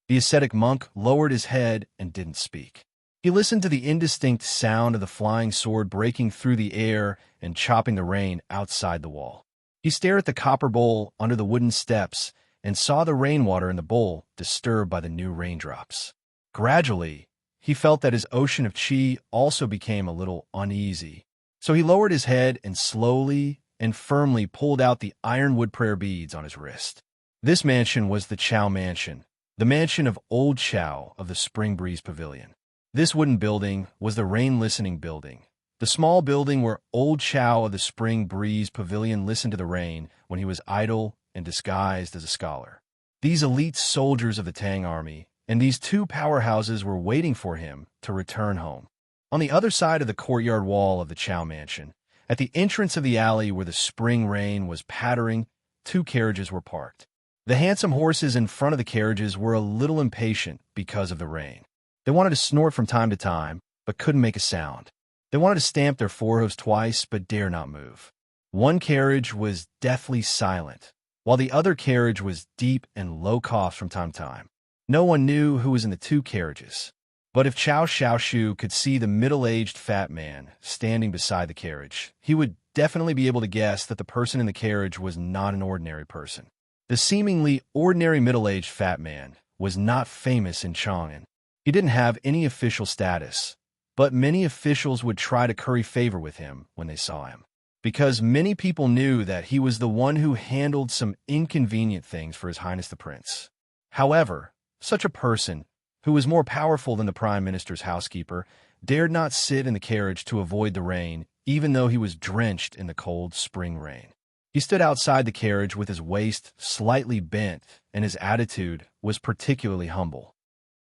The ascetic monk lowered his head and didn't speak. He listened to the indistinct sound of the flying sword breaking through the air and chopping the rain outside the wall. He stared at the copper bowl under the wooden steps and saw the rainwater in the bowl disturbed by the new raindrops. Gradually, he felt that his ocean of chi also became a little uneasy. So he lowered his head and slowly and firmly pulled out the ironwood prayer beads on his wrist. This mansion was the Chow Mansion, the mansion of Old Chow of the Spring Breeze Pavilion. This wooden building was the rain-listening building, the small building where Old Chow of the Spring Breeze Pavilion listened to the rain when he was idle and disguised as a scholar. These elite soldiers of the Tang army and these two powerhouses were waiting for him to return home. On the other side of the courtyard wall of the Chow Mansion, at the entrance of the alley where the spring rain was pattering, two carriages were parked. The handsome horses in front of the carriages were a little impatient because of the rain. They wanted to snort from time to time, but couldn't make a sound. They wanted to stamp their forehoofs twice, but dare not move. One carriage was deathly silent, while the other carriage was deep and low coughs from time to time. No one knew who was in the two carriages. But if Chow Xiaoshu could see the middle-aged fat man standing beside the carriage, he would definitely be able to guess that the person in the carriage was not an ordinary person. The seemingly ordinary middle-aged fat man was not famous in Chang'an. He didn't have any official status, but many officials would try to curry favor with him when they saw him, because many people knew that he was the one who handled some inconvenient things for His Highness the Prince. However, such a person, who was more powerful than the Prime Minister's housekeeper, dared not sit in the carriage to avoid the rain, even though he was drenched in the cold spring rain. He stood outside the carriage with his waist slightly bent, and his attitude was particularly humble.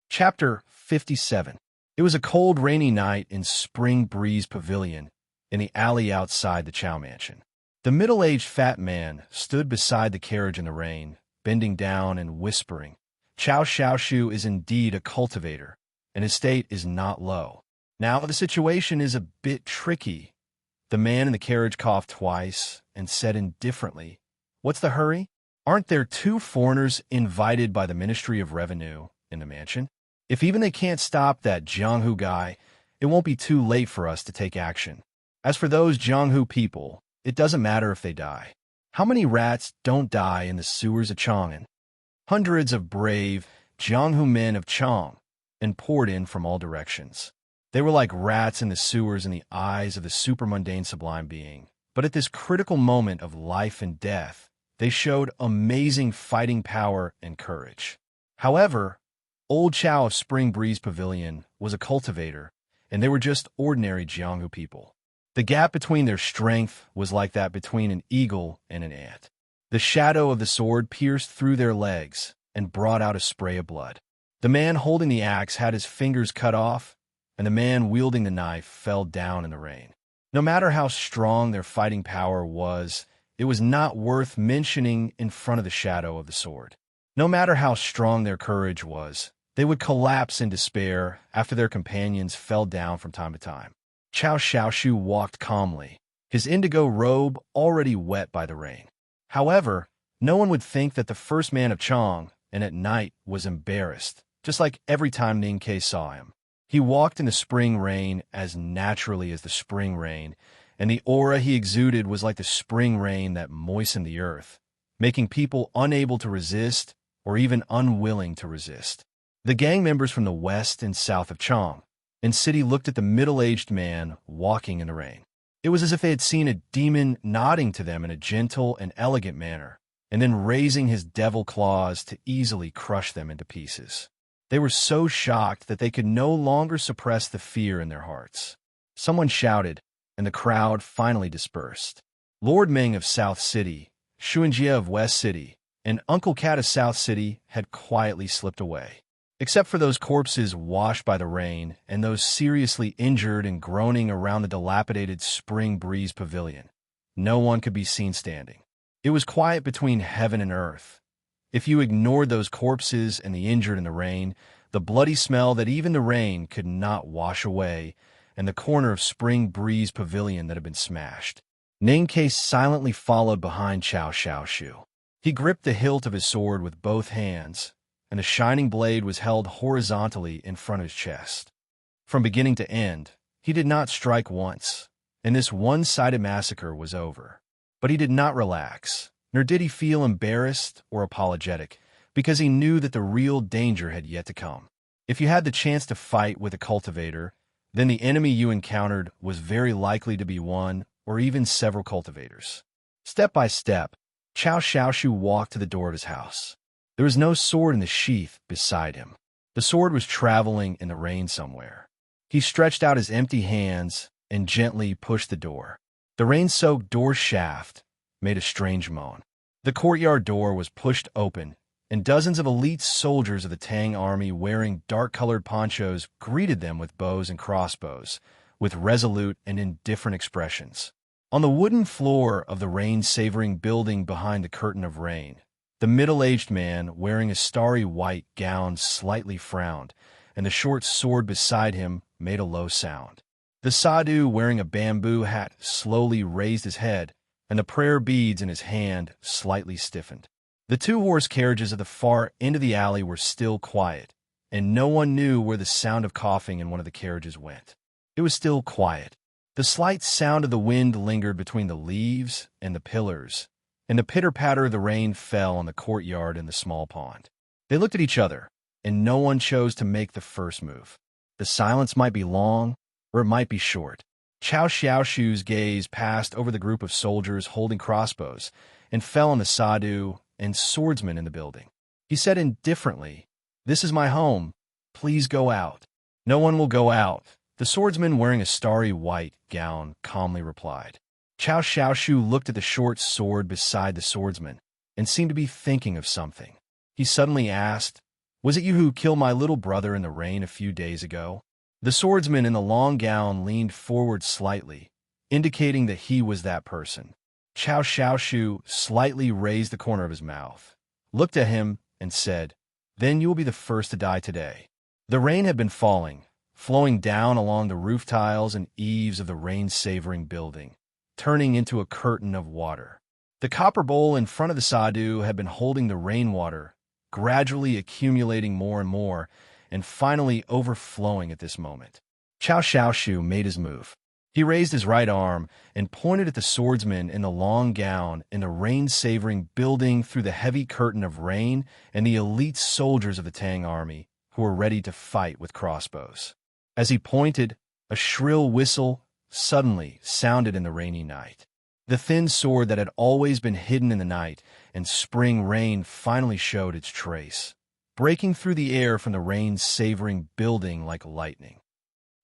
Chapter 57. It was a cold, rainy night in Spring Breeze Pavilion, in the alley outside the Chow Mansion. The middle-aged fat man stood beside the carriage in the rain, bending down and whispering, "Chow Xiaoshu is indeed a cultivator, and his state is not low. Now the situation is a bit tricky." The man in the carriage coughed twice and said indifferently, "What's the hurry? Aren't there two foreigners invited by the Ministry of Revenue in the mansion? If even they can't stop that Jianghu guy, it won't be too late for us to take action. As for those Jianghu people, it doesn't matter if they die. How many rats don't die in the sewers of Chang'an?" Hundreds of brave Jianghu men of Chang and poured in from all directions. They were like rats in the sewers in the eyes of the supermundane sublime being. But at this critical moment of life and death, they showed amazing fighting power and courage. However, Old Chow of Spring Breeze Pavilion was a cultivator, and they were just ordinary Jianghu people. The gap between their strength was like that between an eagle and an ant. The shadow of the sword pierced through their legs and brought out a spray of blood. The man holding the axe had his fingers cut off, and the man wielding the knife fell down in the rain. No matter how strong their fighting power was, it was not worth mentioning in front of the shadow of the sword. No matter how strong their courage was, they would collapse in despair after their companions fell down from time to time. Chao Xiaoshu walked calmly, his indigo robe already wet by the rain. However, no one would think that the first man of Chang, and at night, was embarrassed, just like every time Ning Ke saw him. He walked in the spring rain as naturally as the spring rain, and the aura he exuded was like the spring rain that moistened the earth, making people unable to resist or even unwilling to resist. The gang members from the west and south of Chang and city looked at the middle-aged man walking in the rain. It was as if they had seen a demon nodding to them in a gentle and elegant manner, and then raising his devil claws to easily crush them into pieces. They were so shocked that they could no longer suppress the fear in their hearts. Someone shouted, and the crowd finally dispersed. Lord Ming of South City, Xuanjie of West City, and Uncle Cat of South City had quietly slipped away. Except for those corpses washed by the rain and those seriously injured and groaning around the dilapidated Spring Breeze Pavilion, no one could be seen standing. It was quiet between heaven and earth. If you ignored those corpses and the injured in the rain, the bloody smell that even the rain could not wash away, and the corner of Spring Breeze Pavilion that had been smashed. Ning Ke silently followed behind Chao Xiaoshu. He gripped the hilt of his sword with both hands, and the shining blade was held horizontally in front of his chest. From beginning to end, he did not strike once, and this one-sided massacre was over. But he did not relax, nor did he feel embarrassed or apologetic, because he knew that the real danger had yet to come. If you had the chance to fight with a cultivator, then the enemy you encountered was very likely to be one or even several cultivators. Step by step, Chao Xiaoshu walked to the door of his house. There was no sword in the sheath beside him. The sword was traveling in the rain somewhere. He stretched out his empty hands and gently pushed the door. The rain-soaked door shaft made a strange moan. The courtyard door was pushed open, and dozens of elite soldiers of the Tang army wearing dark-colored ponchos greeted them with bows and crossbows, with resolute and indifferent expressions. On the wooden floor of the rain-savoring building behind the curtain of rain, the middle-aged man, wearing a starry white gown, slightly frowned, and the short sword beside him made a low sound. The sadhu, wearing a bamboo hat, slowly raised his head, and the prayer beads in his hand slightly stiffened. The two-horse carriages at the far end of the alley were still quiet, and no one knew where the sound of coughing in one of the carriages went. It was still quiet. The slight sound of the wind lingered between the leaves and the pillars, and the pitter-patter of the rain fell on the courtyard and the small pond. They looked at each other, and no one chose to make the first move. The silence might be long, or it might be short. Chao Xiaoshu's gaze passed over the group of soldiers holding crossbows and fell on the sadhu and swordsman in the building. He said indifferently, "This is my home. Please go out." "No one will go out," the swordsman wearing a starry white gown calmly replied. Chao Xiaoshu looked at the short sword beside the swordsman and seemed to be thinking of something. He suddenly asked, "Was it you who killed my little brother in the rain a few days ago?" The swordsman in the long gown leaned forward slightly, indicating that he was that person. Chao Xiaoshu slightly raised the corner of his mouth, looked at him, and said, "Then you will be the first to die today." The rain had been falling, flowing down along the roof tiles and eaves of the rain-savoring building, turning into a curtain of water. The copper bowl in front of the sadhu had been holding the rainwater, gradually accumulating more and more, and finally overflowing at this moment. Chao Xiaoshu made his move. He raised his right arm and pointed at the swordsman in the long gown in the rain-savoring building through the heavy curtain of rain and the elite soldiers of the Tang army who were ready to fight with crossbows. As he pointed, a shrill whistle suddenly sounded in the rainy night. The thin sword that had always been hidden in the night and spring rain finally showed its trace, breaking through the air from the rain-savoring building like lightning.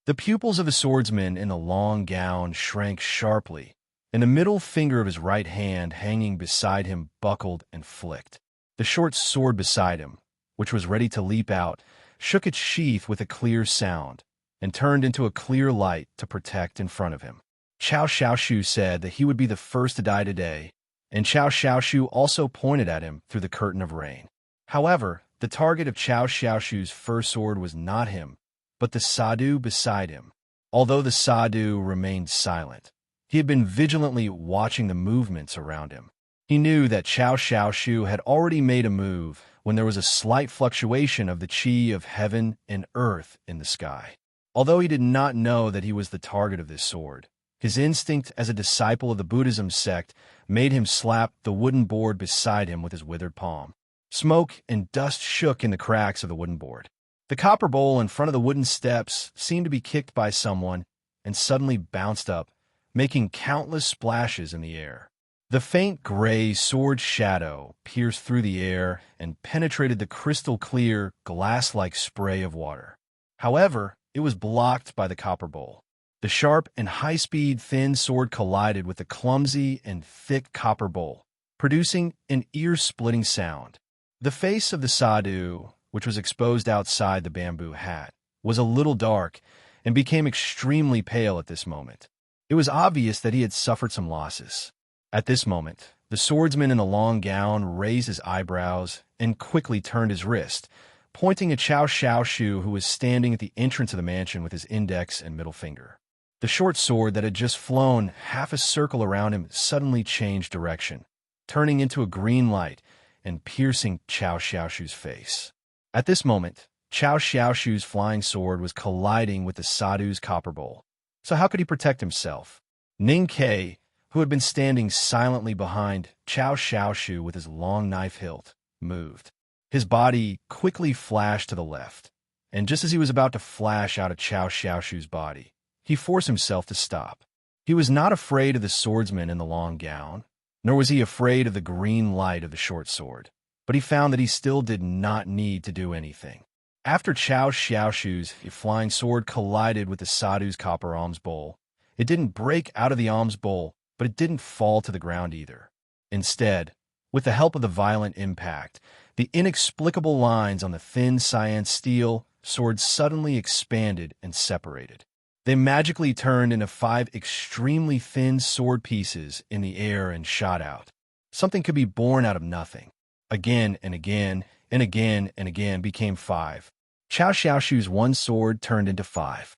The pupils of the swordsman in the long gown shrank sharply, and the middle finger of his right hand hanging beside him buckled and flicked. The short sword beside him, which was ready to leap out, shook its sheath with a clear sound, and turned into a clear light to protect in front of him. Chao Xiaoshu said that he would be the first to die today, and Chao Xiaoshu also pointed at him through the curtain of rain. However, the target of Chao Xiaoshu's first sword was not him, but the sadhu beside him. Although the sadhu remained silent, he had been vigilantly watching the movements around him. He knew that Chao Xiaoshu had already made a move when there was a slight fluctuation of the qi of heaven and earth in the sky. Although he did not know that he was the target of this sword, his instinct as a disciple of the Buddhism sect made him slap the wooden board beside him with his withered palm. Smoke and dust shook in the cracks of the wooden board. The copper bowl in front of the wooden steps seemed to be kicked by someone and suddenly bounced up, making countless splashes in the air. The faint gray sword shadow pierced through the air and penetrated the crystal-clear, glass-like spray of water. However, it was blocked by the copper bowl. The sharp and high-speed thin sword collided with the clumsy and thick copper bowl, producing an ear-splitting sound. The face of the sadhu, which was exposed outside the bamboo hat, was a little dark and became extremely pale at this moment. It was obvious that he had suffered some losses. At this moment, the swordsman in the long gown raised his eyebrows and quickly turned his wrist, pointing at Chao Xiaoshu, who was standing at the entrance of the mansion with his index and middle finger. The short sword that had just flown half a circle around him suddenly changed direction, turning into a green light and piercing Chao Xiaoshu's face. At this moment, Chao Xiaoshu's flying sword was colliding with the sadhu's copper bowl. So how could he protect himself? Ning Ke, who had been standing silently behind Chao Xiaoshu with his long knife hilt, moved. His body quickly flashed to the left, and just as he was about to flash out of Chao Xiaoshu's body, he forced himself to stop. He was not afraid of the swordsman in the long gown, nor was he afraid of the green light of the short sword, but he found that he still did not need to do anything. After Chao Xiaoshu's flying sword collided with the sadhu's copper alms bowl, it didn't break out of the alms bowl, but it didn't fall to the ground either. Instead, with the help of the violent impact, the inexplicable lines on the thin cyan steel sword suddenly expanded and separated. They magically turned into 5 extremely thin sword pieces in the air and shot out. Something could be born out of nothing. Again and again and again and again became 5. Chao Xiaoshu's one sword turned into 5.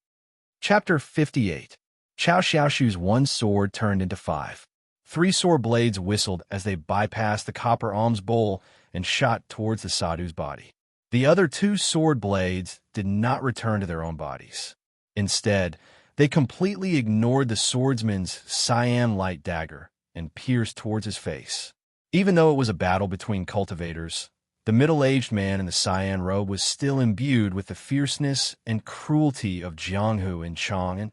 Chapter 58. Chao Xiaoshu's one sword turned into 5. 3 sword blades whistled as they bypassed the copper alms bowl and shot towards the sadhu's body. The other 2 sword blades did not return to their own bodies. Instead, they completely ignored the swordsman's cyan light dagger and pierced towards his face. Even though it was a battle between cultivators, the middle-aged man in the cyan robe was still imbued with the fierceness and cruelty of Jianghu in Chong.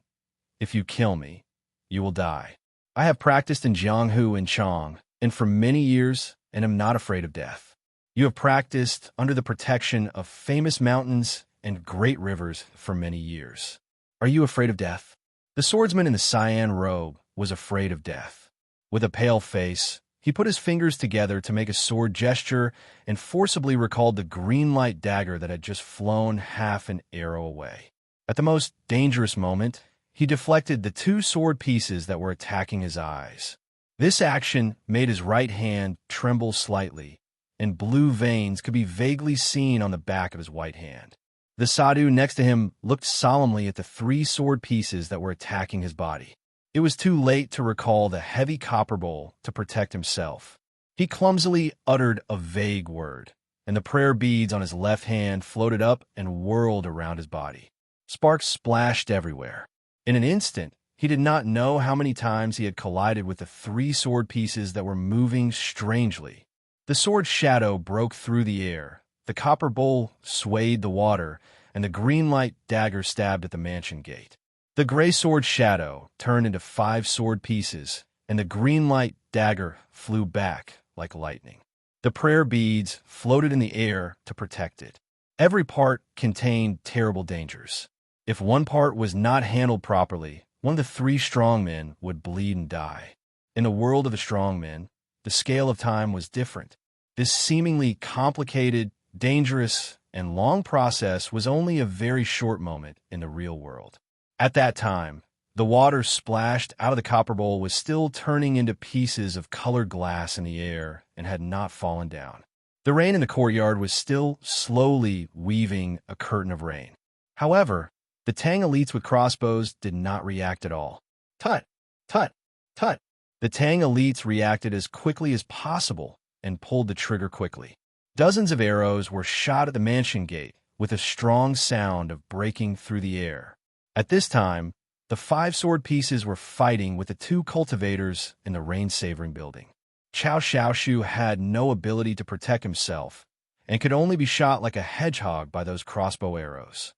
If you kill me, you will die. I have practiced in Jianghu and Chong, and for many years, and am not afraid of death. You have practiced under the protection of famous mountains and great rivers for many years. Are you afraid of death? The swordsman in the cyan robe was afraid of death. With a pale face, he put his fingers together to make a sword gesture and forcibly recalled the green light dagger that had just flown half an arrow away. At the most dangerous moment, he deflected the 2 sword pieces that were attacking his eyes. This action made his right hand tremble slightly, and blue veins could be vaguely seen on the back of his white hand. The sadhu next to him looked solemnly at the 3 sword pieces that were attacking his body. It was too late to recall the heavy copper bowl to protect himself. He clumsily uttered a vague word, and the prayer beads on his left hand floated up and whirled around his body. Sparks splashed everywhere. In an instant, he did not know how many times he had collided with the 3 sword pieces that were moving strangely. The sword shadow broke through the air. The copper bowl swayed the water, and the green light dagger stabbed at the mansion gate. The gray sword shadow turned into 5 sword pieces, and the green light dagger flew back like lightning. The prayer beads floated in the air to protect it. Every part contained terrible dangers. If one part was not handled properly, one of the 3 strong men would bleed and die. In the world of the strong men, the scale of time was different. This seemingly complicated, dangerous, and long process was only a very short moment in the real world. At that time, the water splashed out of the copper bowl was still turning into pieces of colored glass in the air and had not fallen down. The rain in the courtyard was still slowly weaving a curtain of rain. However, the Tang elites with crossbows did not react at all. Tut, tut, tut. The Tang elites reacted as quickly as possible and pulled the trigger quickly. Dozens of arrows were shot at the mansion gate with a strong sound of breaking through the air. At this time, the 5 sword pieces were fighting with the 2 cultivators in the rain-savoring building. Cao Xiaoshu had no ability to protect himself and could only be shot like a hedgehog by those crossbow arrows.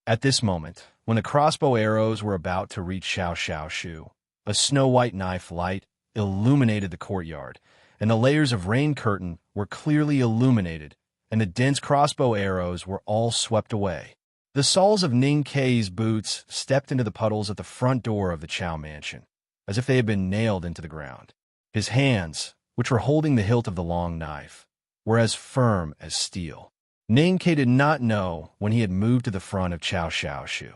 At this moment, when the crossbow arrows were about to reach Cao Xiaoshu, a snow-white knife light illuminated the courtyard, and the layers of rain curtain were clearly illuminated, and the dense crossbow arrows were all swept away. The soles of Ning Kei's boots stepped into the puddles at the front door of the Chao mansion, as if they had been nailed into the ground. His hands, which were holding the hilt of the long knife, were as firm as steel. Ning Kei did not know when he had moved to the front of Cao Xiaoshu.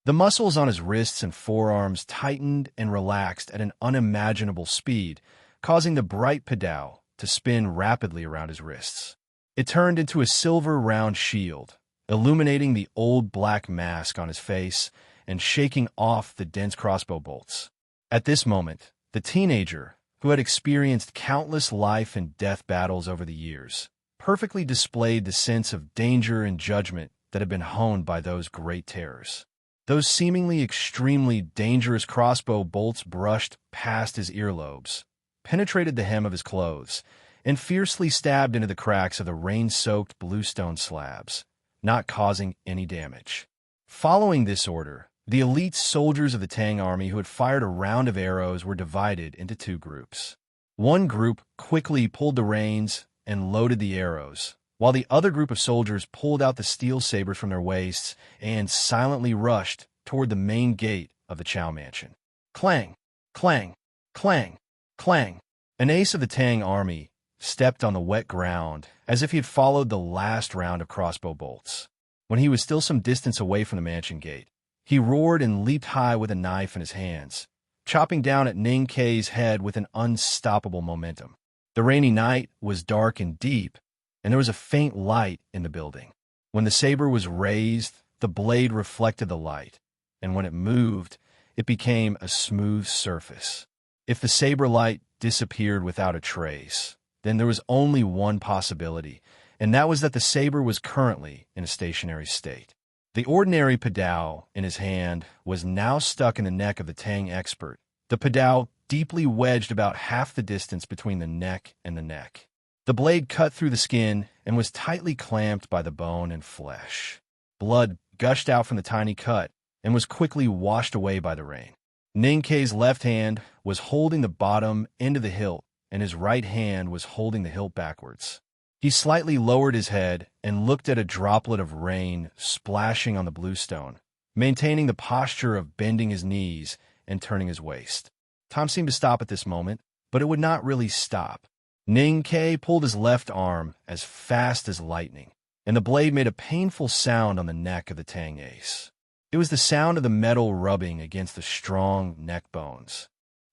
The muscles on his wrists and forearms tightened and relaxed at an unimaginable speed, causing the bright padao to spin rapidly around his wrists. It turned into a silver round shield, illuminating the old black mask on his face and shaking off the dense crossbow bolts. At this moment, the teenager, who had experienced countless life and death battles over the years, perfectly displayed the sense of danger and judgment that had been honed by those great terrors. Those seemingly extremely dangerous crossbow bolts brushed past his earlobes, penetrated the hem of his clothes, and fiercely stabbed into the cracks of the rain-soaked bluestone slabs, not causing any damage. Following this order, the elite soldiers of the Tang army who had fired a round of arrows were divided into 2 groups. One group quickly pulled the reins and loaded the arrows, while the other group of soldiers pulled out the steel sabers from their waists and silently rushed toward the main gate of the Chao mansion. Clang, clang, clang, clang. An ace of the Tang army stepped on the wet ground as if he had followed the last round of crossbow bolts. When he was still some distance away from the mansion gate, he roared and leaped high with a knife in his hands, chopping down at Ning Kei's head with an unstoppable momentum. The rainy night was dark and deep, and there was a faint light in the building. When the saber was raised, the blade reflected the light, and when it moved, it became a smooth surface. If the saber light disappeared without a trace, then there was only one possibility, and that was that the saber was currently in a stationary state. The ordinary padao in his hand was now stuck in the neck of the Tang expert, the padao deeply wedged about half the distance between the neck and the neck. The blade cut through the skin and was tightly clamped by the bone and flesh. Blood gushed out from the tiny cut and was quickly washed away by the rain. Ning Kei's left hand was holding the bottom end of the hilt, and his right hand was holding the hilt backwards. He slightly lowered his head and looked at a droplet of rain splashing on the bluestone, maintaining the posture of bending his knees and turning his waist. Time seemed to stop at this moment, but it would not really stop. Ning Kei pulled his left arm as fast as lightning, and the blade made a painful sound on the neck of the Tang ace. It was the sound of the metal rubbing against the strong neck bones.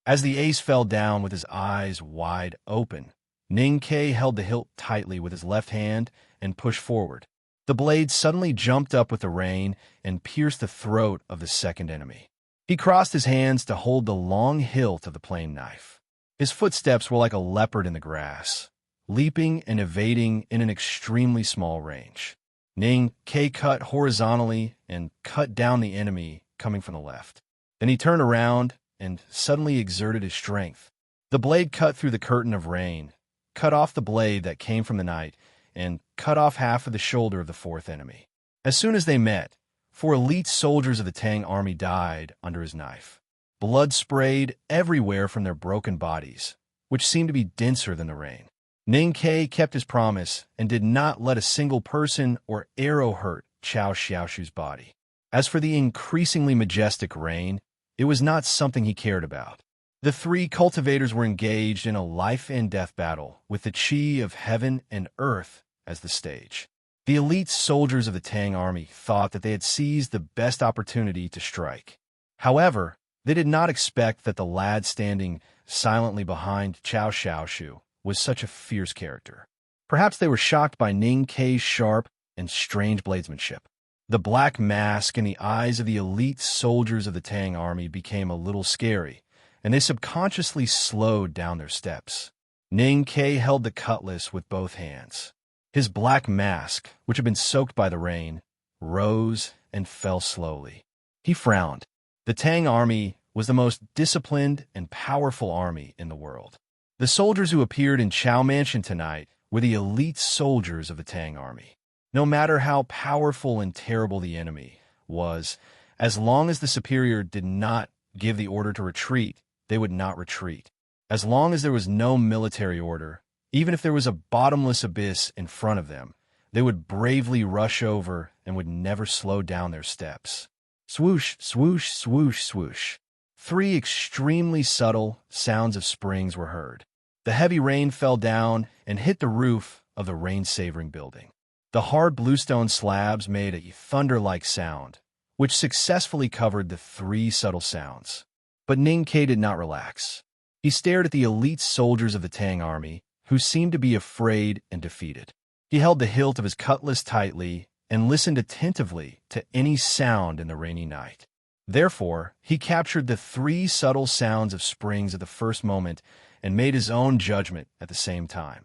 As the ace fell down with his eyes wide open, Ning Kei held the hilt tightly with his left hand and pushed forward. The blade suddenly jumped up with the rain and pierced the throat of the second enemy. He crossed his hands to hold the long hilt of the plain knife. His footsteps were like a leopard in the grass, leaping and evading in an extremely small range. Ning Kei cut horizontally and cut down the enemy coming from the left. Then he turned around and suddenly exerted his strength. The blade cut through the curtain of rain, cut off the blade that came from the night, and cut off half of the shoulder of the fourth enemy. As soon as they met, 4 elite soldiers of the Tang army died under his knife. Blood sprayed everywhere from their broken bodies, which seemed to be denser than the rain. Ning Kei kept his promise and did not let a single person or arrow hurt Cao Xiaoshu's body. As for the increasingly majestic rain, it was not something he cared about. The 3 cultivators were engaged in a life-and-death battle with the chi of heaven and earth as the stage. The elite soldiers of the Tang army thought that they had seized the best opportunity to strike. However, they did not expect that the lad standing silently behind Cao Xiaoshu was such a fierce character. Perhaps they were shocked by Ning Kei's sharp and strange bladesmanship. The black mask in the eyes of the elite soldiers of the Tang army became a little scary, and they subconsciously slowed down their steps. Ning Kei held the cutlass with both hands. His black mask, which had been soaked by the rain, rose and fell slowly. He frowned. The Tang army was the most disciplined and powerful army in the world. The soldiers who appeared in Chao Mansion tonight were the elite soldiers of the Tang army. No matter how powerful and terrible the enemy was, as long as the superior did not give the order to retreat, they would not retreat. As long as there was no military order, even if there was a bottomless abyss in front of them, they would bravely rush over and would never slow down their steps. Swoosh, swoosh, swoosh, swoosh. 3 extremely subtle sounds of springs were heard. The heavy rain fell down and hit the roof of the rain-savoring building. The hard bluestone slabs made a thunder-like sound, which successfully covered the 3 subtle sounds. But Ning Kei did not relax. He stared at the elite soldiers of the Tang army, who seemed to be afraid and defeated. He held the hilt of his cutlass tightly and listened attentively to any sound in the rainy night. Therefore, he captured the 3 subtle sounds of springs at the first moment and made his own judgment at the same time.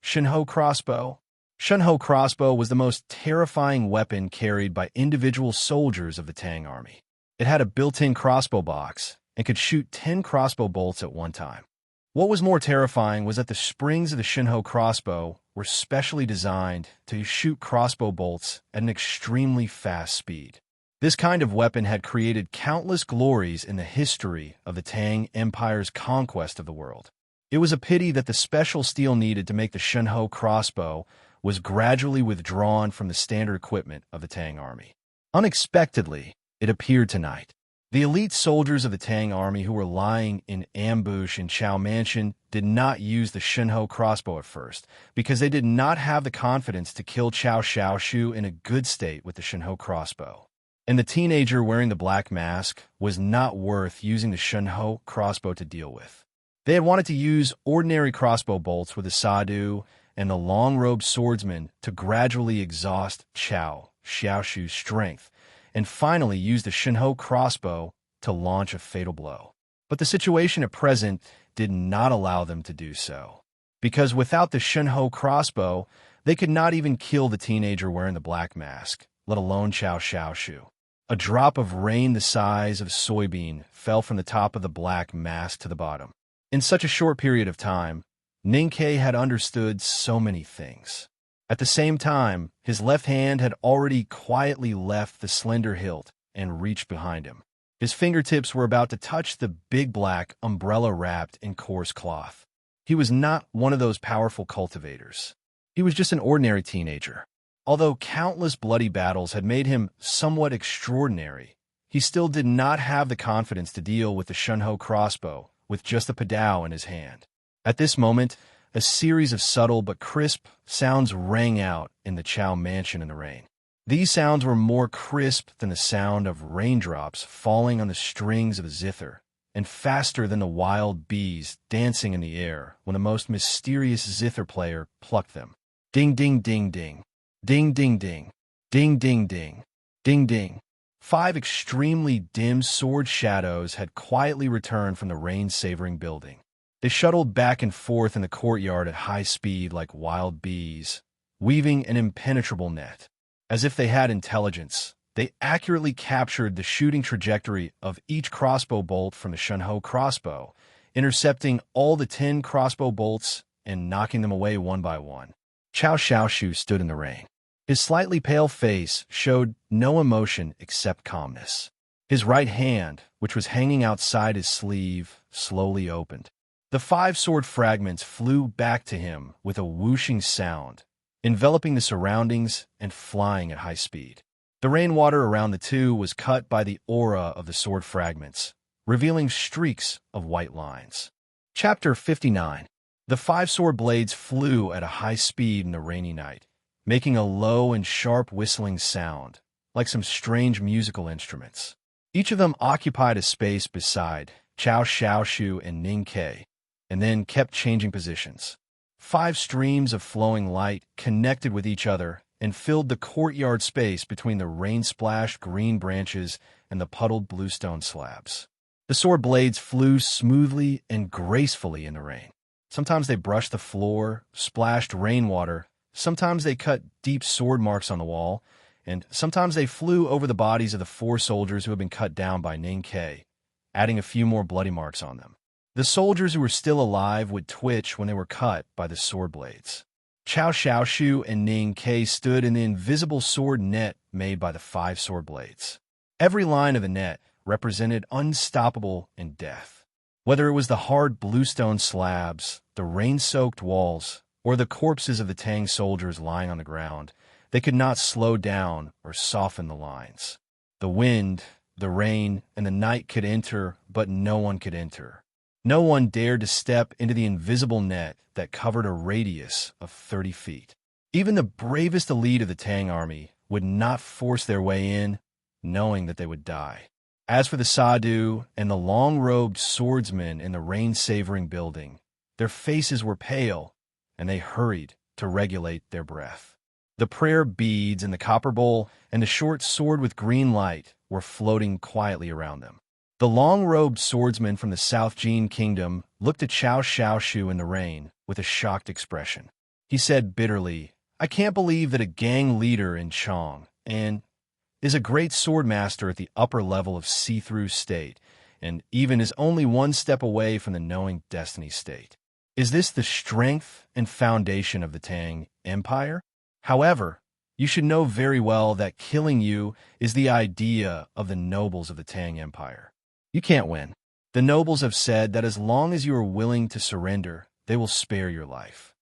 Shenhou crossbow. Shenhou crossbow was the most terrifying weapon carried by individual soldiers of the Tang army. It had a built-in crossbow box and could shoot 10 crossbow bolts at one time. What was more terrifying was that the springs of the Shenhou crossbow were specially designed to shoot crossbow bolts at an extremely fast speed. This kind of weapon had created countless glories in the history of the Tang Empire's conquest of the world. It was a pity that the special steel needed to make the Shenhou crossbow was gradually withdrawn from the standard equipment of the Tang army. Unexpectedly, it appeared tonight. The elite soldiers of the Tang army who were lying in ambush in Chao Mansion did not use the Shenhou crossbow at first, because they did not have the confidence to kill Cao Xiaoshu in a good state with the Shenhou crossbow. And the teenager wearing the black mask was not worth using the Shenhou crossbow to deal with. They had wanted to use ordinary crossbow bolts with the sadhu and the long-robed swordsman to gradually exhaust Cao Xiaoshu's strength, and finally use the Shenhou crossbow to launch a fatal blow. But the situation at present did not allow them to do so, because without the Shenhou crossbow, they could not even kill the teenager wearing the black mask, let alone Cao Xiaoshu. A drop of rain the size of a soybean fell from the top of the black mask to the bottom. In such a short period of time, Ning Kei had understood so many things. At the same time, his left hand had already quietly left the slender hilt and reached behind him. His fingertips were about to touch the big black umbrella wrapped in coarse cloth. He was not one of those powerful cultivators. He was just an ordinary teenager. Although countless bloody battles had made him somewhat extraordinary, he still did not have the confidence to deal with the Shenhou crossbow with just the padao in his hand. At this moment, a series of subtle but crisp sounds rang out in the Chao Mansion in the rain. These sounds were more crisp than the sound of raindrops falling on the strings of a zither, and faster than the wild bees dancing in the air when the most mysterious zither player plucked them. Ding, ding, ding, ding. Ding, ding, ding. Ding, ding, ding. Ding, ding. 5 extremely dim sword shadows had quietly returned from the rain-savoring building. They shuttled back and forth in the courtyard at high speed like wild bees, weaving an impenetrable net. As if they had intelligence, they accurately captured the shooting trajectory of each crossbow bolt from the Shenhou crossbow, intercepting all the 10 crossbow bolts and knocking them away one by one. Cao Xiaoshu stood in the rain. His slightly pale face showed no emotion except calmness. His right hand, which was hanging outside his sleeve, slowly opened. The 5 sword fragments flew back to him with a whooshing sound, enveloping the surroundings and flying at high speed. The rainwater around the 2 was cut by the aura of the sword fragments, revealing streaks of white lines. Chapter 59. The 5 sword blades flew at a high speed in the rainy night, making a low and sharp whistling sound, like some strange musical instruments. Each of them occupied a space beside Chao Xiaoshu and Ning Ke, and then kept changing positions. 5 streams of flowing light connected with each other and filled the courtyard space between the rain-splashed green branches and the puddled bluestone slabs. The sword blades flew smoothly and gracefully in the rain. Sometimes they brushed the floor, splashed rainwater, sometimes they cut deep sword marks on the wall, and sometimes they flew over the bodies of the 4 soldiers who had been cut down by Ning Ke, adding a few more bloody marks on them. The soldiers who were still alive would twitch when they were cut by the sword blades. Chao Xiaoshu and Ning Ke stood in the invisible sword net made by the 5 sword blades. Every line of the net represented unstoppable in death. Whether it was the hard bluestone slabs, the rain-soaked walls, or the corpses of the Tang soldiers lying on the ground, they could not slow down or soften the lines. The wind, the rain, and the night could enter, but no one could enter. No one dared to step into the invisible net that covered a radius of 30 feet. Even the bravest elite of the Tang army would not force their way in, knowing that they would die. As for the Sadhu and the long-robed swordsmen in the rain-savoring building, their faces were pale, and they hurried to regulate their breath. The prayer beads in the copper bowl and the short sword with green light were floating quietly around them. The long-robed swordsman from the South Jin Kingdom looked at Chao Xiaoshu in the rain with a shocked expression. He said bitterly, "I can't believe that a gang leader in Chong is a great swordmaster at the upper level of see-through state, and even is only one step away from the knowing destiny state. Is this the strength and foundation of the Tang Empire? However, you should know very well that killing you is the idea of the nobles of the Tang Empire. You can't win. The nobles have said that as long as you are willing to surrender, they will spare your life."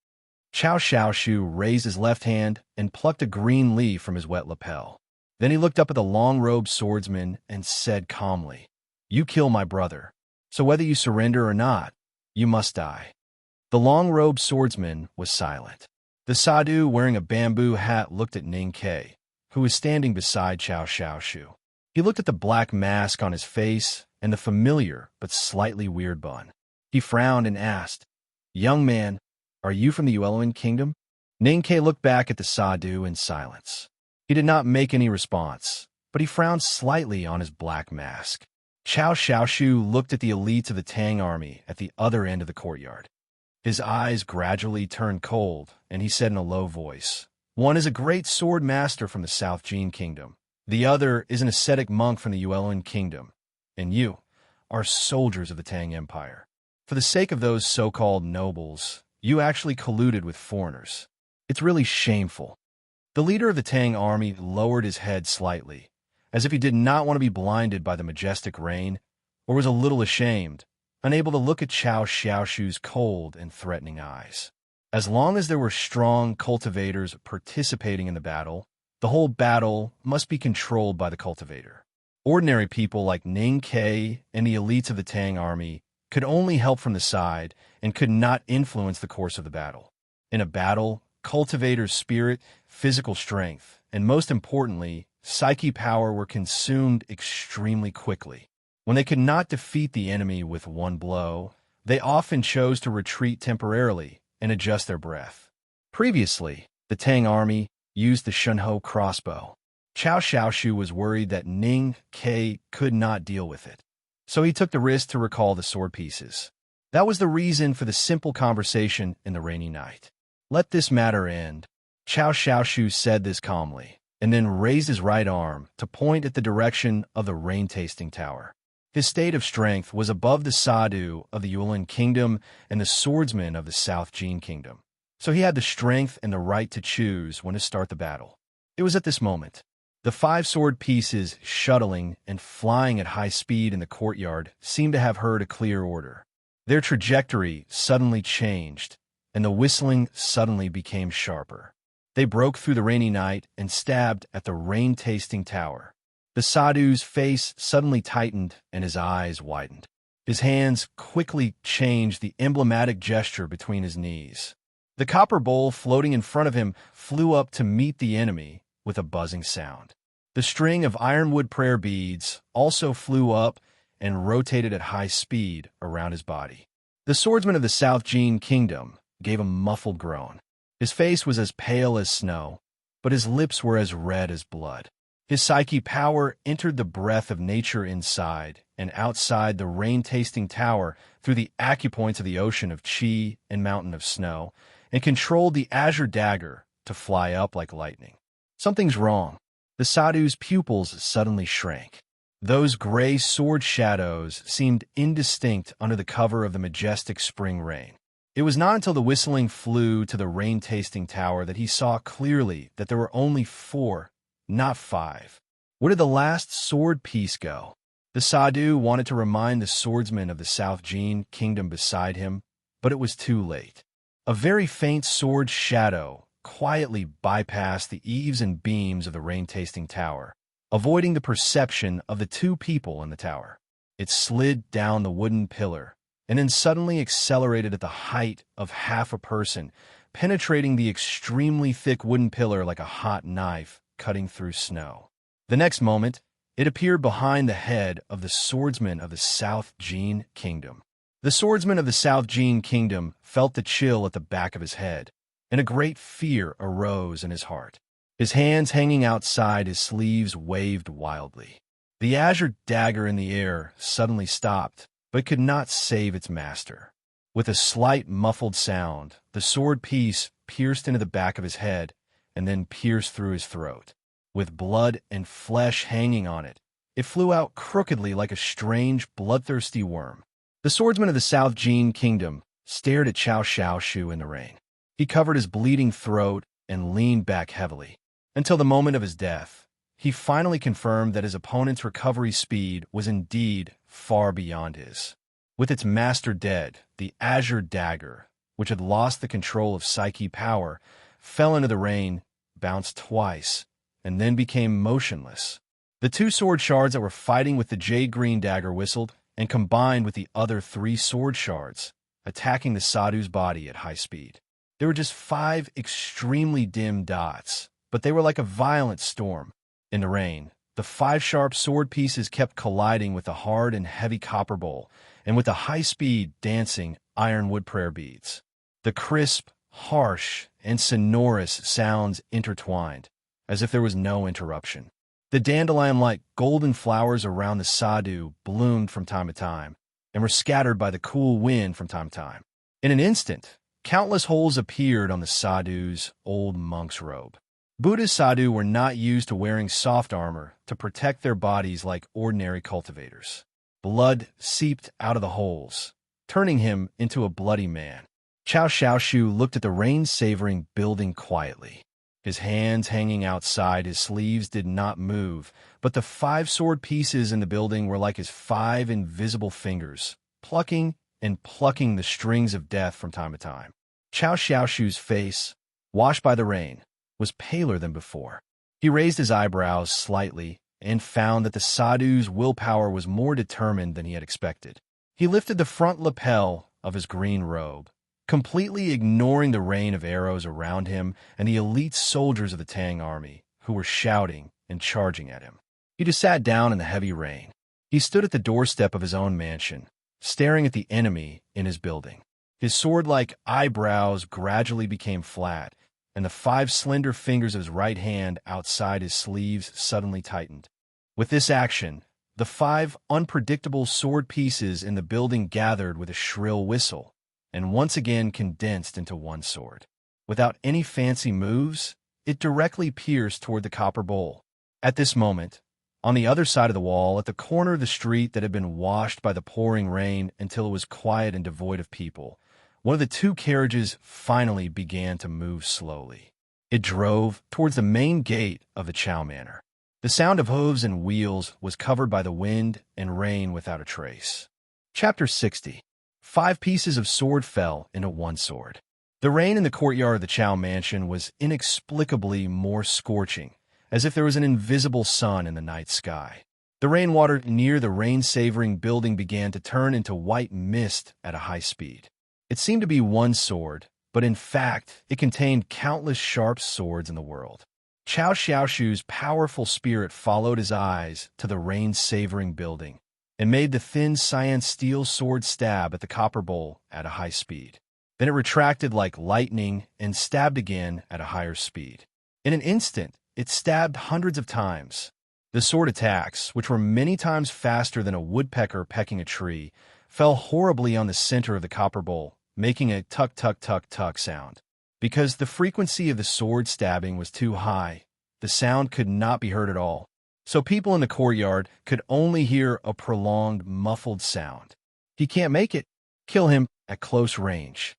Chao Xiaoshu raised his left hand and plucked a green leaf from his wet lapel. Then he looked up at the long-robed swordsman and said calmly, "You kill my brother, so whether you surrender or not, you must die." The long-robed swordsman was silent. The Sadhu wearing a bamboo hat looked at Ning Ke, who was standing beside Chao Xiaoshu. He looked at the black mask on his face and the familiar but slightly weird bun. He frowned and asked, "Young man, are you from the Yuan Kingdom?" Ning Ke looked back at the Sadhu in silence. He did not make any response, but he frowned slightly on his black mask. Chao Xiaoshu looked at the elites of the Tang army at the other end of the courtyard. His eyes gradually turned cold, and he said in a low voice, "One is a great sword master from the South Jin Kingdom. The other is an ascetic monk from the Yuan Kingdom. And you are soldiers of the Tang Empire. For the sake of those so-called nobles, you actually colluded with foreigners. It's really shameful." The leader of the Tang army lowered his head slightly, as if he did not want to be blinded by the majestic rain, or was a little ashamed, unable to look at Chao Xiaoshu's cold and threatening eyes. As long as there were strong cultivators participating in the battle, the whole battle must be controlled by the cultivator. Ordinary people like Ning Ke and the elites of the Tang army could only help from the side and could not influence the course of the battle. In a battle, cultivators' spirit, physical strength, and most importantly, psyche power were consumed extremely quickly. When they could not defeat the enemy with one blow, they often chose to retreat temporarily and adjust their breath. Previously, the Tang army used the Shunho crossbow. Chao Xiaoshu was worried that Ning Ke could not deal with it, so he took the risk to recall the sword pieces. That was the reason for the simple conversation in the rainy night. "Let this matter end." Chao Xiaoshu said this calmly, and then raised his right arm to point at the direction of the rain-tasting tower. His state of strength was above the Sadhu of the Yuan Kingdom and the swordsmen of the South Jin Kingdom, so he had the strength and the right to choose when to start the battle. It was at this moment. The 5 sword pieces shuttling and flying at high speed in the courtyard seemed to have heard a clear order. Their trajectory suddenly changed, and the whistling suddenly became sharper. They broke through the rainy night and stabbed at the rain-tasting tower. The Sadhu's face suddenly tightened and his eyes widened. His hands quickly changed the emblematic gesture between his knees. The copper bowl floating in front of him flew up to meet the enemy with a buzzing sound. The string of ironwood prayer beads also flew up and rotated at high speed around his body. The swordsman of the South Jin Kingdom gave a muffled groan. His face was as pale as snow, but his lips were as red as blood. His psyche power entered the breath of nature inside and outside the rain-tasting tower through the acupoints of the ocean of chi and mountain of snow, and controlled the azure dagger to fly up like lightning. Something's wrong. The sadhu's pupils suddenly shrank. Those gray sword shadows seemed indistinct under the cover of the majestic spring rain. It was not until the whistling flew to the rain-tasting tower that he saw clearly that there were only 4, not 5. Where did the last sword piece go? The sadhu wanted to remind the swordsman of the South Jin Kingdom beside him, but it was too late. A very faint sword shadow quietly bypassed the eaves and beams of the rain-tasting tower, avoiding the perception of the 2 people in the tower. It slid down the wooden pillar, and then suddenly accelerated at the height of half a person, penetrating the extremely thick wooden pillar like a hot knife cutting through snow. The next moment, it appeared behind the head of the swordsman of the South Jin Kingdom. The swordsman of the South Jin Kingdom felt the chill at the back of his head, and a great fear arose in his heart. His hands hanging outside his sleeves waved wildly. The azure dagger in the air suddenly stopped, but could not save its master. With a slight muffled sound, the sword piece pierced into the back of his head and then pierced through his throat. With blood and flesh hanging on it, it flew out crookedly like a strange, bloodthirsty worm. The swordsman of the South Jin Kingdom stared at Cao Xiaoshu in the rain. He covered his bleeding throat and leaned back heavily. Until the moment of his death, he finally confirmed that his opponent's recovery speed was indeed far beyond his. With its master dead, the azure dagger, which had lost the control of psyche power, fell into the rain, bounced twice, and then became motionless. The 2 sword shards that were fighting with the jade-green dagger whistled and combined with the other 3 sword shards, attacking the sadhu's body at high speed. There were just 5 extremely dim dots, but they were like a violent storm. In the rain, the 5 sharp sword pieces kept colliding with the hard and heavy copper bowl, and with the high-speed, dancing ironwood prayer beads. The crisp, harsh, and sonorous sounds intertwined, as if there was no interruption. The dandelion-like golden flowers around the sadhu bloomed from time to time, and were scattered by the cool wind from time to time. In an instant, countless holes appeared on the sadhu's old monk's robe. Buddhist sadhu were not used to wearing soft armor to protect their bodies like ordinary cultivators. Blood seeped out of the holes, turning him into a bloody man. Cao Xiaoshu looked at the rain-savoring building quietly. His hands hanging outside his sleeves did not move, but the 5 sword pieces in the building were like his 5 invisible fingers, plucking and plucking the strings of death from time to time. Cao Xiaoshu's face, washed by the rain, was paler than before. He raised his eyebrows slightly and found that the sadhu's willpower was more determined than he had expected. He lifted the front lapel of his green robe, completely ignoring the rain of arrows around him and the elite soldiers of the Tang army, who were shouting and charging at him. He just sat down in the heavy rain. He stood at the doorstep of his own mansion, staring at the enemy in his building. His sword-like eyebrows gradually became flat, and the 5 slender fingers of his right hand outside his sleeves suddenly tightened. With this action, the 5 unpredictable sword pieces in the building gathered with a shrill whistle, and once again condensed into one sword. Without any fancy moves, it directly pierced toward the copper bowl. At this moment, on the other side of the wall, at the corner of the street that had been washed by the pouring rain until it was quiet and devoid of people, one of the 2 carriages finally began to move slowly. It drove towards the main gate of the Chow Manor. The sound of hooves and wheels was covered by the wind and rain without a trace. Chapter 60. 5 pieces of sword fell into 1 sword. The rain in the courtyard of the Chow Mansion was inexplicably more scorching, as if there was an invisible sun in the night sky. The rainwater near the rain-savoring building began to turn into white mist at a high speed. It seemed to be 1 sword, but in fact, it contained countless sharp swords in the world. Chao Xiaoshu's powerful spirit followed his eyes to the rain-savoring building and made the thin cyan steel sword stab at the copper bowl at a high speed. Then it retracted like lightning and stabbed again at a higher speed. In an instant, it stabbed hundreds of times. The sword attacks, which were many times faster than a woodpecker pecking a tree, fell horribly on the center of the copper bowl, making a tuck-tuck-tuck-tuck sound. Because the frequency of the sword stabbing was too high, the sound could not be heard at all. So people in the courtyard could only hear a prolonged, muffled sound. He can't make it. Kill him at close range.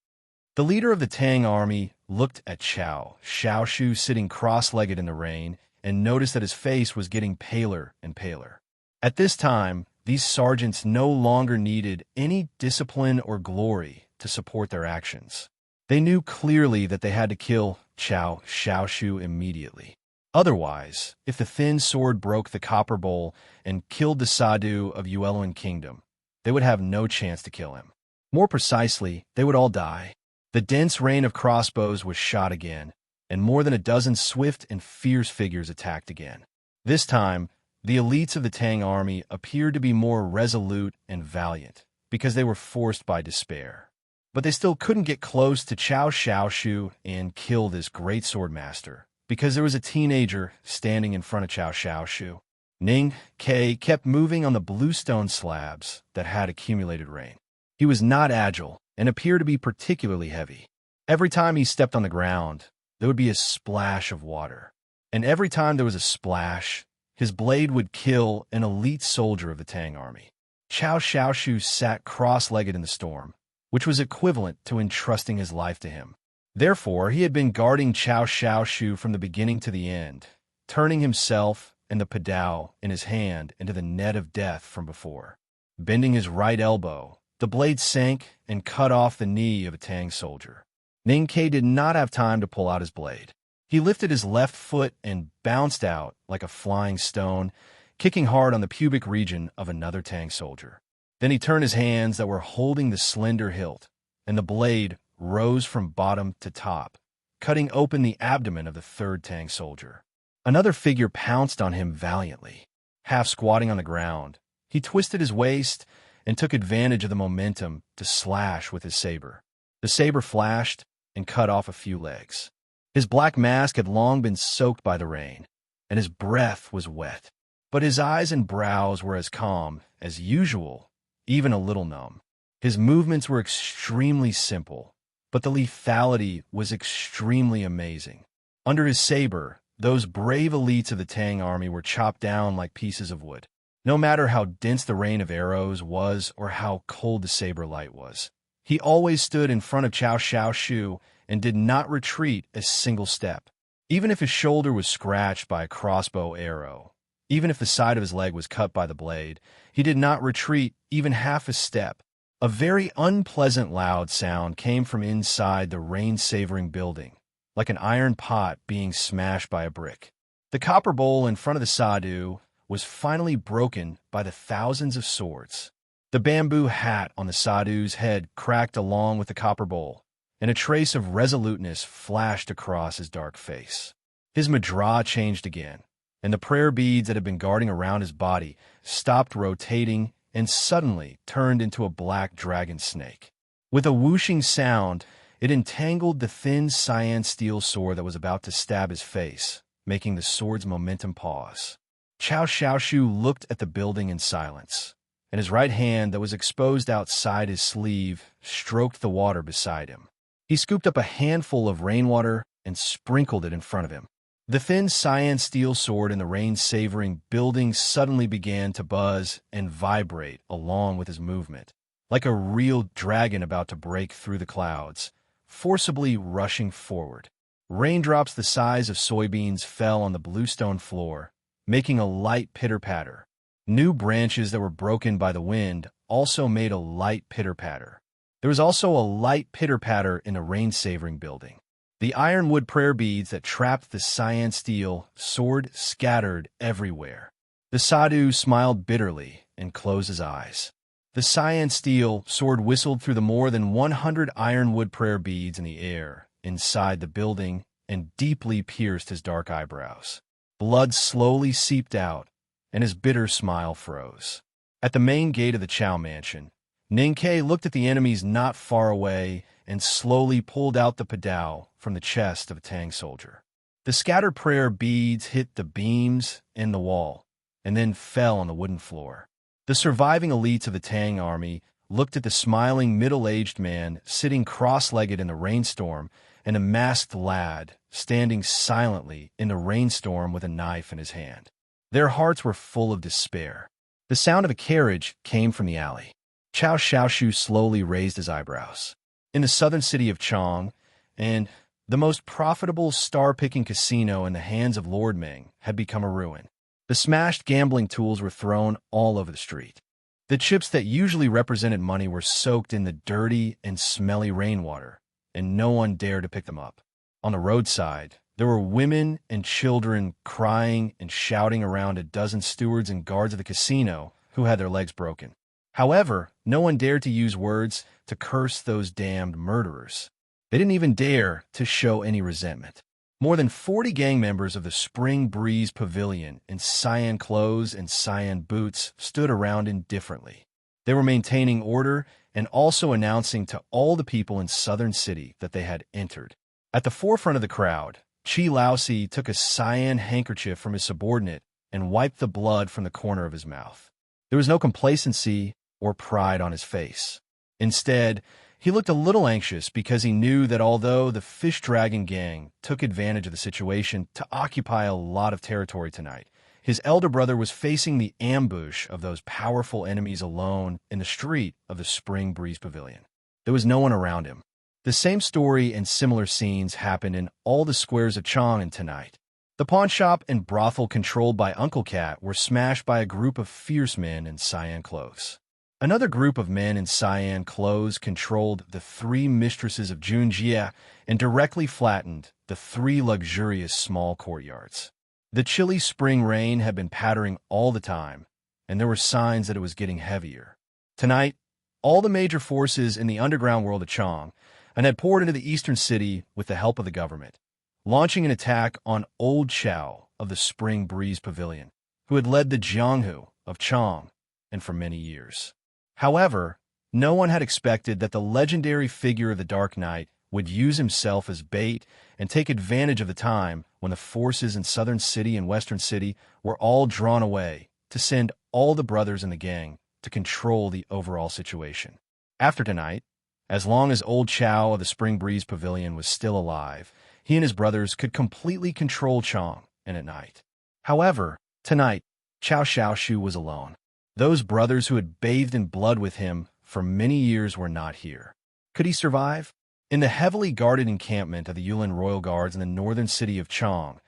The leader of the Tang army looked at Chao Xiaoshu sitting cross-legged in the rain and noticed that his face was getting paler and paler. At this time, these sergeants no longer needed any discipline or glory to support their actions. They knew clearly that they had to kill Chao Xiaoshu immediately. Otherwise, if the thin sword broke the copper bowl and killed the Sadhu of Yueluan Kingdom, they would have no chance to kill him. More precisely, they would all die. The dense rain of crossbows was shot again, and more than a dozen swift and fierce figures attacked again. This time, the elites of the Tang army appeared to be more resolute and valiant, because they were forced by despair. But they still couldn't get close to Chao Xiaoshu and kill this great swordmaster, because there was a teenager standing in front of Chao Xiaoshu. Ning Ke kept moving on the bluestone slabs that had accumulated rain. He was not agile and appeared to be particularly heavy. Every time he stepped on the ground, there would be a splash of water. And every time there was a splash, his blade would kill an elite soldier of the Tang army. Chao Xiaoshu sat cross-legged in the storm, which was equivalent to entrusting his life to him. Therefore, he had been guarding Chao Xiaoshu from the beginning to the end, turning himself and the padao in his hand into the net of death from before. Bending his right elbow, the blade sank and cut off the knee of a Tang soldier. Ning Ke did not have time to pull out his blade. He lifted his left foot and bounced out like a flying stone, kicking hard on the pubic region of another Tang soldier. Then he turned his hands that were holding the slender hilt, and the blade rose from bottom to top, cutting open the abdomen of the third Tang soldier. Another figure pounced on him valiantly. Half squatting on the ground, he twisted his waist and took advantage of the momentum to slash with his saber. The saber flashed and cut off a few legs. His black mask had long been soaked by the rain, and his breath was wet. But his eyes and brows were as calm as usual, even a little numb. His movements were extremely simple, but the lethality was extremely amazing. Under his saber, those brave elites of the Tang army were chopped down like pieces of wood. No matter how dense the rain of arrows was or how cold the saber light was, he always stood in front of Chao Xiaoshu and did not retreat a single step. Even if his shoulder was scratched by a crossbow arrow, even if the side of his leg was cut by the blade, he did not retreat even half a step. A very unpleasant loud sound came from inside the rain-savoring building, like an iron pot being smashed by a brick. The copper bowl in front of the Sadhu was finally broken by the thousands of swords. The bamboo hat on the Sadhu's head cracked along with the copper bowl, and a trace of resoluteness flashed across his dark face. His madra changed again, and the prayer beads that had been guarding around his body stopped rotating and suddenly turned into a black dragon snake. With a whooshing sound, it entangled the thin cyan steel sword that was about to stab his face, making the sword's momentum pause. Chao Xiaoshu looked at the building in silence, and his right hand that was exposed outside his sleeve stroked the water beside him. He scooped up a handful of rainwater and sprinkled it in front of him. The thin cyan steel sword in the rain-savoring building suddenly began to buzz and vibrate along with his movement, like a real dragon about to break through the clouds, forcibly rushing forward. Raindrops the size of soybeans fell on the bluestone floor, making a light pitter-patter. New branches that were broken by the wind also made a light pitter-patter. There was also a light pitter-patter in the rain-savoring building. The ironwood prayer beads that trapped the cyan steel sword scattered everywhere. The Sadhu smiled bitterly and closed his eyes. The cyan steel sword whistled through the more than 100 ironwood prayer beads in the air inside the building and deeply pierced his dark eyebrows. Blood slowly seeped out, and his bitter smile froze. At the main gate of the Chow mansion, Ninkei looked at the enemies not far away and slowly pulled out the padao from the chest of a Tang soldier. The scattered prayer beads hit the beams and the wall, and then fell on the wooden floor. The surviving elites of the Tang army looked at the smiling middle-aged man sitting cross-legged in the rainstorm and a masked lad standing silently in the rainstorm with a knife in his hand. Their hearts were full of despair. The sound of a carriage came from the alley. Chao Xiaoshu slowly raised his eyebrows. In the southern city of Chong, and the most profitable star-picking casino in the hands of Lord Ming had become a ruin. The smashed gambling tools were thrown all over the street. The chips that usually represented money were soaked in the dirty and smelly rainwater, and no one dared to pick them up. On the roadside, there were women and children crying and shouting around a dozen stewards and guards of the casino who had their legs broken. However, no one dared to use words to curse those damned murderers. They didn't even dare to show any resentment. More than 40 gang members of the Spring Breeze Pavilion in cyan clothes and cyan boots stood around indifferently. They were maintaining order and also announcing to all the people in Southern City that they had entered. At the forefront of the crowd, Qi Laosi took a cyan handkerchief from his subordinate and wiped the blood from the corner of his mouth. There was no complacency or pride on his face. Instead, he looked a little anxious because he knew that although the Fish Dragon gang took advantage of the situation to occupy a lot of territory tonight, his elder brother was facing the ambush of those powerful enemies alone in the street of the Spring Breeze Pavilion. There was no one around him. The same story and similar scenes happened in all the squares of Chang'an tonight. The pawn shop and brothel controlled by Uncle Cat were smashed by a group of fierce men in cyan clothes. Another group of men in cyan clothes controlled the 3 mistresses of Junjie and directly flattened the 3 luxurious small courtyards. The chilly spring rain had been pattering all the time, and there were signs that it was getting heavier. Tonight, all the major forces in the underground world of Chang had poured into the eastern city with the help of the government, launching an attack on Old Chow of the Spring Breeze Pavilion, who had led the Jianghu of Chang and for many years. However, no one had expected that the legendary figure of the Dark Knight would use himself as bait and take advantage of the time when the forces in Southern City and Western City were all drawn away to send all the brothers in the gang to control the overall situation. After tonight, as long as Old Chow of the Spring Breeze Pavilion was still alive, he and his brothers could completely control Chang and at night. However, tonight, Chao Xiaoshu was alone. Those brothers who had bathed in blood with him for many years were not here. Could he survive? In the heavily guarded encampment of the Yulin Royal Guards in the northern city of Chang,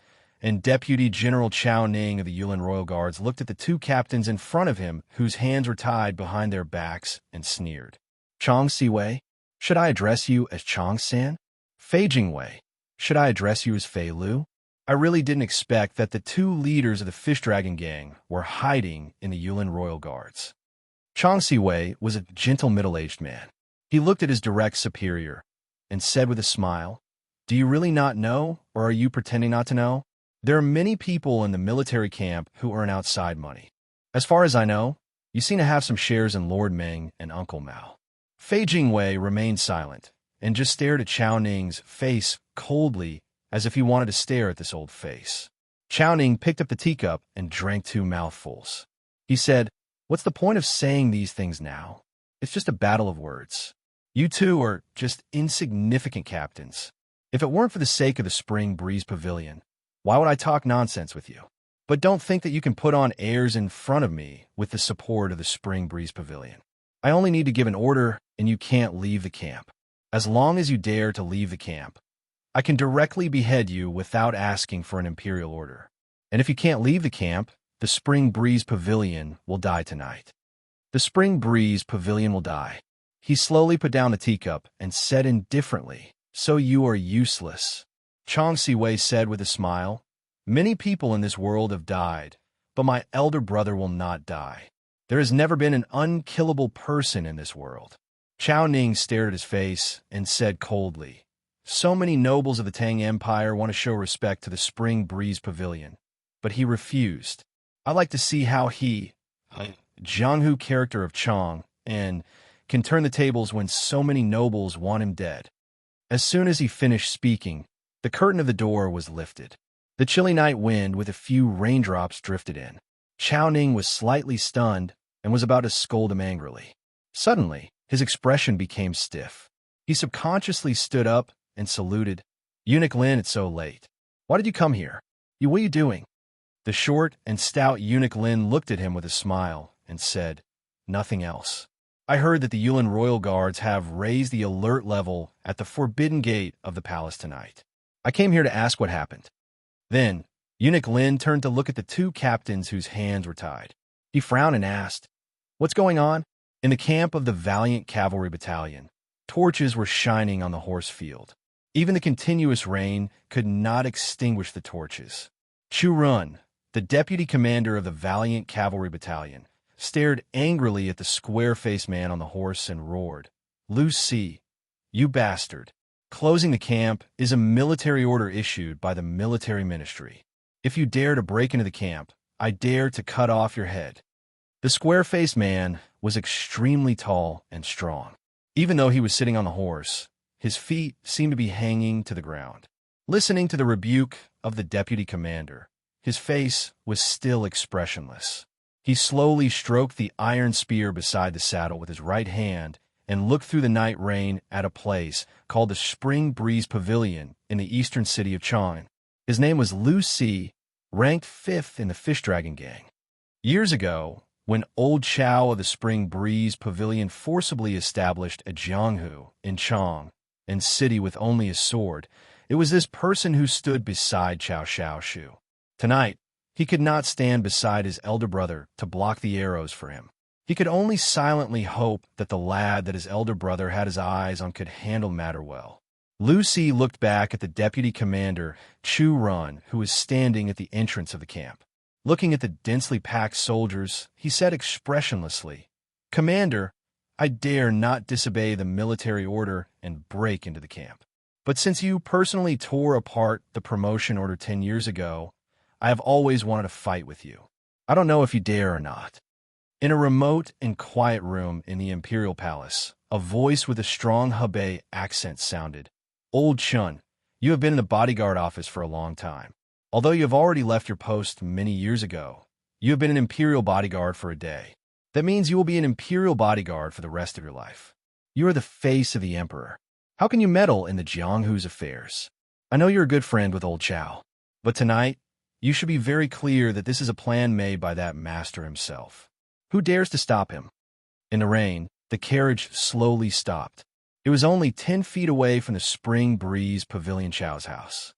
and Deputy General Chao Ning of the Yulin Royal Guards looked at the 2 captains in front of him whose hands were tied behind their backs and sneered. Chang Siwei, should I address you as Chang-san? Fei Jingwei, should I address you as Fei Lu? I really didn't expect that the 2 leaders of the Fish Dragon gang were hiding in the Yulin Royal Guards. Chang Siwei was a gentle middle-aged man. He looked at his direct superior and said with a smile, "Do you really not know, or are you pretending not to know? There are many people in the military camp who earn outside money. As far as I know, you seem to have some shares in Lord Ming and Uncle Mao." Fei Jingwei remained silent and just stared at Chao Ning's face coldly, as if he wanted to stare at this old face. Chao Ning picked up the teacup and drank 2 mouthfuls. He said, "What's the point of saying these things now? It's just a battle of words. You 2 are just insignificant captains. If it weren't for the sake of the Spring Breeze Pavilion, why would I talk nonsense with you? But don't think that you can put on airs in front of me with the support of the Spring Breeze Pavilion. I only need to give an order, and you can't leave the camp. As long as you dare to leave the camp, I can directly behead you without asking for an imperial order. And if you can't leave the camp, the Spring Breeze Pavilion will die tonight. The Spring Breeze Pavilion will die." He slowly put down the teacup and said indifferently, "So you are useless." Chang Siwei said with a smile, "Many people in this world have died, but my elder brother will not die. There has never been an unkillable person in this world. Chao Ning stared at his face and said coldly, "So many nobles of the Tang Empire want to show respect to the Spring Breeze Pavilion, but he refused. I like to see how he, Jianghu character of Chong, and can turn the tables when so many nobles want him dead." As soon as he finished speaking, the curtain of the door was lifted. The chilly night wind with a few raindrops drifted in. Chao Ning was slightly stunned and was about to scold him angrily. Suddenly, his expression became stiff. He subconsciously stood up and saluted. "Eunuch Lin, it's so late. Why did you come here? What are you doing?" The short and stout Eunuch Lin looked at him with a smile and said, "Nothing else. I heard that the Yulin royal guards have raised the alert level at the forbidden gate of the palace tonight. I came here to ask what happened." Then, Eunuch Lin turned to look at the two captains whose hands were tied. He frowned and asked, "What's going on?" In the camp of the Valiant Cavalry Battalion, torches were shining on the horse field. Even the continuous rain could not extinguish the torches. Chu Run, the deputy commander of the Valiant Cavalry Battalion, stared angrily at the square-faced man on the horse and roared, "Lu Si, you bastard. Closing the camp is a military order issued by the military ministry. If you dare to break into the camp, I dare to cut off your head." The square-faced man was extremely tall and strong. Even though he was sitting on the horse, his feet seemed to be hanging to the ground. Listening to the rebuke of the deputy commander, his face was still expressionless. He slowly stroked the iron spear beside the saddle with his right hand and looked through the night rain at a place called the Spring Breeze Pavilion in the eastern city of Chang'an. His name was Lu Si, ranked 5th in the Fish Dragon Gang. Years ago, when old Chow of the Spring Breeze Pavilion forcibly established a Jianghu in Chang, and city with only a sword, it was this person who stood beside Cao Xiaoshu. Tonight, he could not stand beside his elder brother to block the arrows for him. He could only silently hope that the lad that his elder brother had his eyes on could handle matter well. Lu Si looked back at the deputy commander, Chu Run, who was standing at the entrance of the camp. Looking at the densely packed soldiers, he said expressionlessly, "Commander, I dare not disobey the military order and break into the camp. But since you personally tore apart the promotion order 10 years ago, I have always wanted to fight with you. I don't know if you dare or not." In a remote and quiet room in the Imperial Palace, a voice with a strong Hebei accent sounded, "Old Chun, you have been in the bodyguard office for a long time. Although you have already left your post many years ago, you have been an Imperial bodyguard for a day. That means you will be an Imperial bodyguard for the rest of your life. You are the face of the Emperor. How can you meddle in the Jianghu's affairs? I know you're a good friend with old Chow, but tonight, you should be very clear that this is a plan made by that master himself. Who dares to stop him?" In the rain, the carriage slowly stopped. It was only 10 feet away from the Spring Breeze Pavilion Chow's house.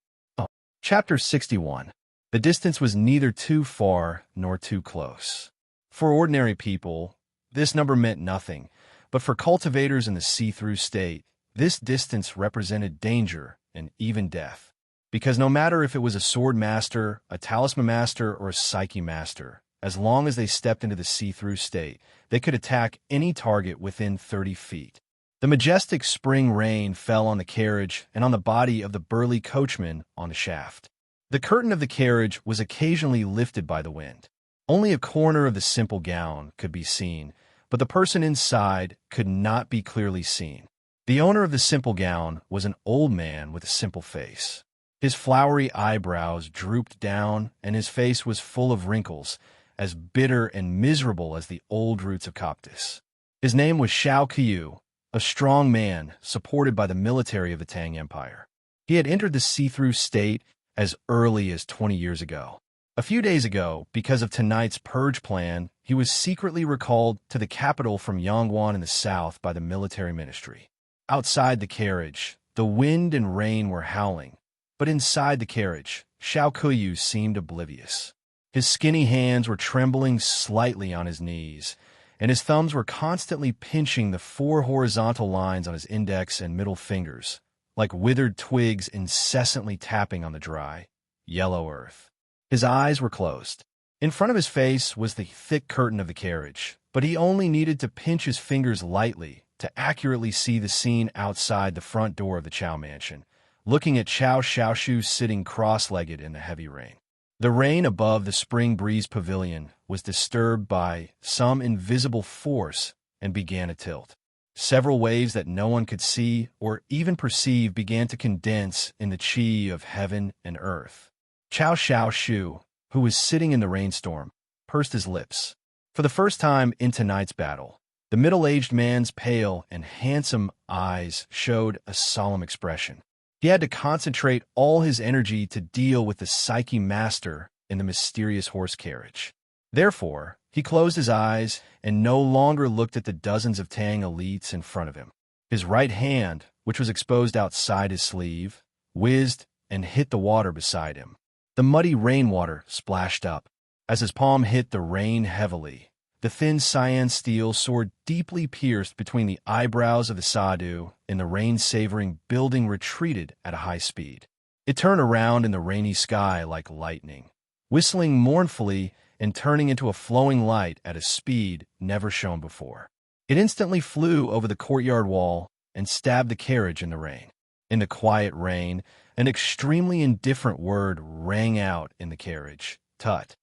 Chapter 61. The distance was neither too far nor too close. For ordinary people, this number meant nothing, but for cultivators in the see-through state, this distance represented danger and even death. Because no matter if it was a sword master, a talisman master, or a psyche master, as long as they stepped into the see-through state, they could attack any target within 30 feet. The majestic spring rain fell on the carriage and on the body of the burly coachman on the shaft. The curtain of the carriage was occasionally lifted by the wind. Only a corner of the simple gown could be seen, but the person inside could not be clearly seen. The owner of the simple gown was an old man with a simple face. His flowery eyebrows drooped down, and his face was full of wrinkles, as bitter and miserable as the old roots of cactus. His name was Xiao Qiu, a strong man supported by the military of the Tang Empire. He had entered the see-through state as early as 20 years ago. A few days ago, because of tonight's purge plan, he was secretly recalled to the capital from Yangguan in the south by the military ministry. Outside the carriage, the wind and rain were howling, but inside the carriage, Xiao Qiu seemed oblivious. His skinny hands were trembling slightly on his knees, and his thumbs were constantly pinching the 4 horizontal lines on his index and middle fingers, like withered twigs incessantly tapping on the dry, yellow earth. His eyes were closed. In front of his face was the thick curtain of the carriage, but he only needed to pinch his fingers lightly to accurately see the scene outside the front door of the Chow mansion, looking at Chow Xiaoshu sitting cross-legged in the heavy rain. The rain above the spring breeze pavilion was disturbed by some invisible force and began to tilt. Several waves that no one could see or even perceive began to condense in the chi of heaven and earth. Chow Xiaoshu, who was sitting in the rainstorm, pursed his lips. For the first time in tonight's battle, the middle-aged man's pale and handsome eyes showed a solemn expression. He had to concentrate all his energy to deal with the psyche master in the mysterious horse carriage. Therefore, he closed his eyes and no longer looked at the dozens of Tang elites in front of him. His right hand, which was exposed outside his sleeve, whizzed and hit the water beside him. The muddy rainwater splashed up. As his palm hit the rain heavily, the thin cyan steel sword deeply pierced between the eyebrows of the sadhu and the rain-savoring building retreated at a high speed. It turned around in the rainy sky like lightning, whistling mournfully and turning into a flowing light at a speed never shown before. It instantly flew over the courtyard wall and stabbed the carriage in the rain. In the quiet rain, an extremely indifferent word rang out in the carriage: Tut.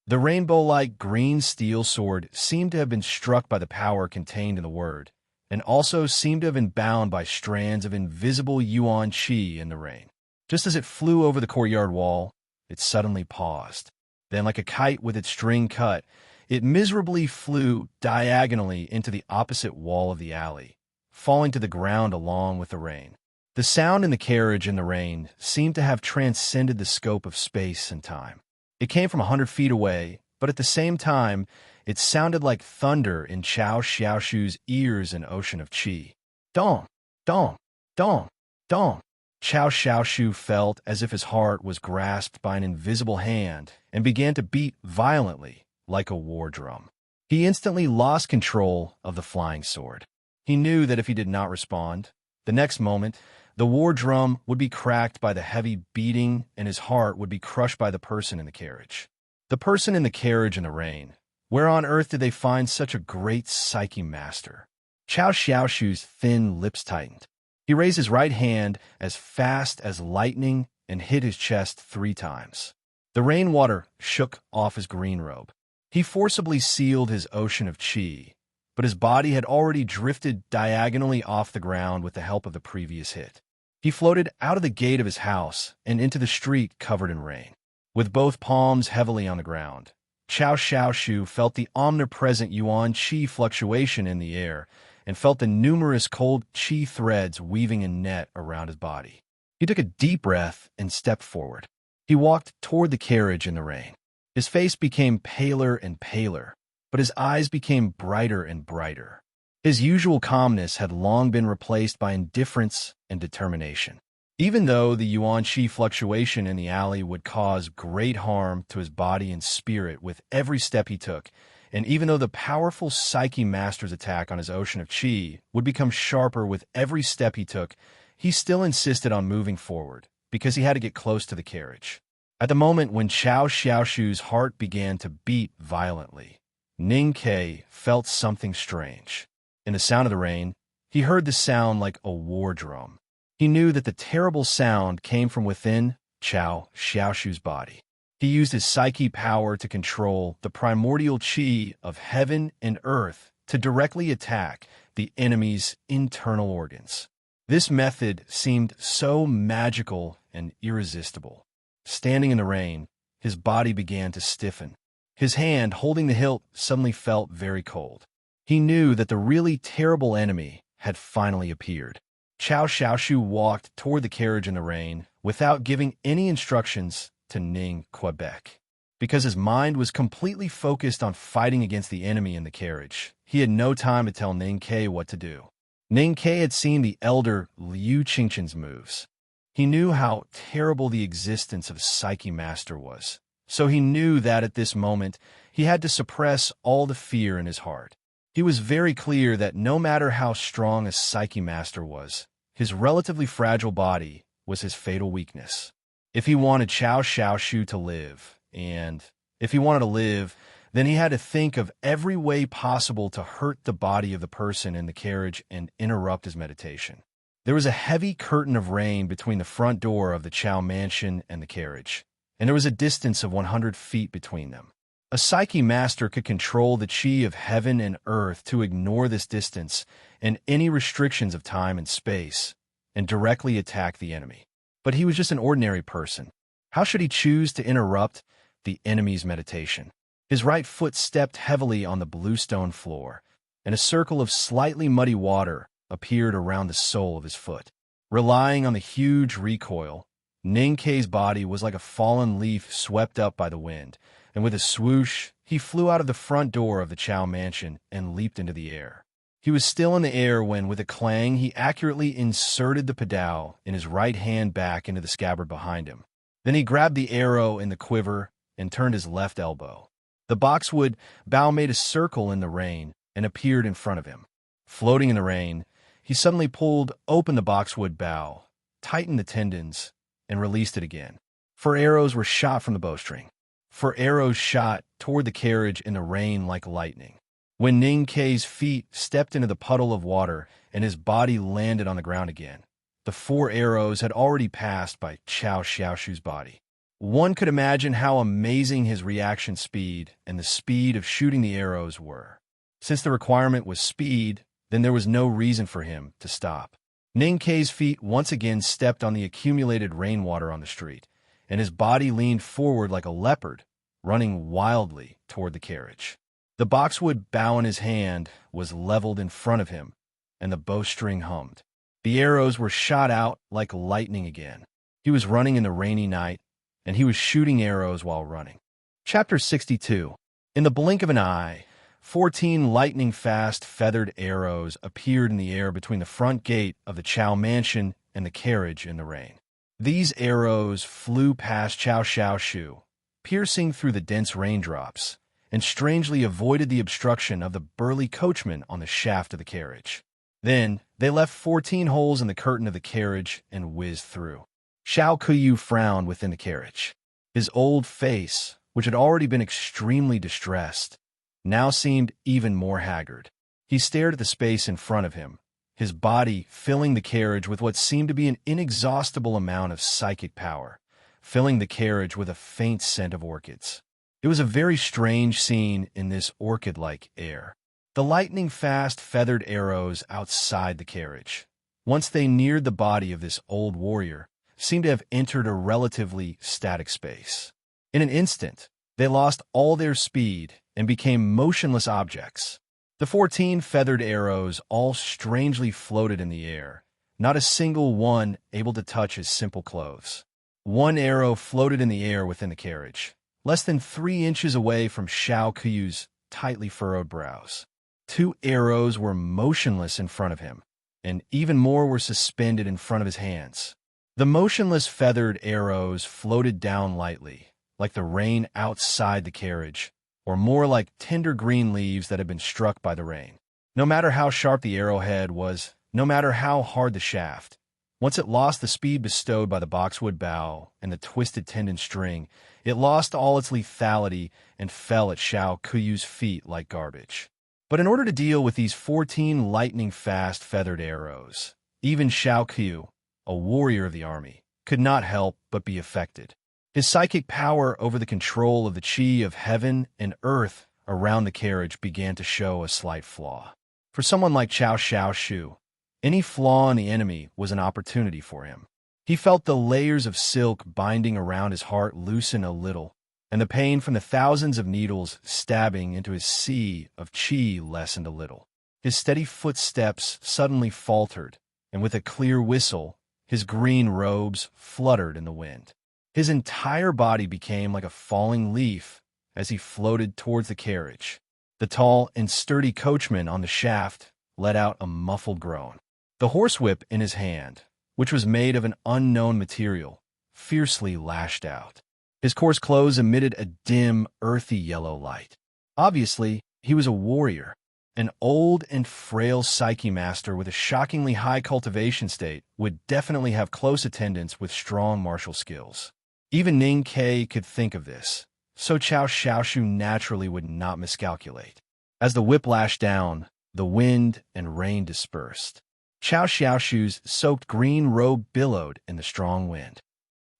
The rainbow-like green steel sword seemed to have been struck by the power contained in the word, and also seemed to have been bound by strands of invisible yuan qi in the rain. Just as it flew over the courtyard wall, it suddenly paused. Then, like a kite with its string cut, it miserably flew diagonally into the opposite wall of the alley, falling to the ground along with the rain. The sound in the carriage in the rain seemed to have transcended the scope of space and time. It came from 100 feet away, but at the same time, it sounded like thunder in Chow Xiaoshu's ears, an ocean of qi. Dong, dong, dong, dong. Chow Xiaoshu felt as if his heart was grasped by an invisible hand and began to beat violently like a war drum. He instantly lost control of the flying sword. He knew that if he did not respond, the next moment, the war drum would be cracked by the heavy beating and his heart would be crushed by the person in the carriage. The person in the carriage in the rain. Where on earth did they find such a great psyche master? Chow Xiaoshu's thin lips tightened. He raised his right hand as fast as lightning and hit his chest 3 times. The rainwater shook off his green robe. He forcibly sealed his ocean of qi, but his body had already drifted diagonally off the ground with the help of the previous hit. He floated out of the gate of his house and into the street covered in rain. With both palms heavily on the ground, Chow Xiaoshu felt the omnipresent yuan qi fluctuation in the air and felt the numerous cold qi threads weaving a net around his body. He took a deep breath and stepped forward. He walked toward the carriage in the rain. His face became paler and paler, but his eyes became brighter and brighter. His usual calmness had long been replaced by indifference and determination. Even though the yuan qi fluctuation in the alley would cause great harm to his body and spirit with every step he took, and even though the powerful psyche master's attack on his ocean of qi would become sharper with every step he took, he still insisted on moving forward because he had to get close to the carriage. At the moment when Chow Xiaoshu's heart began to beat violently, Ning Ke felt something strange. In the sound of the rain, he heard the sound like a war drum. He knew that the terrible sound came from within Chow Xiaoshu's body. He used his psyche power to control the primordial qi of heaven and earth to directly attack the enemy's internal organs. This method seemed so magical and irresistible. Standing in the rain, his body began to stiffen. His hand holding the hilt suddenly felt very cold. He knew that the really terrible enemy had finally appeared. Chow Xiaoshu walked toward the carriage in the rain without giving any instructions to Ning Quebec. Because his mind was completely focused on fighting against the enemy in the carriage, he had no time to tell Ning Ke what to do. Ning Ke had seen the elder Liu Qingchen's moves. He knew how terrible the existence of Psyche Master was, so he knew that at this moment he had to suppress all the fear in his heart. He was very clear that no matter how strong a Psyche Master was, his relatively fragile body was his fatal weakness. If he wanted Chow Xiaoshu to live, and If he wanted to live, then he had to think of every way possible to hurt the body of the person in the carriage and interrupt his meditation. There was a heavy curtain of rain between the front door of the Chow mansion and the carriage, and there was a distance of 100 feet between them. A psyche master could control the chi of heaven and earth to ignore this distance and any restrictions of time and space, and directly attack the enemy. But he was just an ordinary person. How should he choose to interrupt the enemy's meditation? His right foot stepped heavily on the bluestone floor, and a circle of slightly muddy water appeared around the sole of his foot. Relying on the huge recoil, Ning Kei's body was like a fallen leaf swept up by the wind, and with a swoosh, he flew out of the front door of the Chow mansion and leaped into the air. He was still in the air when, with a clang, he accurately inserted the padao in his right hand back into the scabbard behind him. Then he grabbed the arrow in the quiver and turned his left elbow. The boxwood bough made a circle in the rain and appeared in front of him. Floating in the rain, he suddenly pulled open the boxwood bough, tightened the tendons, and released it again. 4 arrows were shot from the bowstring. 4 arrows shot toward the carriage in the rain like lightning. When Ning Kei's feet stepped into the puddle of water and his body landed on the ground again, the 4 arrows had already passed by Chow Xiaoshu's body. One could imagine how amazing his reaction speed and the speed of shooting the arrows were. Since the requirement was speed, then there was no reason for him to stop. Ning Kei's feet once again stepped on the accumulated rainwater on the street, and his body leaned forward like a leopard, running wildly toward the carriage. The boxwood bough in his hand was leveled in front of him, and the bowstring hummed. The arrows were shot out like lightning again. He was running in the rainy night, and he was shooting arrows while running. Chapter 62. In the blink of an eye, 14 lightning-fast feathered arrows appeared in the air between the front gate of the Chow mansion and the carriage in the rain. These arrows flew past Chow Xiaoshu, piercing through the dense raindrops, and strangely avoided the obstruction of the burly coachman on the shaft of the carriage. Then they left 14 holes in the curtain of the carriage and whizzed through. Xiao Kuyu frowned within the carriage. His old face, which had already been extremely distressed, now seemed even more haggard. He stared at the space in front of him, his body filling the carriage with what seemed to be an inexhaustible amount of psychic power, filling the carriage with a faint scent of orchids. It was a very strange scene in this orchid-like air. The lightning-fast feathered arrows outside the carriage, once they neared the body of this old warrior, seemed to have entered a relatively static space. In an instant, they lost all their speed and became motionless objects. The 14 feathered arrows all strangely floated in the air, not a single one able to touch his simple clothes. One arrow floated in the air within the carriage, less than 3 inches away from Xiao Kuyu's tightly furrowed brows. 2 arrows were motionless in front of him, and even more were suspended in front of his hands. The motionless feathered arrows floated down lightly, like the rain outside the carriage, or more like tender green leaves that had been struck by the rain. No matter how sharp the arrowhead was, no matter how hard the shaft, once it lost the speed bestowed by the boxwood bough and the twisted tendon string, it lost all its lethality and fell at Xiao Kuyu's feet like garbage. But in order to deal with these 14 lightning-fast feathered arrows, even Xiao Kuyu, a warrior of the army, could not help but be affected. His psychic power over the control of the chi of heaven and earth around the carriage began to show a slight flaw. For someone like Chow Xiaoshu, any flaw in the enemy was an opportunity for him. He felt the layers of silk binding around his heart loosen a little, and the pain from the thousands of needles stabbing into his sea of chi lessened a little. His steady footsteps suddenly faltered, and with a clear whistle, his green robes fluttered in the wind. His entire body became like a falling leaf as he floated towards the carriage. The tall and sturdy coachman on the shaft let out a muffled groan. The horsewhip in his hand, which was made of an unknown material, fiercely lashed out. His coarse clothes emitted a dim, earthy yellow light. Obviously, he was a warrior, an old and frail psyche master with a shockingly high cultivation state would definitely have close attendance with strong martial skills. Even Ning Kei could think of this, so Qiao Xiaoshu naturally would not miscalculate. As the whip lashed down, the wind and rain dispersed. Qiao Xiaoshu's soaked green robe billowed in the strong wind.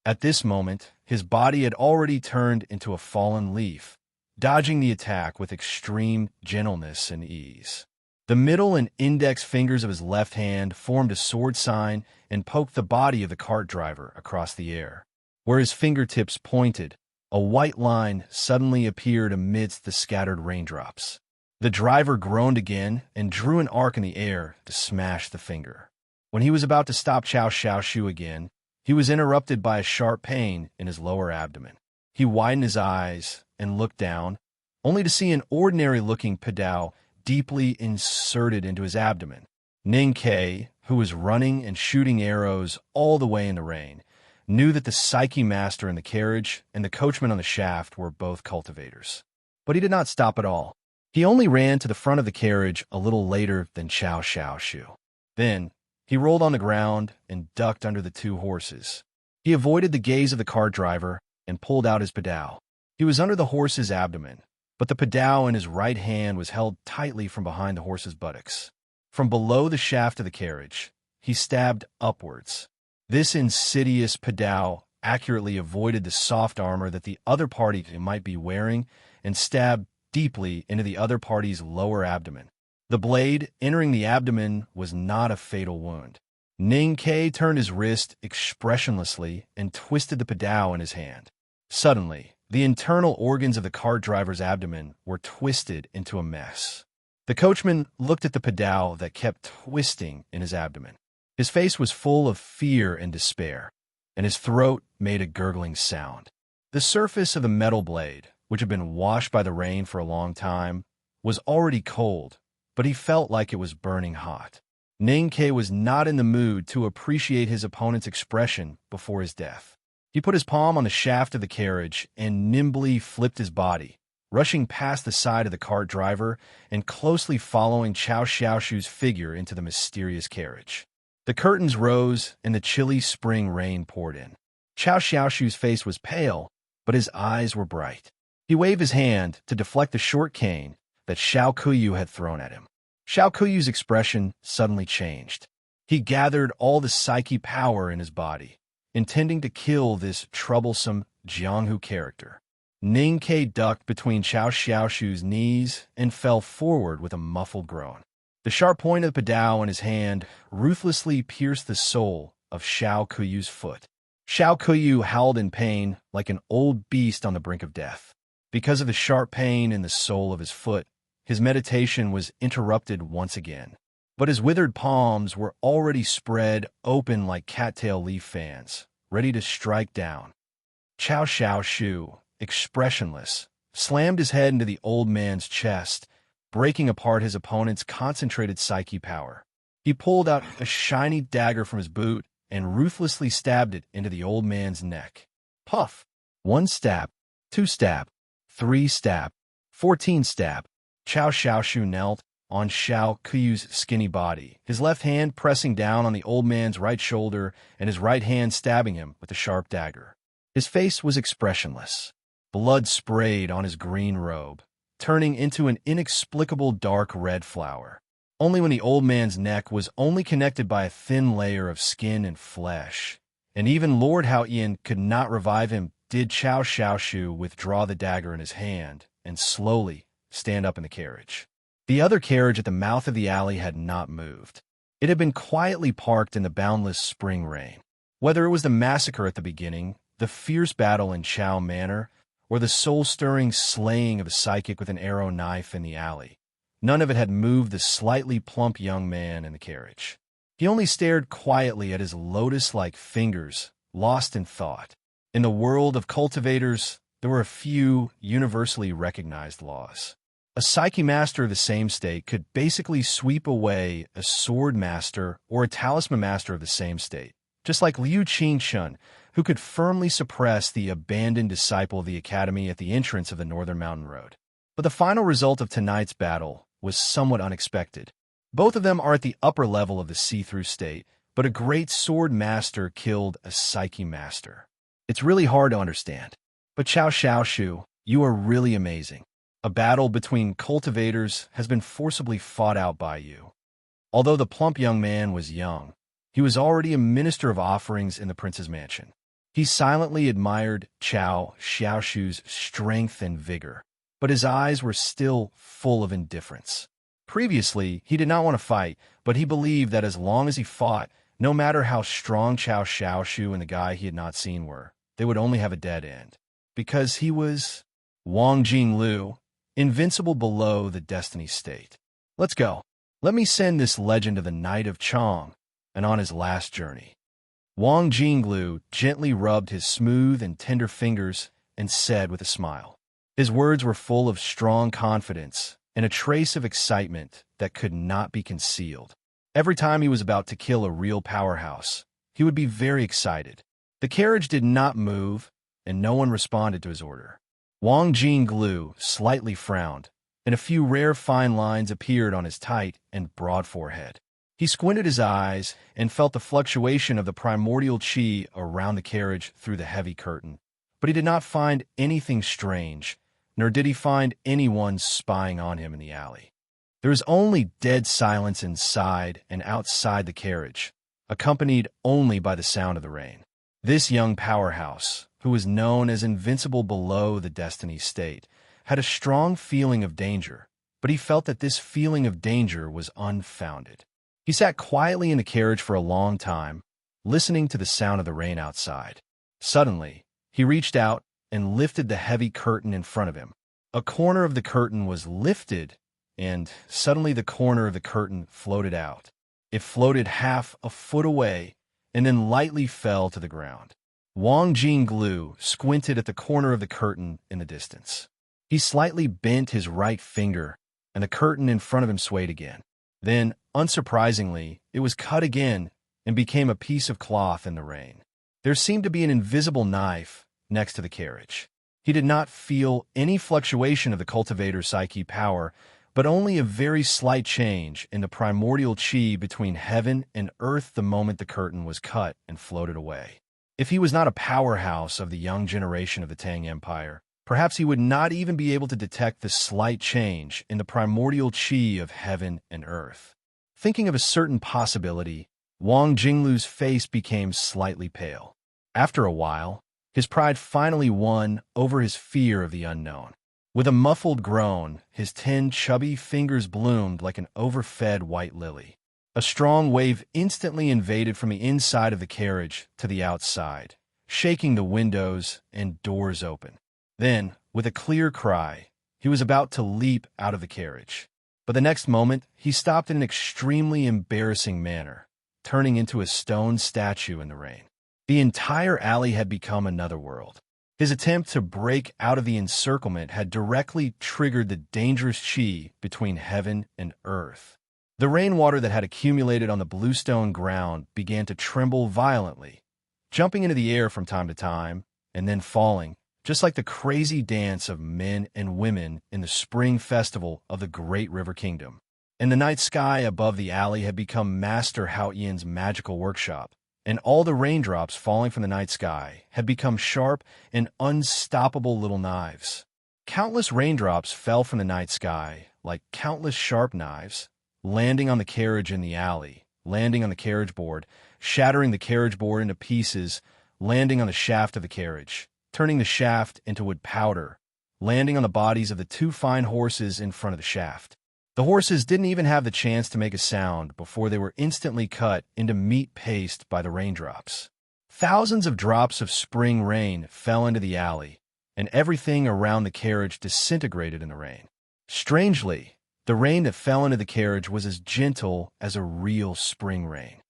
At this moment, his body had already turned into a fallen leaf, dodging the attack with extreme gentleness and ease. The middle and index fingers of his left hand formed a sword sign and poked the body of the cart driver across the air. Where his fingertips pointed, a white line suddenly appeared amidst the scattered raindrops. The driver groaned again and drew an arc in the air to smash the finger. When he was about to stop Qiao Xiaoshu again, he was interrupted by a sharp pain in his lower abdomen. He widened his eyes and looked down, only to see an ordinary-looking pedao deeply inserted into his abdomen. Ning Ke, who was running and shooting arrows all the way in the rain, knew that the psyche master in the carriage and the coachman on the shaft were both cultivators. But he did not stop at all. He only ran to the front of the carriage a little later than Qiao Xiaoshu. Then, he rolled on the ground and ducked under the two horses. He avoided the gaze of the cart driver and pulled out his pedao. He was under the horse's abdomen, but the pedao in his right hand was held tightly from behind the horse's buttocks. From below the shaft of the carriage, he stabbed upwards. This insidious pedao accurately avoided the soft armor that the other party might be wearing and stabbed deeply into the other party's lower abdomen. The blade entering the abdomen was not a fatal wound. Ning Ke turned his wrist expressionlessly and twisted the pedao in his hand. Suddenly, the internal organs of the cart driver's abdomen were twisted into a mess. The coachman looked at the pedao that kept twisting in his abdomen. His face was full of fear and despair, and his throat made a gurgling sound. The surface of the metal blade, which had been washed by the rain for a long time, was already cold, but he felt like it was burning hot. Ning Ke was not in the mood to appreciate his opponent's expression before his death. He put his palm on the shaft of the carriage and nimbly flipped his body, rushing past the side of the cart driver and closely following Qiao Xiaoshu's figure into the mysterious carriage. The curtains rose and the chilly spring rain poured in. Qiao Xiaoshu's face was pale, but his eyes were bright. He waved his hand to deflect the short cane that Xiao Kuyu had thrown at him. Xiao Kuyu's expression suddenly changed. He gathered all the psyche power in his body, intending to kill this troublesome Jianghu character. Ning Ke ducked between Qiao Xiaoshu's knees and fell forward with a muffled groan. The sharp point of the pedao in his hand ruthlessly pierced the sole of Xiao Kuyu's foot. Xiao Kuyu howled in pain like an old beast on the brink of death. Because of the sharp pain in the sole of his foot, his meditation was interrupted once again. But his withered palms were already spread open like cattail leaf fans, ready to strike down. Qiao Xiaoshu, expressionless, slammed his head into the old man's chest, breaking apart his opponent's concentrated psyche power. He pulled out a shiny dagger from his boot and ruthlessly stabbed it into the old man's neck. Puff! 1 stab, 2 stab, 3 stab, 14 stab. Qiao Xiaoshu knelt on Xiao Kuyu's skinny body, his left hand pressing down on the old man's right shoulder and his right hand stabbing him with the sharp dagger. His face was expressionless. Blood sprayed on his green robe, turning into an inexplicable dark red flower. Only when the old man's neck was only connected by a thin layer of skin and flesh, and even Lord Haoyan could not revive him, did Qiao Xiaoshu withdraw the dagger in his hand and slowly stand up in the carriage. The other carriage at the mouth of the alley had not moved. It had been quietly parked in the boundless spring rain. Whether it was the massacre at the beginning, the fierce battle in Chao Manor, or the soul-stirring slaying of a psychic with an arrow knife in the alley, none of it had moved the slightly plump young man in the carriage. He only stared quietly at his lotus-like fingers, lost in thought. In the world of cultivators, there were a few universally recognized laws. A psyche master of the same state could basically sweep away a sword master or a talisman master of the same state, just like Liu Qingshun, who could firmly suppress the abandoned disciple of the academy at the entrance of the Northern Mountain Road. But the final result of tonight's battle was somewhat unexpected. Both of them are at the upper level of the see-through state, but a great sword master killed a psyche master. It's really hard to understand. But Qiao Xiaoshu, You are really amazing. A battle between cultivators has been forcibly fought out by you." Although the plump young man was young, he was already a minister of offerings in the prince's mansion. He silently admired Chao Xiaoshu's strength and vigor, but his eyes were still full of indifference. Previously, he did not want to fight, but he believed that as long as he fought, no matter how strong Chao Xiaoshu and the guy he had not seen were, they would only have a dead end. Because he was Wang Jinglu, invincible below the destiny state. Let's go. Let me send this legend of the Knight of Chong, and on his last journey. Wang Jinglu gently rubbed his smooth and tender fingers and said with a smile. His words were full of strong confidence and a trace of excitement that could not be concealed. Every time he was about to kill a real powerhouse, he would be very excited. The carriage did not move, and no one responded to his order. Wang Jinglu slightly frowned, and a few rare fine lines appeared on his tight and broad forehead. He squinted his eyes and felt the fluctuation of the primordial qi around the carriage through the heavy curtain. But he did not find anything strange, nor did he find anyone spying on him in the alley. There was only dead silence inside and outside the carriage, accompanied only by the sound of the rain. This young powerhouse, who was known as invincible below the destiny state, had a strong feeling of danger, but he felt that this feeling of danger was unfounded. He sat quietly in the carriage for a long time, listening to the sound of the rain outside. Suddenly, he reached out and lifted the heavy curtain in front of him. A corner of the curtain was lifted, and suddenly the corner of the curtain floated out. It floated half a foot away and then lightly fell to the ground. Wang Jinglu squinted at the corner of the curtain in the distance. He slightly bent his right finger, and the curtain in front of him swayed again. Then, unsurprisingly, it was cut again and became a piece of cloth in the rain. There seemed to be an invisible knife next to the carriage. He did not feel any fluctuation of the cultivator's psyche power, but only a very slight change in the primordial qi between heaven and earth the moment the curtain was cut and floated away. If he was not a powerhouse of the young generation of the Tang Empire, perhaps he would not even be able to detect the slight change in the primordial qi of heaven and earth. Thinking of a certain possibility, Wang Jinglu's face became slightly pale. After a while, his pride finally won over his fear of the unknown. With a muffled groan, his 10 chubby fingers bloomed like an overfed white lily. A strong wave instantly invaded from the inside of the carriage to the outside, shaking the windows and doors open. Then, with a clear cry, he was about to leap out of the carriage. But the next moment, he stopped in an extremely embarrassing manner, turning into a stone statue in the rain. The entire alley had become another world. His attempt to break out of the encirclement had directly triggered the dangerous qi between heaven and earth. The rainwater that had accumulated on the bluestone ground began to tremble violently, jumping into the air from time to time, and then falling, just like the crazy dance of men and women in the spring festival of the Great River Kingdom. And the night sky above the alley had become Master Haoyan's magical workshop, and all the raindrops falling from the night sky had become sharp and unstoppable little knives. Countless raindrops fell from the night sky like countless sharp knives, landing on the carriage in the alley, landing on the carriage board, shattering the carriage board into pieces, landing on the shaft of the carriage, turning the shaft into wood powder, landing on the bodies of the 2 fine horses in front of the shaft. The horses didn't even have the chance to make a sound before they were instantly cut into meat paste by the raindrops. Thousands of drops of spring rain fell into the alley, and everything around the carriage disintegrated in the rain. Strangely, the rain that fell into the carriage was as gentle as a real spring rain.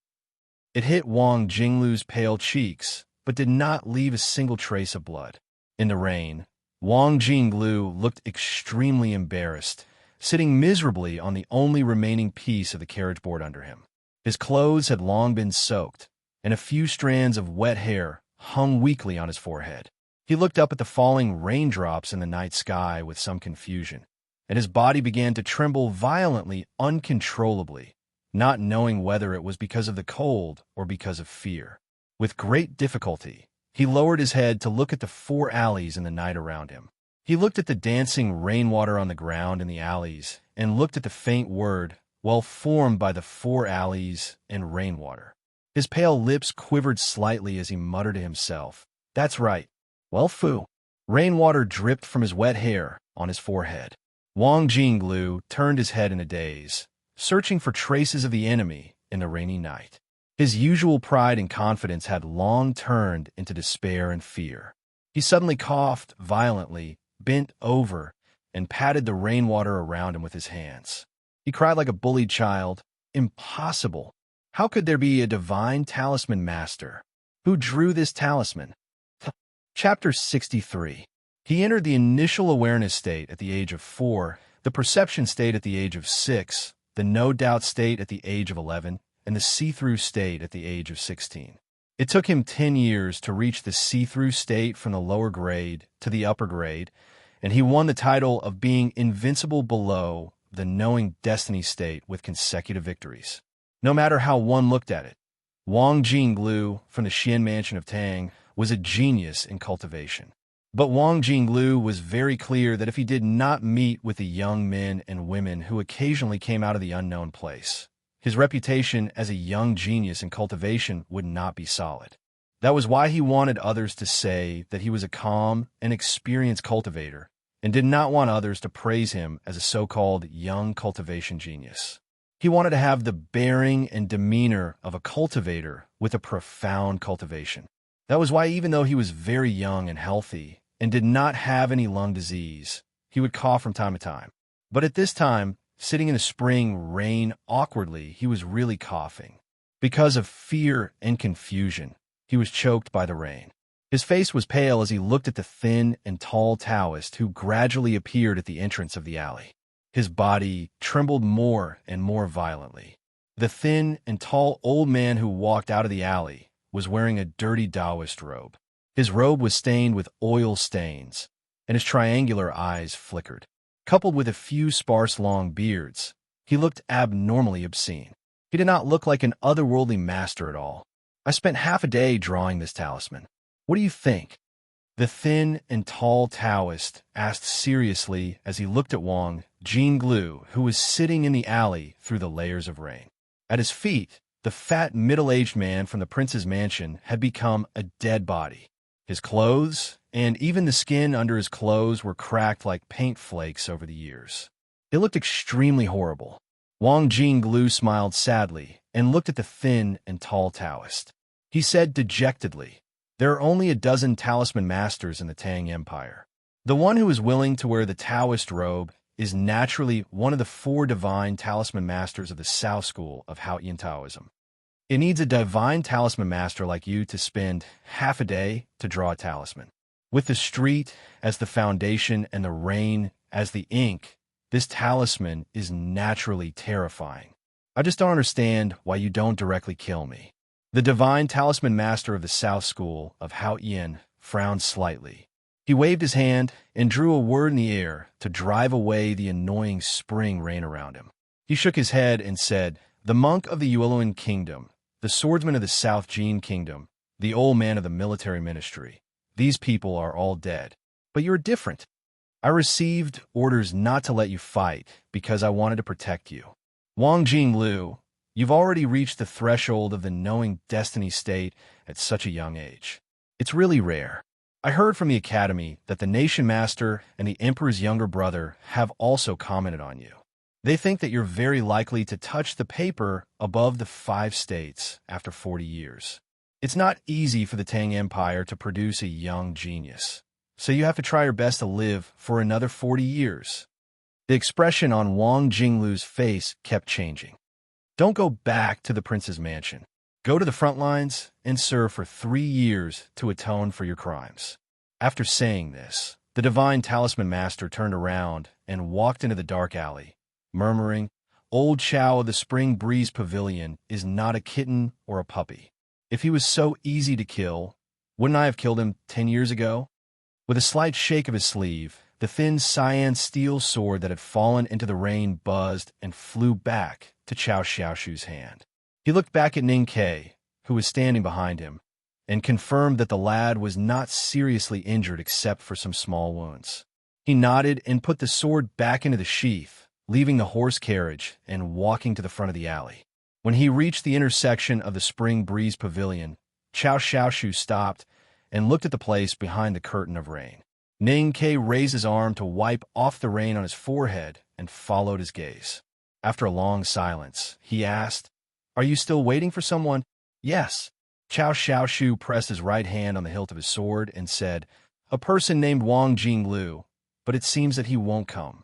It hit Wang Jinglu's pale cheeks, but did not leave a single trace of blood. In the rain, Wang Jinglu looked extremely embarrassed, sitting miserably on the only remaining piece of the carriage board under him. His clothes had long been soaked, and a few strands of wet hair hung weakly on his forehead. He looked up at the falling raindrops in the night sky with some confusion, and his body began to tremble violently, uncontrollably, not knowing whether it was because of the cold or because of fear. With great difficulty, he lowered his head to look at the 4 alleys in the night around him. He looked at the dancing rainwater on the ground in the alleys and looked at the faint word, well formed by the 4 alleys and rainwater. His pale lips quivered slightly as he muttered to himself, "That's right. Well, foo." Rainwater dripped from his wet hair on his forehead. Wang Jinglu turned his head in a daze, searching for traces of the enemy in the rainy night. His usual pride and confidence had long turned into despair and fear. He suddenly coughed violently, bent over, and patted the rainwater around him with his hands. He cried like a bullied child, "Impossible! How could there be a divine talisman master? Who drew this talisman?" Chapter 63. He entered the initial awareness state at the age of 4, the perception state at the age of 6, the no-doubt state at the age of 11, and the see-through state at the age of 16. It took him 10 years to reach the see-through state from the lower grade to the upper grade, and he won the title of being invincible below the knowing destiny state with consecutive victories. No matter how one looked at it, Wang Jinglu from the Xian mansion of Tang was a genius in cultivation. But Wang Jinglu was very clear that if he did not meet with the young men and women who occasionally came out of the unknown place, his reputation as a young genius in cultivation would not be solid. That was why he wanted others to say that he was a calm and experienced cultivator, and did not want others to praise him as a so-called young cultivation genius. He wanted to have the bearing and demeanor of a cultivator with a profound cultivation. That was why, even though he was very young and healthy and did not have any lung disease, he would cough from time to time. But at this time, sitting in the spring rain awkwardly, he was really coughing. Because of fear and confusion, he was choked by the rain. His face was pale as he looked at the thin and tall Taoist who gradually appeared at the entrance of the alley. His body trembled more and more violently. The thin and tall old man who walked out of the alley was wearing a dirty Taoist robe. His robe was stained with oil stains, and his triangular eyes flickered. Coupled with a few sparse long beards, he looked abnormally obscene. He did not look like an otherworldly master at all. "I spent half a day drawing this talisman. What do you think?" The thin and tall Taoist asked seriously as he looked at Wang Jinglu, who was sitting in the alley through the layers of rain. At his feet, the fat middle-aged man from the prince's mansion had become a dead body. His clothes, and even the skin under his clothes, were cracked like paint flakes over the years. It looked extremely horrible. Wang Jinglu smiled sadly and looked at the thin and tall Taoist. He said dejectedly, "There are only a dozen talisman masters in the Tang Empire. The one who is willing to wear the Taoist robe is naturally one of the 4 divine talisman masters of the South School of Haoyan Taoism. It needs a divine talisman master like you to spend half a day to draw a talisman. With the street as the foundation and the rain as the ink, this talisman is naturally terrifying. I just don't understand why you don't directly kill me." The divine talisman master of the South School of Haoyan frowned slightly. He waved his hand and drew a word in the air to drive away the annoying spring rain around him. He shook his head and said, "The monk of the Yueluan Kingdom, the swordsman of the South Jin Kingdom, the old man of the military ministry, these people are all dead. But you're different. I received orders not to let you fight because I wanted to protect you. Wang Jinglu, you've already reached the threshold of the knowing destiny state at such a young age. It's really rare. I heard from the academy that the nation master and the emperor's younger brother have also commented on you. They think that you're very likely to touch the paper above the 5 states after 40 years. It's not easy for the Tang Empire to produce a young genius, so you have to try your best to live for another 40 years. The expression on Wang Jinglu's face kept changing. Don't go back to the prince's mansion. Go to the front lines and serve for 3 years to atone for your crimes. After saying this, the divine talisman master turned around and walked into the dark alley, murmuring, "Old Chow of the Spring Breeze Pavilion is not a kitten or a puppy. If he was so easy to kill, wouldn't I have killed him 10 years ago?" With a slight shake of his sleeve, the thin cyan steel sword that had fallen into the rain buzzed and flew back to Chao Xiaoshu's hand. He looked back at Ning Ke, who was standing behind him, and confirmed that the lad was not seriously injured except for some small wounds. He nodded and put the sword back into the sheath, leaving the horse carriage and walking to the front of the alley. When he reached the intersection of the Spring Breeze Pavilion, Chao Xiaoshu stopped and looked at the place behind the curtain of rain. Ning Ke raised his arm to wipe off the rain on his forehead and followed his gaze. After a long silence, he asked, "Are you still waiting for someone?" "Yes." Chao Xiaoshu pressed his right hand on the hilt of his sword and said, "A person named Wang Jinglu, but it seems that he won't come."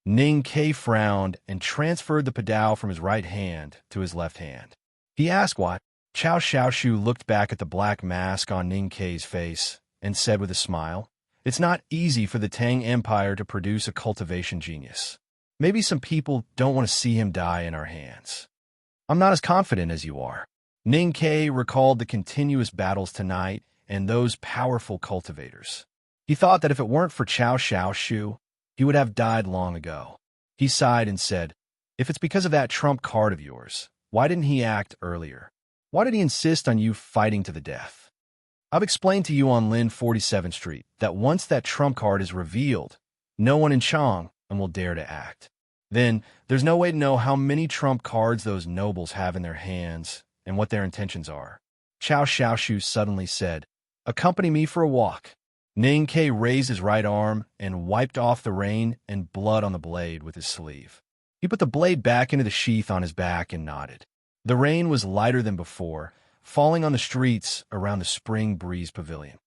Ning Ke frowned and transferred the padao from his right hand to his left hand. He asked what? Chao Xiaoshu looked back at the black mask on Ning Ke's face and said with a smile, "It's not easy for the Tang Empire to produce a cultivation genius. Maybe some people don't want to see him die in our hands. I'm not as confident as you are." Ning Ke recalled the continuous battles tonight and those powerful cultivators. He thought that if it weren't for Chao Xiaoshu, he would have died long ago. He sighed and said, "If it's because of that trump card of yours, why didn't he act earlier? Why did he insist on you fighting to the death? I've explained to you on Lin 47th Street that once that trump card is revealed, no one in Chang will dare to act. Then there's no way to know how many trump cards those nobles have in their hands and what their intentions are." Chao Xiaoshu suddenly said, "Accompany me for a walk." Ning Ke raised his right arm and wiped off the rain and blood on the blade with his sleeve. He put the blade back into the sheath on his back and nodded. The rain was lighter than before, falling on the streets around the Spring Breeze Pavilion.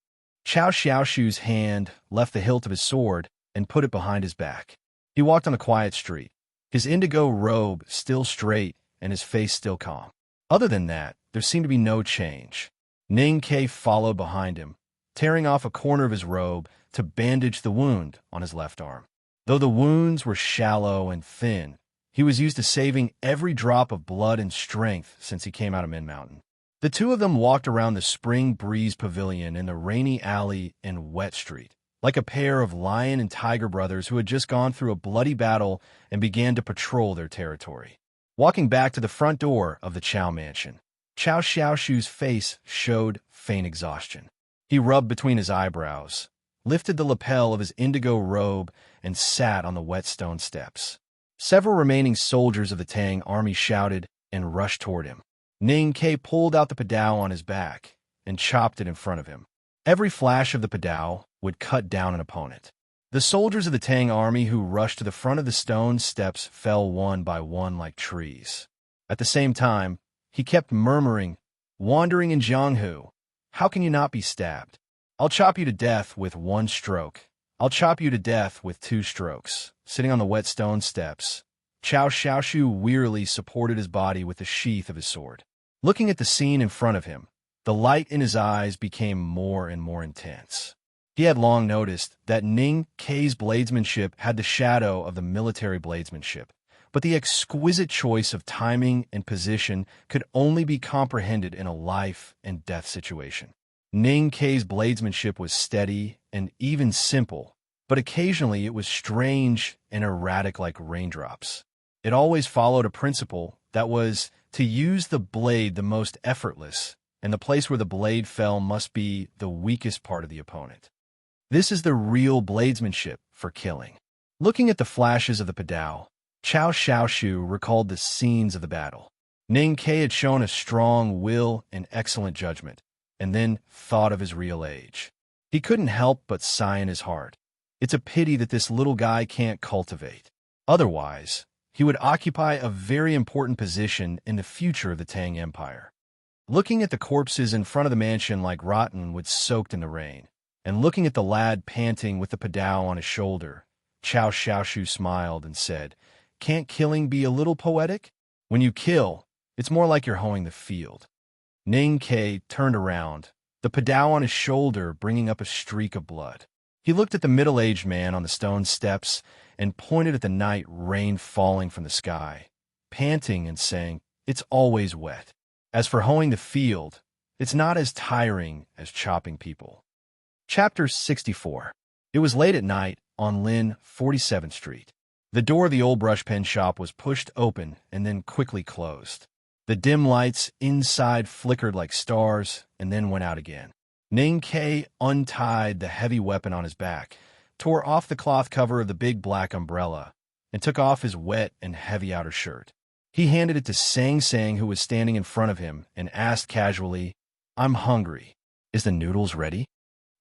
Chao Xiaoshu's hand left the hilt of his sword and put it behind his back. He walked on the quiet street, his indigo robe still straight and his face still calm. Other than that, there seemed to be no change. Ning Ke followed behind him, tearing off a corner of his robe to bandage the wound on his left arm. Though the wounds were shallow and thin, he was used to saving every drop of blood and strength since he came out of Min Mountain. The two of them walked around the Spring Breeze Pavilion in the rainy alley and wet street, like a pair of lion and tiger brothers who had just gone through a bloody battle and began to patrol their territory. Walking back to the front door of the Chao mansion, Chao Xiaoshu's face showed faint exhaustion. He rubbed between his eyebrows, lifted the lapel of his indigo robe, and sat on the wet stone steps. Several remaining soldiers of the Tang army shouted and rushed toward him. Ning Ke pulled out the padao on his back and chopped it in front of him. Every flash of the padao would cut down an opponent. The soldiers of the Tang army who rushed to the front of the stone steps fell one by one like trees. At the same time, he kept murmuring, "Wandering in Jianghu, how can you not be stabbed? I'll chop you to death with one stroke. I'll chop you to death with two strokes." Sitting on the wet stone steps, Chao Xiaoshu wearily supported his body with the sheath of his sword. Looking at the scene in front of him, the light in his eyes became more and more intense. He had long noticed that Ning Ke's bladesmanship had the shadow of the military bladesmanship, but the exquisite choice of timing and position could only be comprehended in a life and death situation. Ning Ke's bladesmanship was steady and even simple, but occasionally it was strange and erratic like raindrops. It always followed a principle that was to use the blade the most effortless, and the place where the blade fell must be the weakest part of the opponent. This is the real bladesmanship for killing. Looking at the flashes of the padao, Chao Xiaoshu recalled the scenes of the battle. Ning Ke had shown a strong will and excellent judgment, and then thought of his real age. He couldn't help but sigh in his heart. It's a pity that this little guy can't cultivate. Otherwise, he would occupy a very important position in the future of the Tang Empire. Looking at the corpses in front of the mansion like rotten wood soaked in the rain, and looking at the lad panting with the padao on his shoulder, Chao Xiaoshu smiled and said, "Can't killing be a little poetic? When you kill, it's more like you're hoeing the field." Ning Ke turned around, the padao on his shoulder bringing up a streak of blood. He looked at the middle-aged man on the stone steps and pointed at the night rain falling from the sky, panting and saying, "It's always wet. As for hoeing the field, it's not as tiring as chopping people." Chapter 64. It was late at night on Lin 47th Street. The door of the old brush pen shop was pushed open and then quickly closed. The dim lights inside flickered like stars and then went out again. Ning Ke untied the heavy weapon on his back, tore off the cloth cover of the big black umbrella, and took off his wet and heavy outer shirt. He handed it to Sang Sang, who was standing in front of him, and asked casually, "I'm hungry. Is the noodles ready?"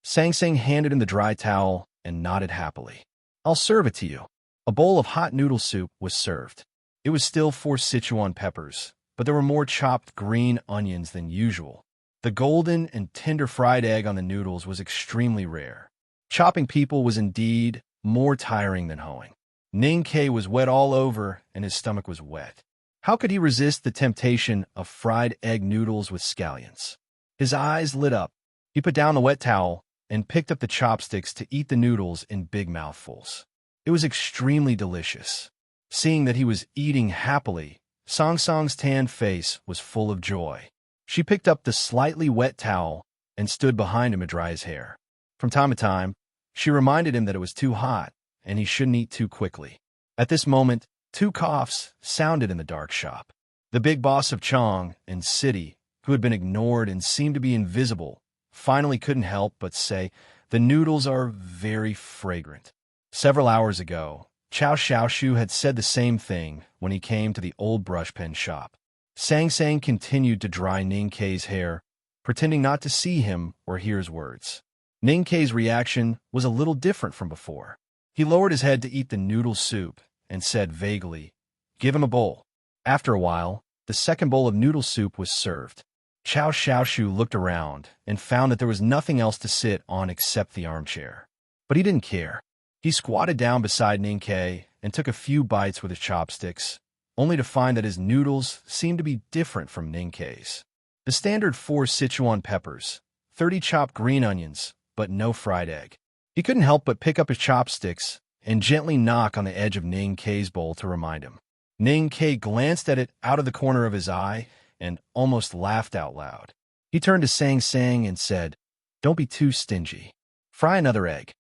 Sang Sang handed him the dry towel and nodded happily. "I'll serve it to you." A bowl of hot noodle soup was served. It was still 4 Sichuan peppers, but there were more chopped green onions than usual. The golden and tender fried egg on the noodles was extremely rare. Chopping people was indeed more tiring than hoeing. Ning Ke was wet all over, and his stomach was wet. How could he resist the temptation of fried egg noodles with scallions? His eyes lit up. He put down the wet towel and picked up the chopsticks to eat the noodles in big mouthfuls. It was extremely delicious. Seeing that he was eating happily, Song Song's tanned face was full of joy. She picked up the slightly wet towel and stood behind him to dry his hair. From time to time, she reminded him that it was too hot and he shouldn't eat too quickly. At this moment, 2 coughs sounded in the dark shop. The big boss of Chong and City, who had been ignored and seemed to be invisible, finally couldn't help but say, "The noodles are very fragrant." Several hours ago, Chow Xiaoshu had said the same thing when he came to the old brush pen shop. Sang Sang continued to dry Ning Ke's hair, pretending not to see him or hear his words. Ning Ke's reaction was a little different from before. He lowered his head to eat the noodle soup and said vaguely, "Give him a bowl." After a while, the second bowl of noodle soup was served. Chow Xiaoshu looked around and found that there was nothing else to sit on except the armchair. But he didn't care. He squatted down beside Ning Ke and took a few bites with his chopsticks, only to find that his noodles seemed to be different from Ning Ke's. The standard 4 Sichuan peppers, 30 chopped green onions, but no fried egg. He couldn't help but pick up his chopsticks and gently knock on the edge of Ning Ke's bowl to remind him. Ning Ke glanced at it out of the corner of his eye and almost laughed out loud. He turned to Sang Sang and said, "Don't be too stingy. Fry another egg."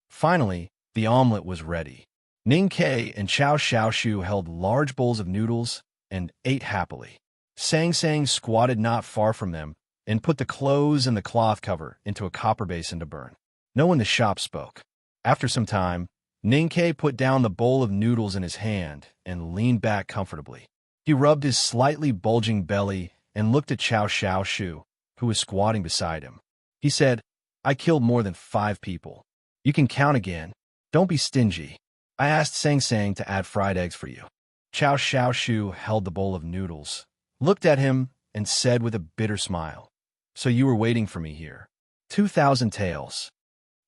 Finally, the omelet was ready. Ning Ke and Chow Xiaoshu held large bowls of noodles and ate happily. Sang Sang squatted not far from them and put the clothes and the cloth cover into a copper basin to burn. No one in the shop spoke. After some time, Ning Ke put down the bowl of noodles in his hand and leaned back comfortably. He rubbed his slightly bulging belly and looked at Chow Xiaoshu, who was squatting beside him. He said, "I killed more than 5 people. You can count again. Don't be stingy. I asked Sang Sang to add fried eggs for you." Chow Xiaoshu held the bowl of noodles, looked at him, and said with a bitter smile, "So you were waiting for me here. 2,000 taels.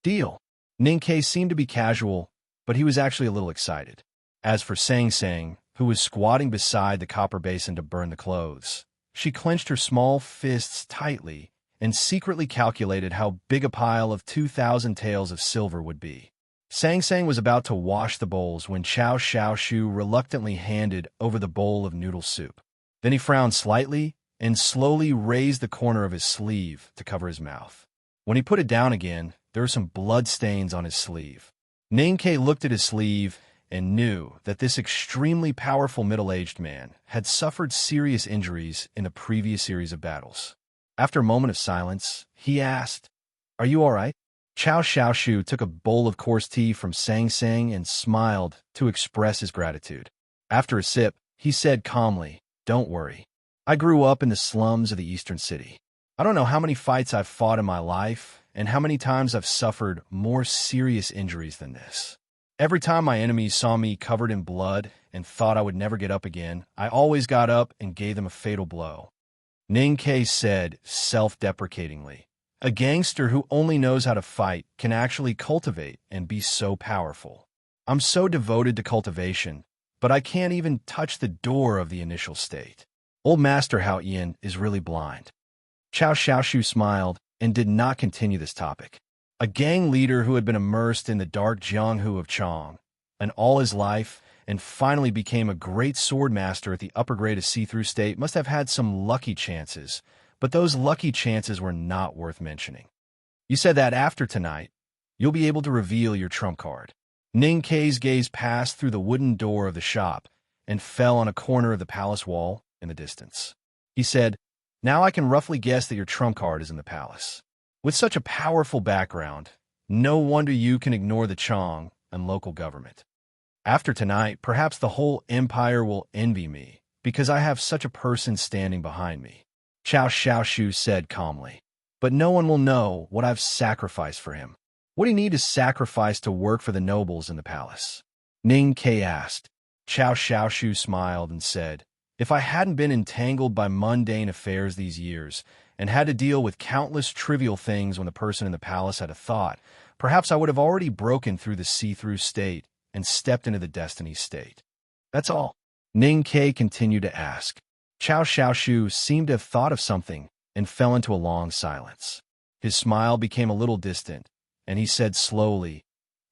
Deal." Ning Ke seemed to be casual, but he was actually a little excited. As for Sang Sang, who was squatting beside the copper basin to burn the clothes, she clenched her small fists tightly and secretly calculated how big a pile of 2,000 taels of silver would be. Sang Sang was about to wash the bowls when Chow Xiaoshu reluctantly handed over the bowl of noodle soup. Then he frowned slightly and slowly raised the corner of his sleeve to cover his mouth. When he put it down again, there were some blood stains on his sleeve. Ning Ke looked at his sleeve and knew that this extremely powerful middle-aged man had suffered serious injuries in the previous series of battles. After a moment of silence, he asked, "Are you all right?" Chow Xiaoshu took a bowl of coarse tea from Sang Sang and smiled to express his gratitude. After a sip, he said calmly, "Don't worry. I grew up in the slums of the eastern city. I don't know how many fights I've fought in my life and how many times I've suffered more serious injuries than this. Every time my enemies saw me covered in blood and thought I would never get up again, I always got up and gave them a fatal blow." Ning Ke said self-deprecatingly, "A gangster who only knows how to fight can actually cultivate and be so powerful. I'm so devoted to cultivation, but I can't even touch the door of the initial state. Old Master Hao Ian is really blind." Chow Xiaoshu smiled and did not continue this topic. A gang leader who had been immersed in the dark Jianghu of Chong and all his life and finally became a great sword master at the upper grade of see-through state must have had some lucky chances, but those lucky chances were not worth mentioning. "You said that after tonight, you'll be able to reveal your trump card." Ning Ke's gaze passed through the wooden door of the shop and fell on a corner of the palace wall in the distance. He said, "Now I can roughly guess that your trump card is in the palace." With such a powerful background, No wonder you can ignore the Chong and local government. After tonight, perhaps the whole empire will envy me, because I have such a person standing behind me, Xiao Xiaoshu said calmly. But no one will know what I've sacrificed for him. What do you need to sacrifice to work for the nobles in the palace? Ning Ke asked. Xiao Xiaoshu smiled and said, if I hadn't been entangled by mundane affairs these years, and had to deal with countless trivial things when the person in the palace had a thought, perhaps I would have already broken through the see-through state and stepped into the destiny state. That's all. Ning Ke continued to ask. Xiao Xiaoshu seemed to have thought of something and fell into a long silence. His smile became a little distant, and he said slowly,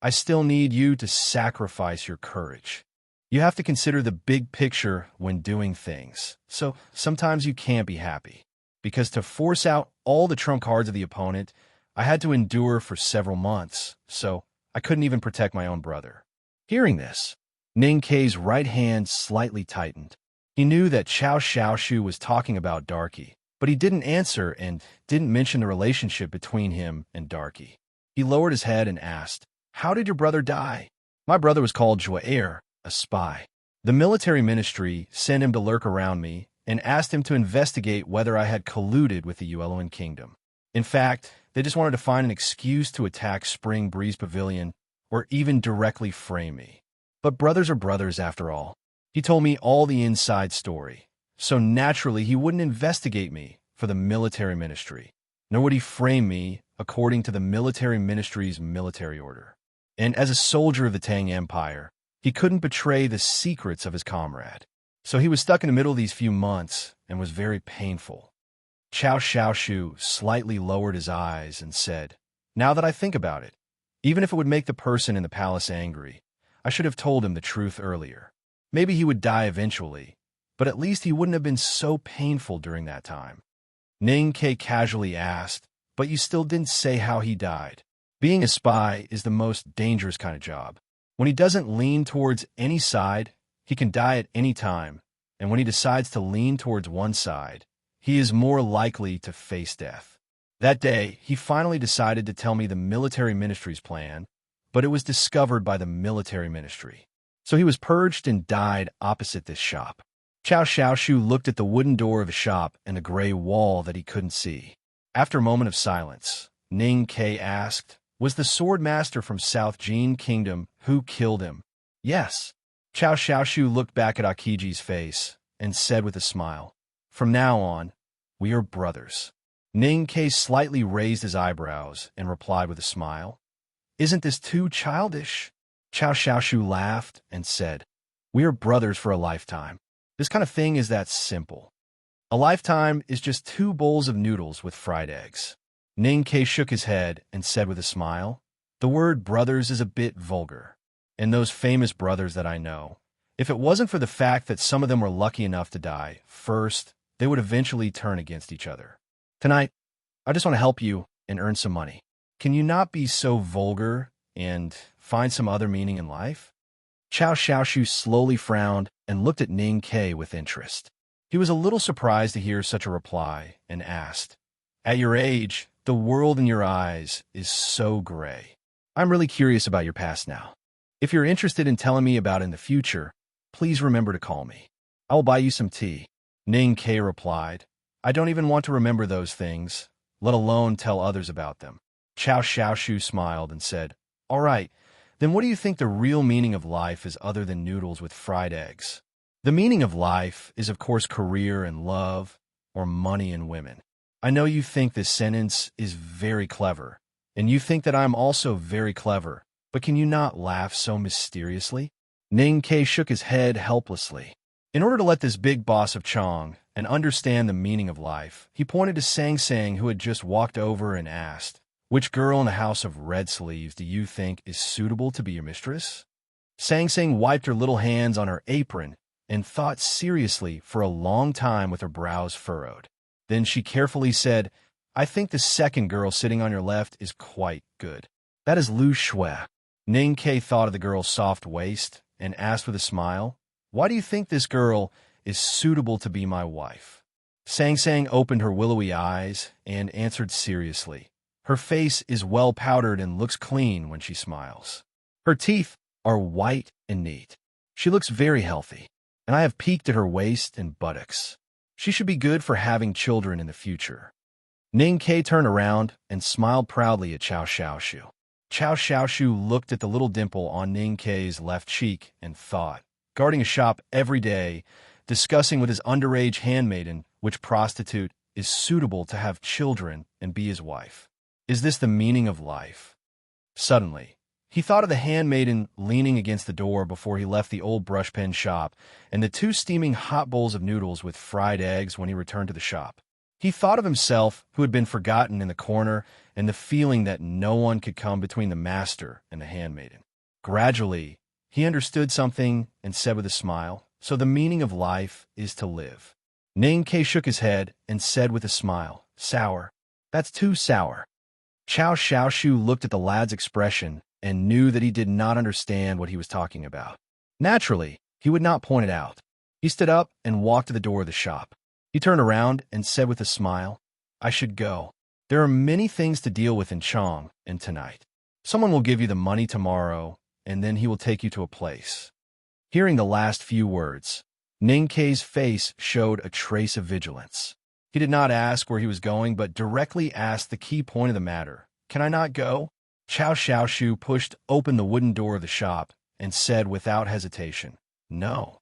I still need you to sacrifice your courage. You have to consider the big picture when doing things, so sometimes you can't be happy. Because to force out all the trump cards of the opponent, I had to endure for several months, so I couldn't even protect my own brother. Hearing this, Ning Ke's right hand slightly tightened. He knew that Xiao Xiaoshu was talking about Darky, but he didn't answer and didn't mention the relationship between him and Darky. He lowered his head and asked, how did your brother die? My brother was called Joair, a spy. The military ministry sent him to lurk around me and asked him to investigate whether I had colluded with the Yueluan kingdom. In fact, they just wanted to find an excuse to attack Spring Breeze Pavilion or even directly frame me. But brothers are brothers after all. He told me all the inside story, so naturally he wouldn't investigate me for the military ministry, nor would he frame me according to the military ministry's military order. And as a soldier of the Tang Empire, he couldn't betray the secrets of his comrade. So he was stuck in the middle of these few months and was very painful. Xiao Xiaoshu slightly lowered his eyes and said, now that I think about it, even if it would make the person in the palace angry, I should have told him the truth earlier. Maybe he would die eventually, but at least he wouldn't have been so painful during that time. Ning Ke casually asked, but you still didn't say how he died. Being a spy is the most dangerous kind of job. When he doesn't lean towards any side, he can die at any time, and when he decides to lean towards one side, he is more likely to face death. That day, he finally decided to tell me the military ministry's plan, but it was discovered by the military ministry. So he was purged and died opposite this shop. Xiao Xiaoshu looked at the wooden door of a shop and a gray wall that he couldn't see. After a moment of silence, Ning Ke asked, was the sword master from South Jin Kingdom who killed him? Yes. Xiao Xiaoshu looked back at Akiji's face and said with a smile, from now on, we are brothers. Ning Ke slightly raised his eyebrows and replied with a smile, isn't this too childish? Xiao Xiaoshu laughed and said, we are brothers for a lifetime. This kind of thing is that simple. A lifetime is just 2 bowls of noodles with fried eggs. Ning Ke shook his head and said with a smile, the word brothers is a bit vulgar. And those famous brothers that I know, if it wasn't for the fact that some of them were lucky enough to die first, they would eventually turn against each other. Tonight, I just want to help you and earn some money. Can you not be so vulgar and find some other meaning in life? Xiao Xiaoshu slowly frowned and looked at Ning Ke with interest. He was a little surprised to hear such a reply and asked, at your age, the world in your eyes is so gray. I'm really curious about your past now. If you're interested in telling me about it in the future, please remember to call me. I will buy you some tea. Ning Ke replied, I don't even want to remember those things, let alone tell others about them. Xiao Xiaoshu smiled and said, all right, then what do you think the real meaning of life is other than noodles with fried eggs? The meaning of life is, of course, career and love, or money and women. I know you think this sentence is very clever, and you think that I'm also very clever, but can you not laugh so mysteriously? Ning Ke shook his head helplessly. In order to let this big boss of Chong and understand the meaning of life, he pointed to Sang Sang, who had just walked over, and asked, which girl in the house of red sleeves do you think is suitable to be your mistress? Sang Sang wiped her little hands on her apron and thought seriously for a long time with her brows furrowed. Then she carefully said, I think the second girl sitting on your left is quite good. That is Lu Shui. Ning Ke thought of the girl's soft waist and asked with a smile, why do you think this girl is suitable to be my wife? Sang Sang opened her willowy eyes and answered seriously. Her face is well powdered and looks clean when she smiles. Her teeth are white and neat. She looks very healthy, and I have peeked at her waist and buttocks. She should be good for having children in the future. Ning Ke turned around and smiled proudly at Qiao Xiaoshu. Qiao Xiaoshu looked at the little dimple on Ning Ke's left cheek and thought, guarding a shop every day, discussing with his underage handmaiden which prostitute is suitable to have children and be his wife. Is this the meaning of life? Suddenly, he thought of the handmaiden leaning against the door before he left the old brushpen shop and the 2 steaming hot bowls of noodles with fried eggs when he returned to the shop. He thought of himself, who had been forgotten in the corner, and the feeling that no one could come between the master and the handmaiden. Gradually, he understood something and said with a smile, "So the meaning of life is to live." Ning Ke shook his head and said with a smile, "Sour. That's too sour." Qiao Xiaoshu looked at the lad's expression and knew that he did not understand what he was talking about. Naturally, he would not point it out. He stood up and walked to the door of the shop. He turned around and said with a smile, "I should go. There are many things to deal with in Chong, and tonight. Someone will give you the money tomorrow, and then he will take you to a place." Hearing the last few words, Ning Ke's face showed a trace of vigilance. He did not ask where he was going, but directly asked the key point of the matter. "Can I not go?" Qiao Xiaoshu pushed open the wooden door of the shop and said without hesitation, "No."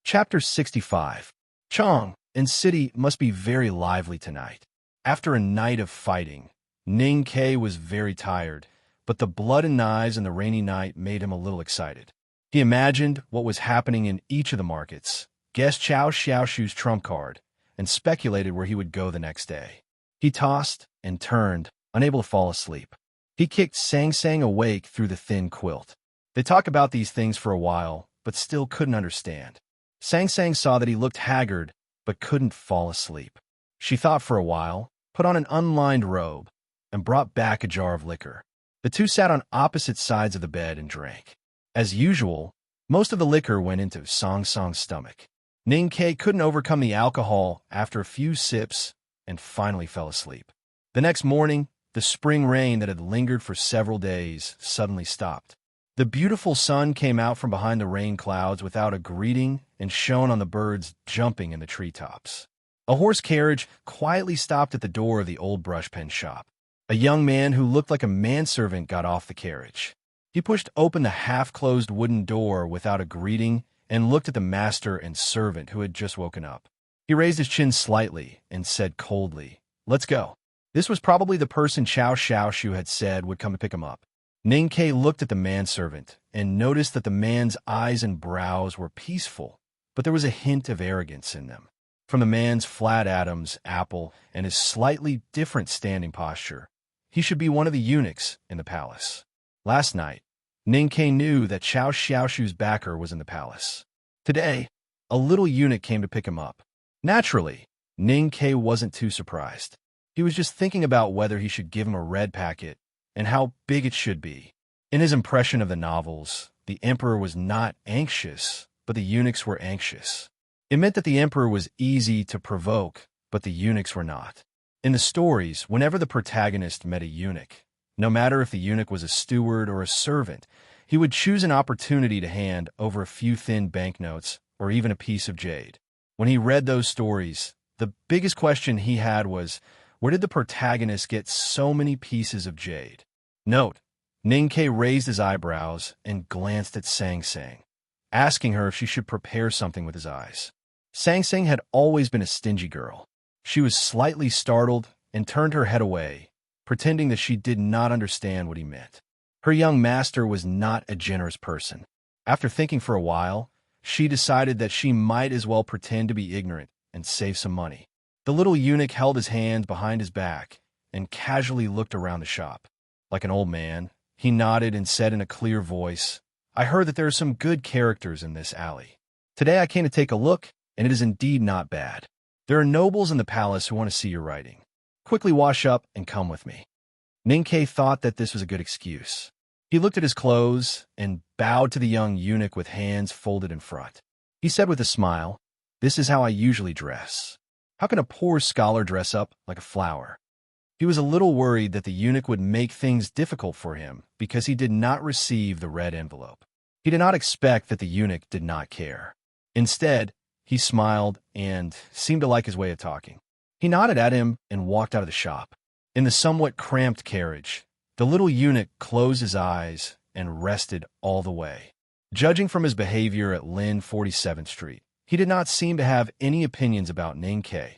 Chapter 65. Chong and city must be very lively tonight. After a night of fighting, Ning Ke was very tired, but the blood and knives and the rainy night made him a little excited. He imagined what was happening in each of the markets, guessed Qiao Xiaoshu's trump card, and speculated where he would go the next day. He tossed and turned, unable to fall asleep. He kicked Sang Sang awake through the thin quilt. They talked about these things for a while, but still couldn't understand. Sang Sang saw that he looked haggard, but couldn't fall asleep. She thought for a while, put on an unlined robe, and brought back a jar of liquor. The two sat on opposite sides of the bed and drank. As usual, most of the liquor went into Song Song's stomach. Ning Ke couldn't overcome the alcohol after a few sips and finally fell asleep. The next morning, the spring rain that had lingered for several days suddenly stopped. The beautiful sun came out from behind the rain clouds without a greeting and shone on the birds jumping in the treetops. A horse carriage quietly stopped at the door of the old brushpen shop. A young man who looked like a manservant got off the carriage. He pushed open the half-closed wooden door without a greeting and looked at the master and servant who had just woken up. He raised his chin slightly and said coldly, "Let's go." This was probably the person Qiao Xiaoshu had said would come to pick him up. Ning Ke looked at the manservant and noticed that the man's eyes and brows were peaceful, but there was a hint of arrogance in them. From the man's flat Adam's apple and his slightly different standing posture, he should be one of the eunuchs in the palace. Last night, Ning Ke knew that Qiao Xiaoshu's backer was in the palace. Today, a little eunuch came to pick him up. Naturally, Ning Ke wasn't too surprised. He was just thinking about whether he should give him a red packet and how big it should be. In his impression of the novels, the emperor was not anxious, but the eunuchs were anxious. It meant that the emperor was easy to provoke, but the eunuchs were not. In the stories, whenever the protagonist met a eunuch, no matter if the eunuch was a steward or a servant, he would choose an opportunity to hand over a few thin banknotes or even a piece of jade. When he read those stories, the biggest question he had was, where did the protagonist get so many pieces of jade? Note, Ning Ke raised his eyebrows and glanced at Sang Sang, asking her if she should prepare something with his eyes. Sang Sang had always been a stingy girl. She was slightly startled and turned her head away, pretending that she did not understand what he meant. Her young master was not a generous person. After thinking for a while, she decided that she might as well pretend to be ignorant and save some money. The little eunuch held his hands behind his back and casually looked around the shop. Like an old man, he nodded and said in a clear voice, "I heard that there are some good characters in this alley. Today I came to take a look, and it is indeed not bad. There are nobles in the palace who want to see your writing. Quickly wash up and come with me." Ning Ke thought that this was a good excuse. He looked at his clothes and bowed to the young eunuch with hands folded in front. He said with a smile, "This is how I usually dress. How can a poor scholar dress up like a flower?" He was a little worried that the eunuch would make things difficult for him because he did not receive the red envelope. He did not expect that the eunuch did not care. Instead, he smiled and seemed to like his way of talking. He nodded at him and walked out of the shop. In the somewhat cramped carriage, the little eunuch closed his eyes and rested all the way. Judging from his behavior at Lynn 47th Street, he did not seem to have any opinions about Ninkei,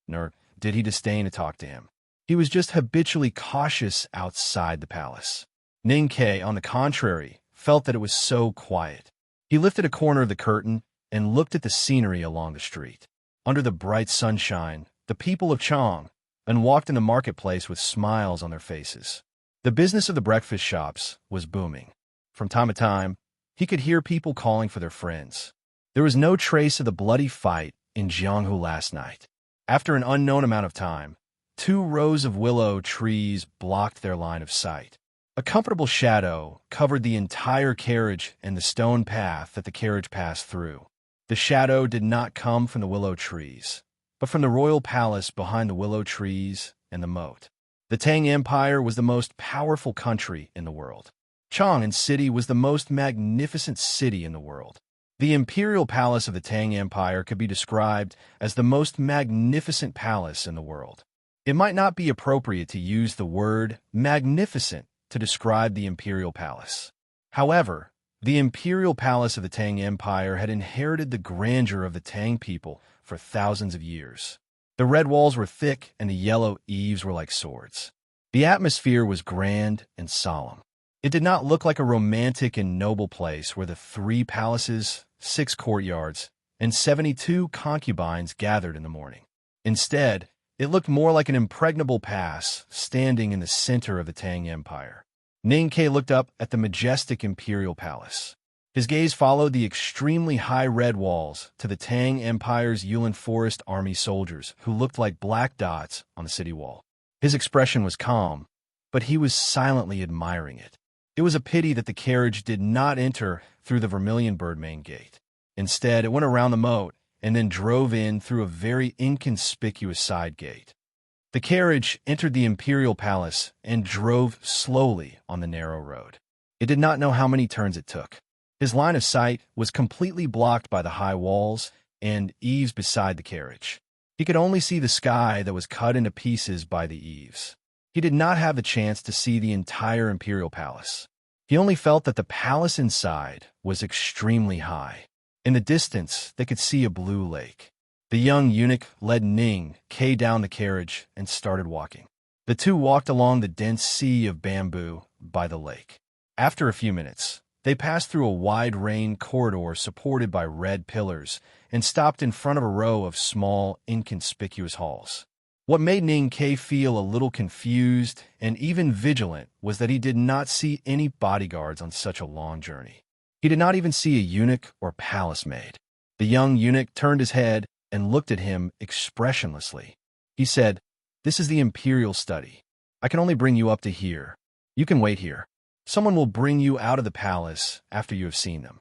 nor did he disdain to talk to him. He was just habitually cautious outside the palace. Ninkei, on the contrary, felt that it was so quiet. He lifted a corner of the curtain and looked at the scenery along the street. Under the bright sunshine, the people of Chang and walked in the marketplace with smiles on their faces. The business of the breakfast shops was booming. From time to time, he could hear people calling for their friends. There was no trace of the bloody fight in Jianghu last night. After an unknown amount of time, 2 rows of willow trees blocked their line of sight. A comfortable shadow covered the entire carriage and the stone path that the carriage passed through. The shadow did not come from the willow trees, but from the royal palace behind the willow trees and the moat. The Tang Empire was the most powerful country in the world. Chang'an City was the most magnificent city in the world. The imperial palace of the Tang Empire could be described as the most magnificent palace in the world. It might not be appropriate to use the word magnificent to describe the imperial palace. However, the imperial palace of the Tang Empire had inherited the grandeur of the Tang people for thousands of years. The red walls were thick and the yellow eaves were like swords. The atmosphere was grand and solemn. It did not look like a romantic and noble place where the 3 palaces, 6 courtyards, and 72 concubines gathered in the morning. Instead, it looked more like an impregnable pass standing in the center of the Tang Empire. Ninkei looked up at the majestic imperial palace. His gaze followed the extremely high red walls to the Tang Empire's Yulin Forest army soldiers who looked like black dots on the city wall. His expression was calm, but he was silently admiring it. It was a pity that the carriage did not enter through the Vermilion Birdmain Gate. Instead, it went around the moat and then drove in through a very inconspicuous side gate. The carriage entered the imperial palace and drove slowly on the narrow road. It did not know how many turns it took. His line of sight was completely blocked by the high walls and eaves beside the carriage. He could only see the sky that was cut into pieces by the eaves. He did not have the chance to see the entire imperial palace. He only felt that the palace inside was extremely high. In the distance, they could see a blue lake. The young eunuch led Ning Kei down the carriage and started walking. The 2 walked along the dense sea of bamboo by the lake. After a few minutes, they passed through a wide rain corridor supported by red pillars and stopped in front of a row of small, inconspicuous halls. What made Ning Kei feel a little confused and even vigilant was that he did not see any bodyguards on such a long journey. He did not even see a eunuch or palace maid. The young eunuch turned his head and looked at him expressionlessly. He said, "This is the imperial study. I can only bring you up to here. You can wait here. Someone will bring you out of the palace after you have seen them."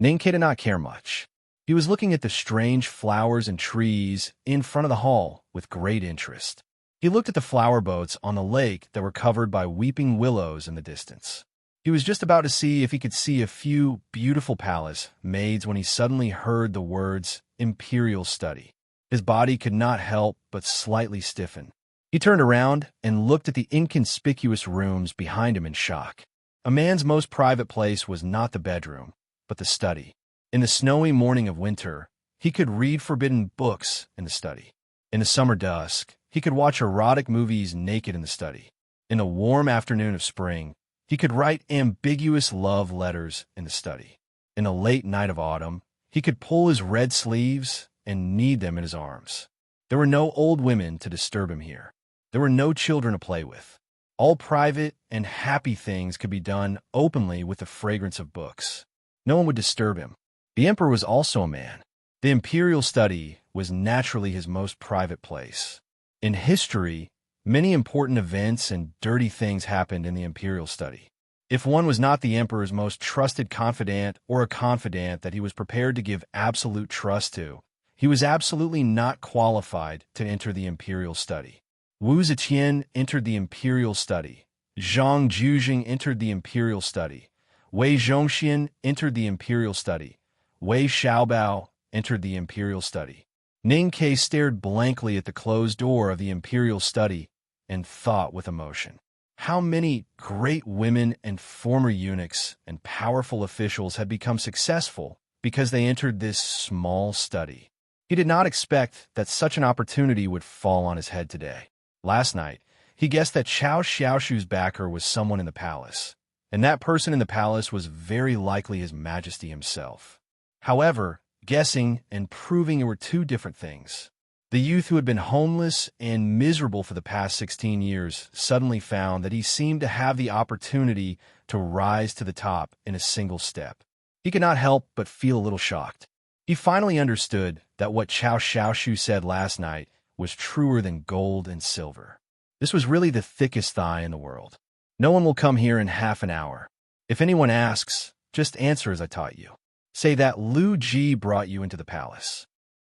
Ninkei did not care much. He was looking at the strange flowers and trees in front of the hall with great interest. He looked at the flower boats on the lake that were covered by weeping willows in the distance. He was just about to see if he could see a few beautiful palace maids when he suddenly heard the words imperial study. His body could not help but slightly stiffen. He turned around and looked at the inconspicuous rooms behind him in shock. A man's most private place was not the bedroom, but the study. In the snowy morning of winter, he could read forbidden books in the study. In the summer dusk, he could watch erotic movies naked in the study. In the warm afternoon of spring, he could write ambiguous love letters in the study. In the late night of autumn, he could pull his red sleeves and knead them in his arms. There were no old women to disturb him here. There were no children to play with. All private and happy things could be done openly with the fragrance of books. No one would disturb him. The emperor was also a man. The imperial study was naturally his most private place. In history, many important events and dirty things happened in the imperial study. If one was not the emperor's most trusted confidant or a confidant that he was prepared to give absolute trust to, he was absolutely not qualified to enter the imperial study. Wu Zetian entered the imperial study. Zhang Jujing entered the imperial study. Wei Zhongxian entered the imperial study. Wei Xiaobao entered the imperial study. Ning Ke stared blankly at the closed door of the imperial study and thought with emotion. How many great women and former eunuchs and powerful officials had become successful because they entered this small study. He did not expect that such an opportunity would fall on his head today. Last night, he guessed that Chao Xiaoshu's backer was someone in the palace, and that person in the palace was very likely His Majesty himself. However, guessing and proving were two different things. The youth who had been homeless and miserable for the past 16 years suddenly found that he seemed to have the opportunity to rise to the top in a single step. He could not help but feel a little shocked. He finally understood that what Chao Xiaoshu said last night was truer than gold and silver. This was really the thickest thigh in the world. No one will come here in half an hour. If anyone asks, just answer as I taught you. Say that Lu Ji brought you into the palace.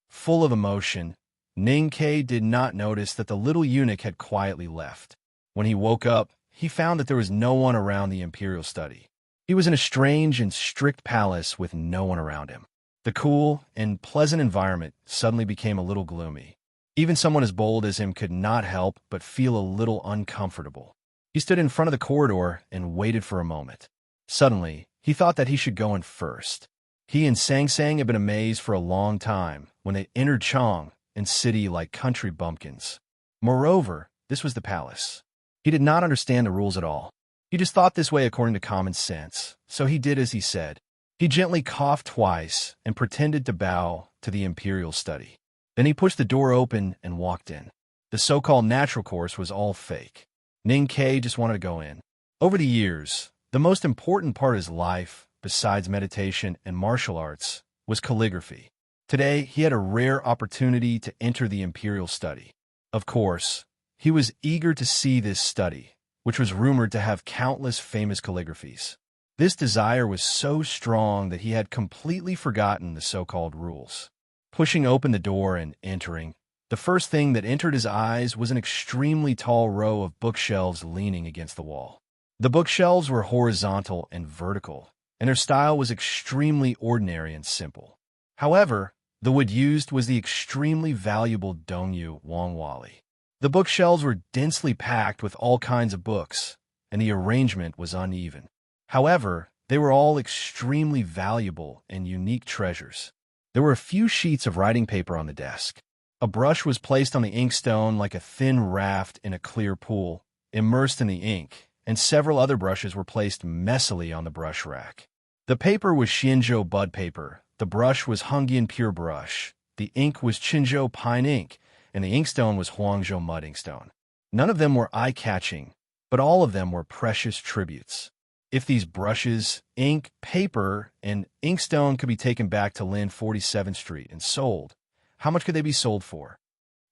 Full of emotion, Ning Ke did not notice that the little eunuch had quietly left. When he woke up, he found that there was no one around the imperial study. He was in a strange and strict palace with no one around him. The cool and pleasant environment suddenly became a little gloomy. Even someone as bold as him could not help but feel a little uncomfortable. He stood in front of the corridor and waited for a moment. Suddenly, he thought that he should go in first. He and Sang Sang had been amazed for a long time when they entered Chong and city like country bumpkins. Moreover, this was the palace. He did not understand the rules at all. He just thought this way according to common sense, so he did as he said. He gently coughed twice and pretended to bow to the imperial study. Then he pushed the door open and walked in. The so-called natural course was all fake. Ning Ke just wanted to go in. Over the years, the most important part of his life, besides meditation and martial arts, was calligraphy. Today, he had a rare opportunity to enter the imperial study. Of course, he was eager to see this study, which was rumored to have countless famous calligraphies. This desire was so strong that he had completely forgotten the so-called rules. Pushing open the door and entering, the first thing that entered his eyes was an extremely tall row of bookshelves leaning against the wall. The bookshelves were horizontal and vertical, and their style was extremely ordinary and simple. However, the wood used was the extremely valuable Dongyu Wangwali. The bookshelves were densely packed with all kinds of books, and the arrangement was uneven. However, they were all extremely valuable and unique treasures. There were a few sheets of writing paper on the desk. A brush was placed on the inkstone like a thin raft in a clear pool, immersed in the ink, and several other brushes were placed messily on the brush rack. The paper was Xianzhou bud paper, the brush was Hungyan pure brush, the ink was Qinzhou pine ink, and the inkstone was Huangzhou mud inkstone. None of them were eye-catching, but all of them were precious tributes. If these brushes, ink, paper, and inkstone could be taken back to Lin 47th Street and sold, how much could they be sold for?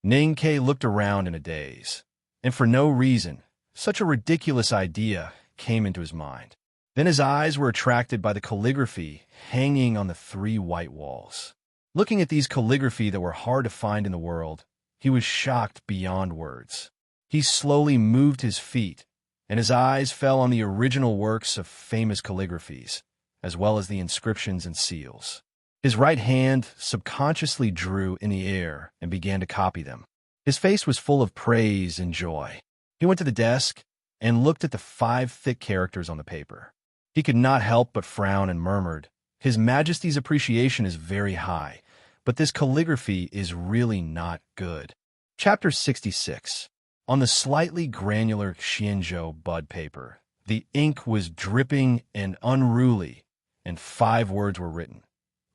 Ning Ke looked around in a daze, and for no reason, such a ridiculous idea came into his mind. Then his eyes were attracted by the calligraphy hanging on the 3 white walls. Looking at these calligraphy that were hard to find in the world, he was shocked beyond words. He slowly moved his feet, and his eyes fell on the original works of famous calligraphies, as well as the inscriptions and seals. His right hand subconsciously drew in the air and began to copy them. His face was full of praise and joy. He went to the desk and looked at the 5 thick characters on the paper. He could not help but frown and murmured, "His Majesty's appreciation is very high, but this calligraphy is really not good." Chapter 66. On the slightly granular Xianzhou bud paper, the ink was dripping and unruly, and 5 words were written.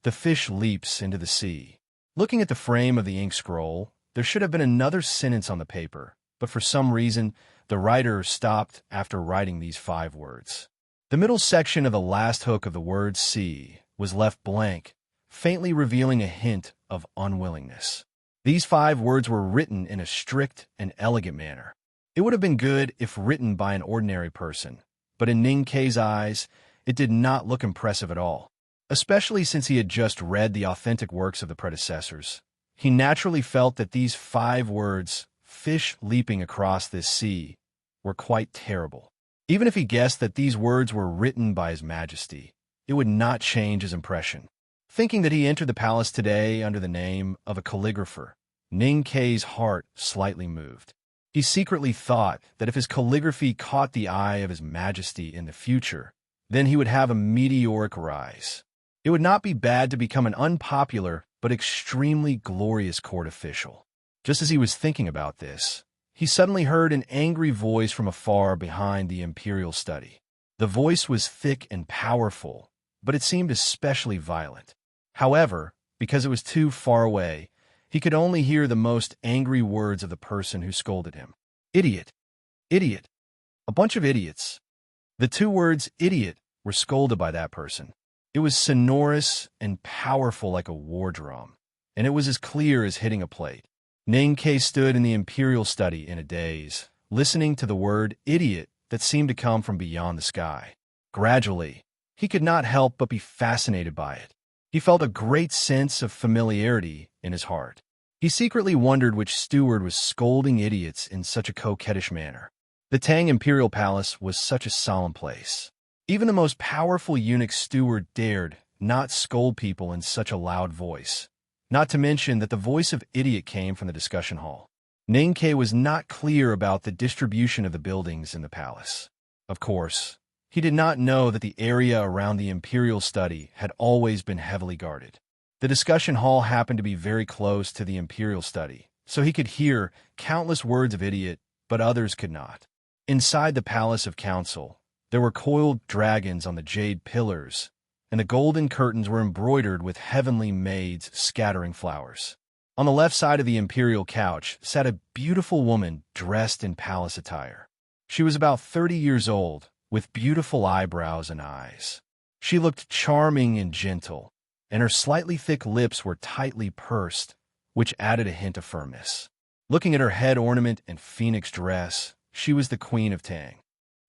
The fish leaps into the sea. Looking at the frame of the ink scroll, there should have been another sentence on the paper, but for some reason, the writer stopped after writing these 5 words. The middle section of the last hook of the word sea was left blank, faintly revealing a hint of unwillingness. These 5 words were written in a strict and elegant manner. It would have been good if written by an ordinary person, but in Ning Ke's eyes, it did not look impressive at all, especially since he had just read the authentic works of the predecessors. He naturally felt that these 5 words fish leaping across this sea, were quite terrible. Even if he guessed that these words were written by His Majesty, it would not change his impression. Thinking that he entered the palace today under the name of a calligrapher, Ning Kei's heart slightly moved. He secretly thought that if his calligraphy caught the eye of His Majesty in the future, then he would have a meteoric rise. It would not be bad to become an unpopular but extremely glorious court official. Just as he was thinking about this, he suddenly heard an angry voice from afar behind the imperial study. The voice was thick and powerful, but it seemed especially violent. However, because it was too far away, he could only hear the most angry words of the person who scolded him. Idiot! Idiot! A bunch of idiots. The two words idiot were scolded by that person. It was sonorous and powerful like a war drum, and it was as clear as hitting a plate. Ning Kei stood in the imperial study in a daze, listening to the word idiot that seemed to come from beyond the sky. Gradually, he could not help but be fascinated by it. He felt a great sense of familiarity in his heart. He secretly wondered which steward was scolding idiots in such a coquettish manner. The Tang Imperial Palace was such a solemn place. Even the most powerful eunuch steward dared not scold people in such a loud voice. Not to mention that the voice of idiot came from the discussion hall. Ning Kei was not clear about the distribution of the buildings in the palace. Of course, he did not know that the area around the imperial study had always been heavily guarded. The discussion hall happened to be very close to the imperial study, so he could hear countless words of idiot, but others could not. Inside the Palace of Council, there were coiled dragons on the jade pillars, and the golden curtains were embroidered with heavenly maids scattering flowers. On the left side of the imperial couch sat a beautiful woman dressed in palace attire. She was about 30 years old, with beautiful eyebrows and eyes. She looked charming and gentle, and her slightly thick lips were tightly pursed, which added a hint of firmness. Looking at her head ornament and phoenix dress, she was the Queen of Tang.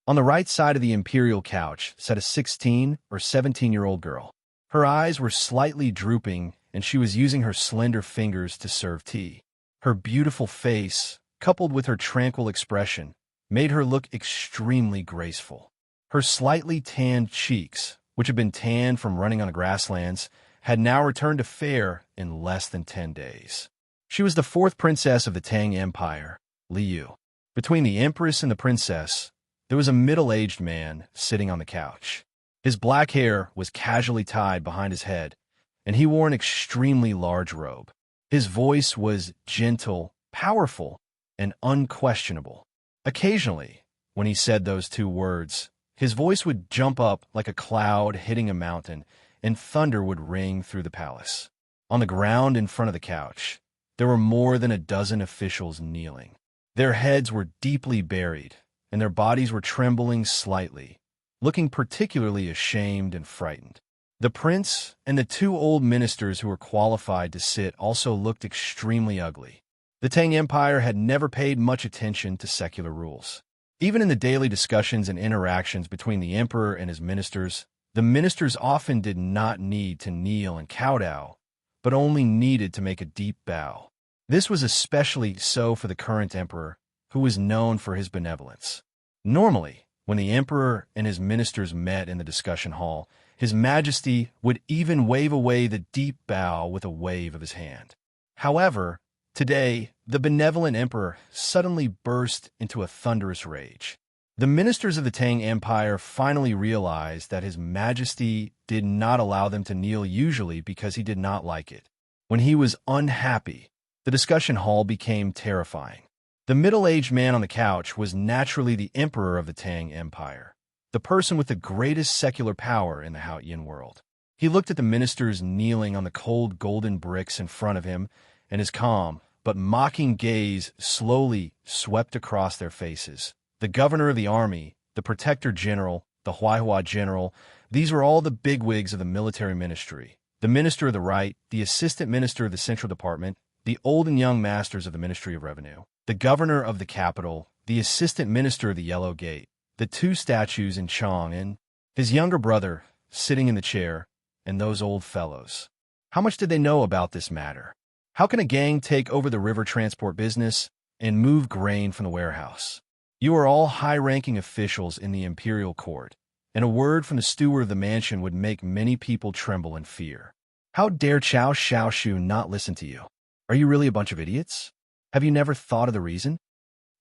On the right side of the imperial couch sat a 16 or 17-year-old girl. Her eyes were slightly drooping, and she was using her slender fingers to serve tea. Her beautiful face, coupled with her tranquil expression, made her look extremely graceful. Her slightly tanned cheeks, which had been tanned from running on the grasslands, had now returned to fair in less than 10 days. She was the fourth princess of the Tang Empire, Liu. Between the empress and the princess, there was a middle-aged man sitting on the couch. His black hair was casually tied behind his head, and he wore an extremely large robe. His voice was gentle, powerful, and unquestionable. Occasionally, when he said those two words, his voice would jump up like a cloud hitting a mountain, and thunder would ring through the palace. On the ground in front of the couch, there were more than a dozen officials kneeling. Their heads were deeply buried, and their bodies were trembling slightly, looking particularly ashamed and frightened. The prince and the two old ministers who were qualified to sit also looked extremely ugly. The Tang Empire had never paid much attention to secular rules. Even in the daily discussions and interactions between the emperor and his ministers, the ministers often did not need to kneel and kowtow, but only needed to make a deep bow. This was especially so for the current emperor, who was known for his benevolence. Normally, when the emperor and his ministers met in the discussion hall, His Majesty would even wave away the deep bow with a wave of his hand. However, today, the benevolent emperor suddenly burst into a thunderous rage. The ministers of the Tang Empire finally realized that His Majesty did not allow them to kneel usually because he did not like it. When he was unhappy, the discussion hall became terrifying. The middle-aged man on the couch was naturally the emperor of the Tang Empire, the person with the greatest secular power in the Haotian world. He looked at the ministers kneeling on the cold golden bricks in front of him, and his calm but mocking gaze slowly swept across their faces. The governor of the army, the protector general, the Huaihua general, these were all the bigwigs of the military ministry. The minister of the right, the assistant minister of the central department, the old and young masters of the Ministry of Revenue, the governor of the capital, the assistant minister of the Yellow Gate, the two statues in Chong and his younger brother sitting in the chair, and those old fellows. How much did they know about this matter? How can a gang take over the river transport business and move grain from the warehouse. You are all high-ranking officials in the imperial court, and a word from the steward of the mansion would make many people tremble in fear. How dare Chao Xiaoshu not listen to you? Are you really a bunch of idiots? Have you never thought of the reason?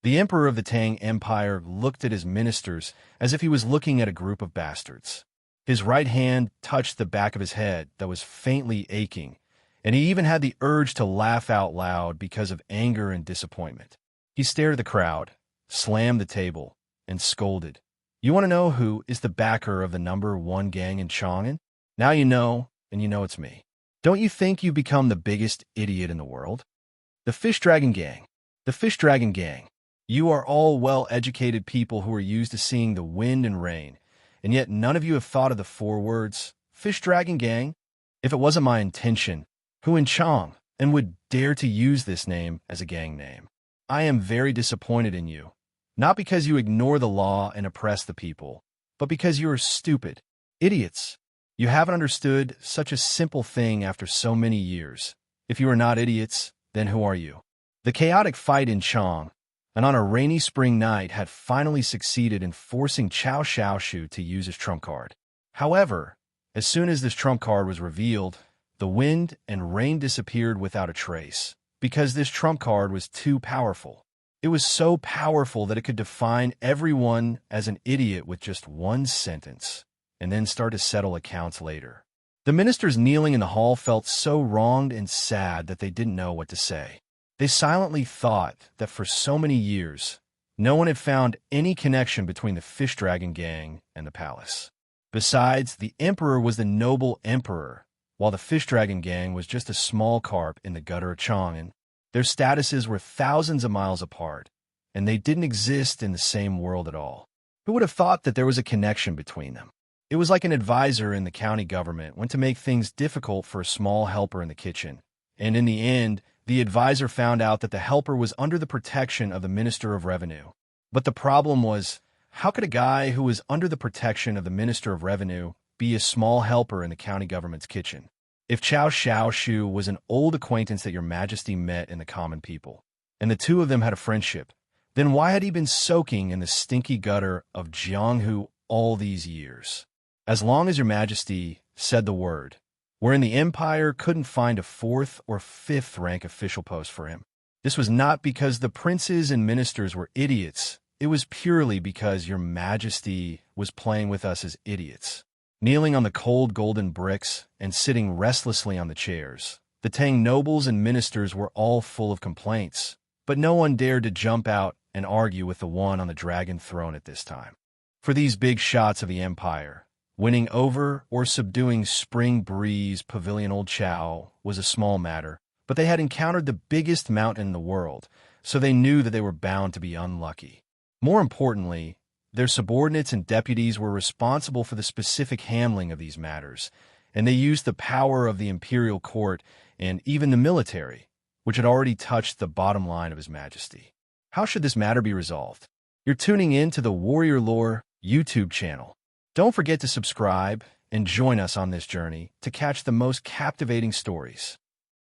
The emperor of the Tang Empire looked at his ministers as if he was looking at a group of bastards. His right hand touched the back of his head that was faintly aching, and he even had the urge to laugh out loud because of anger and disappointment. He stared at the crowd, slammed the table, and scolded. You want to know who is the backer of the #1 gang in Chang'an? Now you know, and you know it's me. Don't you think you've become the biggest idiot in the world? The Fish Dragon Gang. The Fish Dragon Gang. You are all well-educated people who are used to seeing the wind and rain, and yet none of you have thought of the 4 words, Fish Dragon Gang. If it wasn't my intention, who in Chang and would dare to use this name as a gang name? I am very disappointed in you, not because you ignore the law and oppress the people, but because you are stupid. Idiots. You haven't understood such a simple thing after so many years. If you are not idiots, then who are you? The chaotic fight in Chang, and on a rainy spring night, had finally succeeded in forcing Chao Xiaoshu to use his trump card. However, as soon as this trump card was revealed, the wind and rain disappeared without a trace, because this trump card was too powerful. It was so powerful that it could define everyone as an idiot with just one sentence, and then start to settle accounts later. The ministers kneeling in the hall felt so wronged and sad that they didn't know what to say. They silently thought that for so many years, no one had found any connection between the Fish Dragon Gang and the palace. Besides, the emperor was the noble emperor, while the Fish Dragon Gang was just a small carp in the gutter of Chang'an. Their statuses were thousands of miles apart, and they didn't exist in the same world at all. Who would have thought that there was a connection between them? It was like an advisor in the county government went to make things difficult for a small helper in the kitchen, and in the end, the advisor found out that the helper was under the protection of the Minister of Revenue. But the problem was, how could a guy who was under the protection of the Minister of Revenue be a small helper in the county government's kitchen? If Chao Xiaoshu was an old acquaintance that your majesty met in the common people, and the two of them had a friendship, then why had he been soaking in the stinky gutter of Jianghu all these years? As long as your majesty said the word, wherein the empire couldn't find a 4th or 5th rank official post for him. This was not because the princes and ministers were idiots. It was purely because your majesty was playing with us as idiots. Kneeling on the cold golden bricks and sitting restlessly on the chairs, the Tang nobles and ministers were all full of complaints, but no one dared to jump out and argue with the one on the dragon throne at this time. For these big shots of the empire, winning over or subduing Spring Breeze Pavilion Old Chow was a small matter, but they had encountered the biggest mountain in the world, so they knew that they were bound to be unlucky. More importantly, their subordinates and deputies were responsible for the specific handling of these matters, and they used the power of the imperial court and even the military, which had already touched the bottom line of His Majesty. How should this matter be resolved? You're tuning in to the Warrior Lore YouTube channel. Don't forget to subscribe and join us on this journey to catch the most captivating stories.